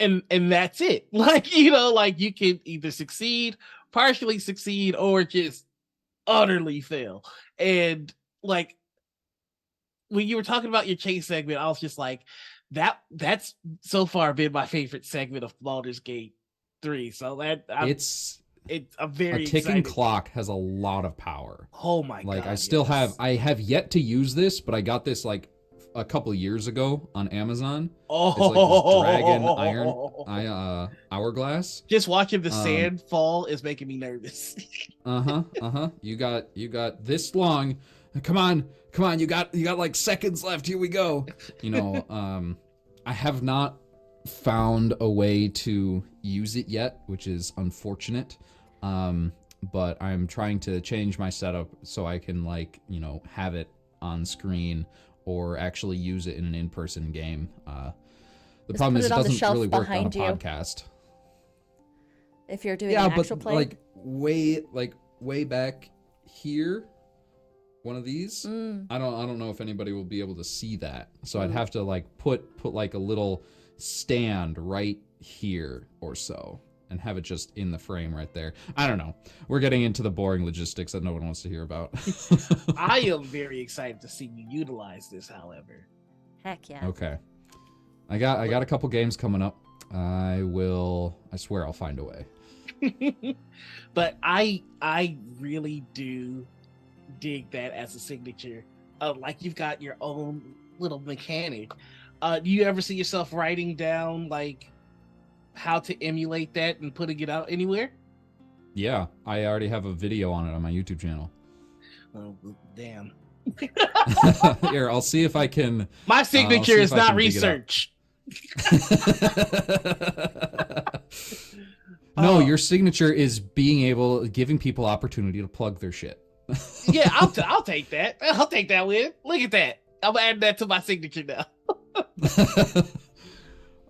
and that's it. Like, like you can either succeed, partially succeed, or just utterly fail. And like when you were talking about your chase segment, I was just like, that's so far been my favorite segment of Baldur's Gate 3. So it's a very ticking clock has a lot of power. Oh my god. Like I have yet to use this, but I got this like a couple years ago on Amazon. Oh, it's like this dragon hourglass. Just watching the sand fall is making me nervous. You got this long, come on, you got like seconds left. Here we go. You know, I have not found a way to use it yet, which is unfortunate. But I'm trying to change my setup so I can, like, you know, have it on screen or actually use it in an in-person game. The problem is it doesn't really work on a podcast. If you're doing an actual play? Like way back here, one of these. I don't know if anybody will be able to see that. So I'd have to like put like a little stand right here or so and have it just in the frame right there. I don't know. We're getting into the boring logistics that no one wants to hear about. I am very excited to see you utilize this, however. Heck yeah. Okay. I got a couple games coming up. I swear I'll find a way. But I really do dig that as a signature. Like you've got your own little mechanic. Do you ever see yourself writing down like how to emulate that and putting it out anywhere? Yeah, I already have a video on it on my YouTube channel. Oh, damn. Here, I'll see if I can. My signature is not research. No, your signature is giving people opportunity to plug their shit. Yeah, I'll take that. I'll take that win. Look at that. I'm adding that to my signature now.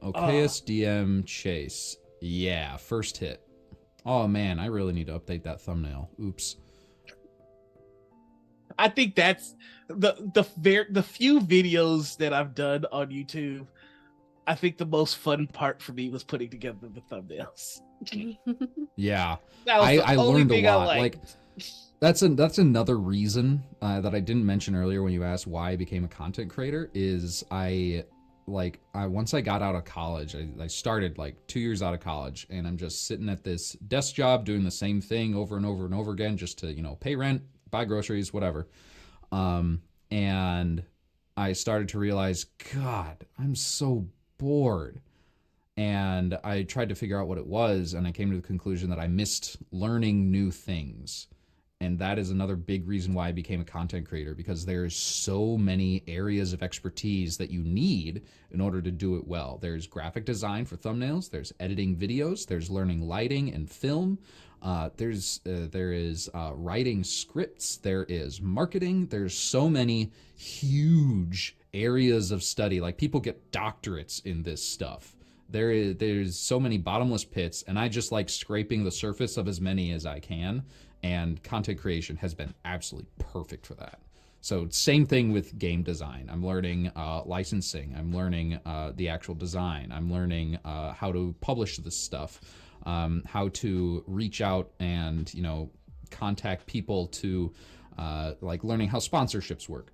OKSDM Chase. Yeah, first hit. Oh man, I really need to update that thumbnail. Oops. I think that's the few videos that I've done on YouTube. I think the most fun part for me was putting together the thumbnails. Yeah, I learned a lot. Like that's another reason that I didn't mention earlier when you asked why I became a content creator is once I got out of college, I started like 2 years out of college, and I'm just sitting at this desk job doing the same thing over and over and over again just to, you know, pay rent, buy groceries, whatever. And I started to realize, God, I'm so bored. And I tried to figure out what it was, and I came to the conclusion that I missed learning new things. And that is another big reason why I became a content creator, because there's so many areas of expertise that you need in order to do it well. There's graphic design for thumbnails, there's editing videos, there's learning lighting and film, there is writing scripts, there is marketing, there's so many huge areas of study. Like, people get doctorates in this stuff. There's so many bottomless pits, and I just like scraping the surface of as many as I can. And content creation has been absolutely perfect for that. So same thing with game design. I'm learning licensing. I'm learning the actual design. I'm learning how to publish this stuff, how to reach out and, you know, contact people to like learning how sponsorships work.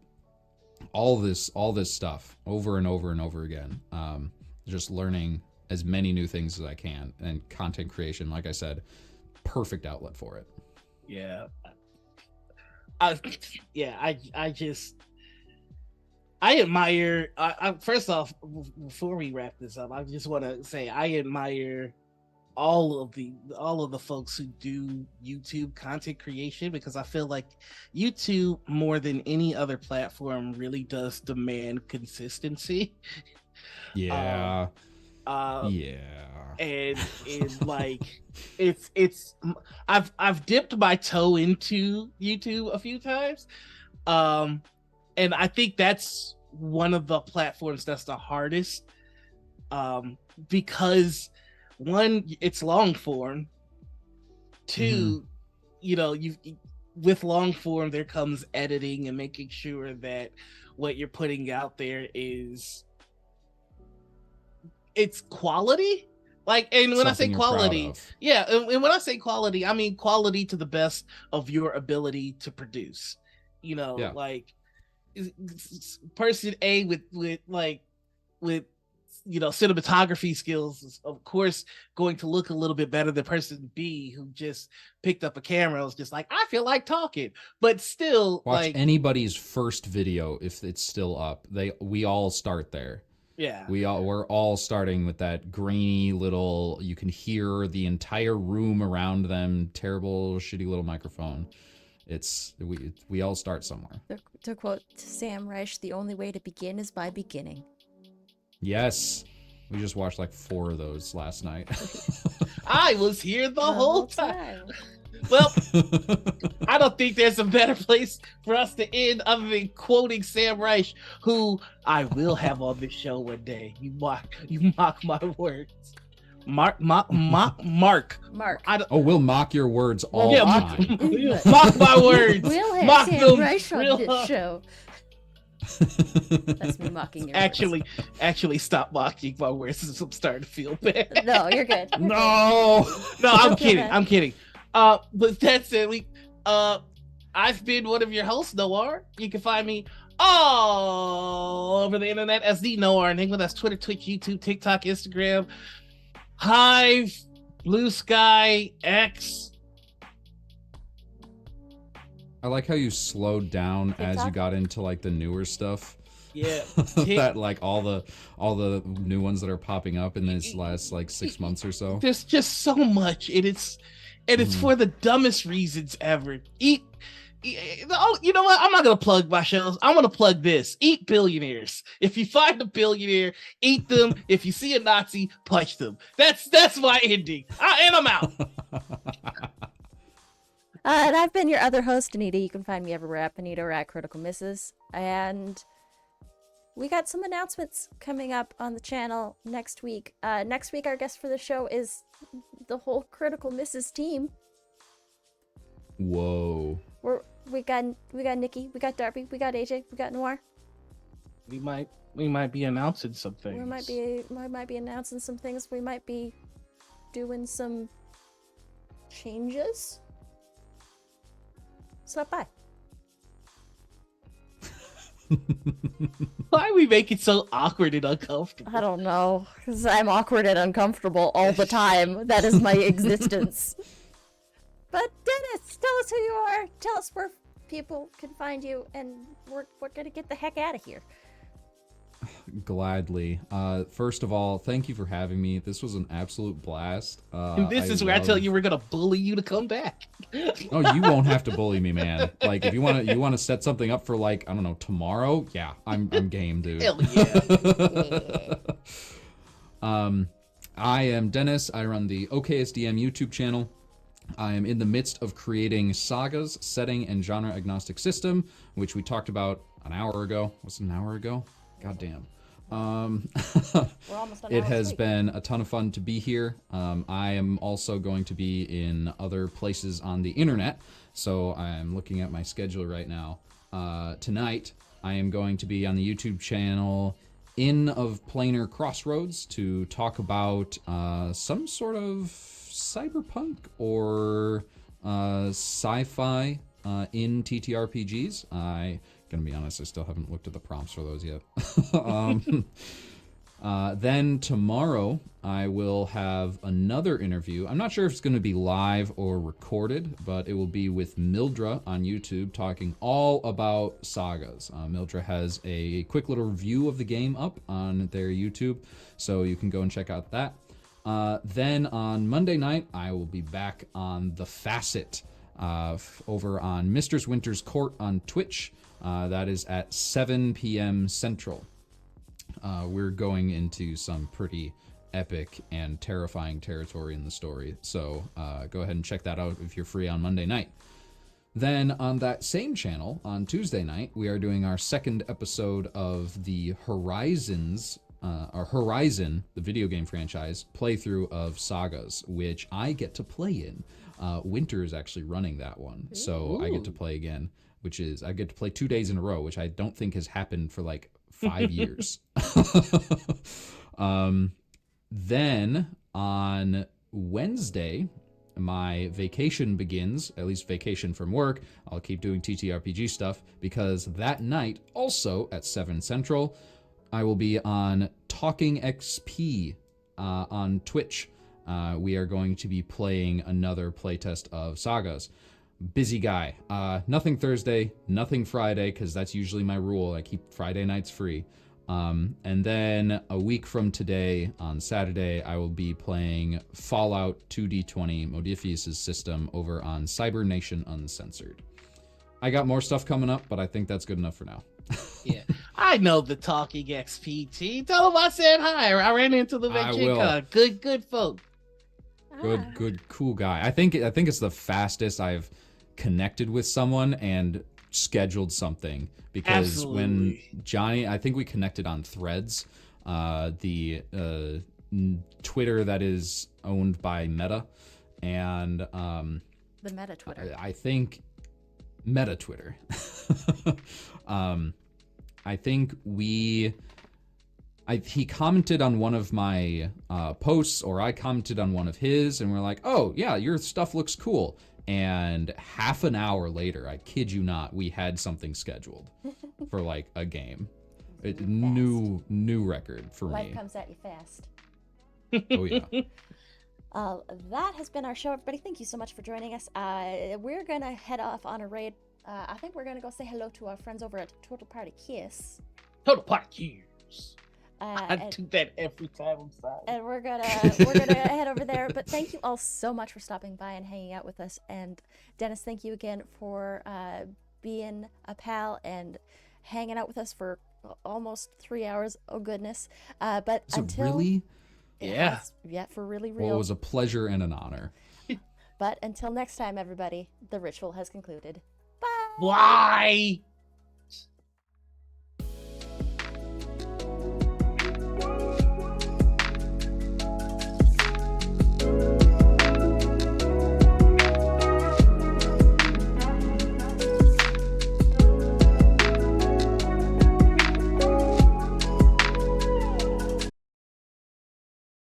All this stuff over and over and over again. Just learning as many new things as I can. And content creation, like I said, perfect outlet for it. Yeah. I admire. First off, before we wrap this up, I just want to say I admire all of the folks who do YouTube content creation, because I feel like YouTube, more than any other platform, really does demand consistency. Yeah. Yeah. And like it's I've dipped my toe into YouTube a few times. And I think that's one of the platforms that's the hardest. Because one, it's long form. Two, you know, with long form there comes editing and making sure that what you're putting out there it's quality. Like, and when I say quality, yeah, and when I say quality, I mean quality to the best of your ability to produce. You know, like person A with you know, cinematography skills is of course going to look a little bit better than person B who just picked up a camera. Was just like, I feel like talking, but still, watch like anybody's first video if it's still up. We all start there. Yeah, we're all starting with that grainy little, you can hear the entire room around them, terrible shitty little microphone, we all start somewhere. To quote Sam Reich, the only way to begin is by beginning. Yes. We just watched like 4 of those last night. I was here the whole time. Well, I don't think there's a better place for us to end other than quoting Sam Reich, who I will have on this show one day. You mock my words. Mark. We'll mock your words all the time. Mock my words. We'll have mock Sam Reich on this show. That's me mocking your words. Actually, stop mocking my words. I'm starting to feel bad. No, you're good. No, I'm kidding. But that's it. I've been one of your hosts, Noir. You can find me all over the internet as the Noir Enigma. That's Twitter, Twitch, YouTube, TikTok, Instagram, Hive, Blue Sky, X. I like how you slowed down TikTok? As you got into like the newer stuff. Yeah. That like all the new ones that are popping up in this last like 6 months or so. There's just so much. It's for the dumbest reasons ever. You know what? I'm not gonna plug my shows. I'm gonna plug this. Eat billionaires. If you find a billionaire, eat them. If you see a Nazi, punch them. That's my ending. And I'm out. And I've been your other host, Anita. You can find me everywhere at Anita or at Critical Misses. And we got some announcements coming up on the channel next week. Next week, our guest for the show is the whole Critical Misses team. Whoa. We got Nikki, we got Darby, we got AJ, we got Noir. We might be announcing some things. We might be announcing some things. We might be doing some changes. Stop by. Why we make it so awkward and uncomfortable? I don't know, because I'm awkward and uncomfortable all the time. That is my existence. But Dennis, tell us who you are. Tell us where people can find you, and we're gonna get the heck out of here. Gladly. First of all, thank you for having me. This was an absolute blast. And this is where I tell you we're gonna bully you to come back. Oh, you won't have to bully me, man. Like if you wanna set something up for like, I don't know, tomorrow, yeah, I'm game, dude. Hell yeah. I am Dennis. I run the OKSDM YouTube channel. I am in the midst of creating Saga's setting and genre agnostic system, which we talked about an hour ago. Was it an hour ago? God damn. It has been a ton of fun to be here. I am also going to be in other places on the internet, so I'm looking at my schedule right now. Tonight, I am going to be on the YouTube channel Inn of Planar Crossroads to talk about some sort of cyberpunk or sci-fi in TTRPGs. Gonna be honest, I still haven't looked at the prompts for those yet. Then tomorrow I will have another interview. I'm not sure if it's going to be live or recorded, but it will be with Mildra on YouTube talking all about Sagas. Mildra has a quick little review of the game up on their YouTube, so you can go and check out that. Then on Monday night, I will be back on The Facet over on Mistress Winter's Court on Twitch. That is at 7 p.m. Central. We're going into some pretty epic and terrifying territory in the story, so go ahead and check that out if you're free on Monday night. Then on that same channel, on Tuesday night, we are doing our second episode of the Horizon, the video game franchise, playthrough of Sagas, which I get to play in. Winter is actually running that one, so I get to play again. Which is, I get to play 2 days in a row, which I don't think has happened for like 5 years. Then on Wednesday, my vacation begins, at least vacation from work. I'll keep doing TTRPG stuff because that night, also at 7 Central, I will be on Talking XP on Twitch. We are going to be playing another playtest of Sagas. Busy guy. Nothing Thursday, nothing Friday, because that's usually my rule. I keep Friday nights free. And then a week from today, on Saturday, I will be playing Fallout 2D20, Modiphius' system, over on Cyber Nation Uncensored. I got more stuff coming up, but I think that's good enough for now. Yeah, I know the Talking XPT. Tell them I said hi. I ran into them at Gen Con. Good folk. Good, cool guy. I think it's the fastest I've connected with someone and scheduled something, because when Johnny, I think we connected on Threads, the Twitter that is owned by Meta, and the Meta Twitter. I think Meta Twitter. I think he commented on one of my posts, or I commented on one of his, and we're like, oh yeah, your stuff looks cool. And half an hour later, I kid you not, we had something scheduled for like a game. New record for me. Life comes at you fast. Oh yeah. That has been our show, everybody. Thank you so much for joining us. We're gonna head off on a raid. I think we're gonna go say hello to our friends over at Total Party Kiss. Total Party Kiss. I do that every time. I'm sorry. And we're gonna head over there. But thank you all so much for stopping by and hanging out with us. And Dennis, thank you again for being a pal and hanging out with us for almost 3 hours. Oh goodness! But Is until it really? Yeah. Yeah, for really real. Well, it was a pleasure and an honor. But until next time, everybody, the ritual has concluded. Bye. Why?